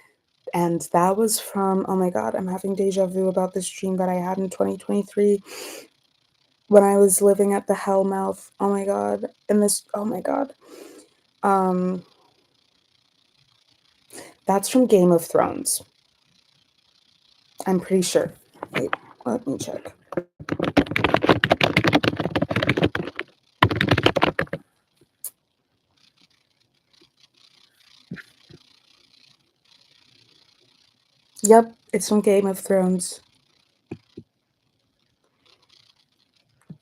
And that was from, oh my God, I'm having deja vu about this dream that I had in 2023 when I was living at the hell mouth. Oh my God. And this, oh my God. Um, that's from Game of Thrones. I'm pretty sure. Wait, let me check. Yep, it's from Game of Thrones.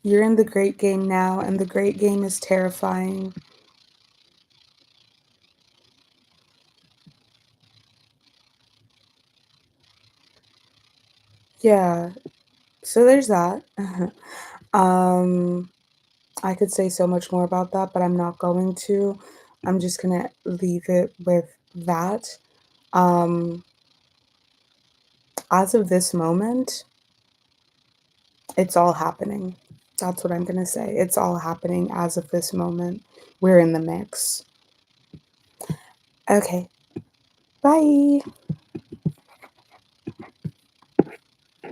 You're in the great game now, and the great game is terrifying. Yeah, so there's that. um, I could say so much more about that, but I'm not going to. I'm just gonna leave it with that. Um, as of this moment, it's all happening. That's what I'm gonna say. It's all happening as of this moment. We're in the mix. Okay, bye.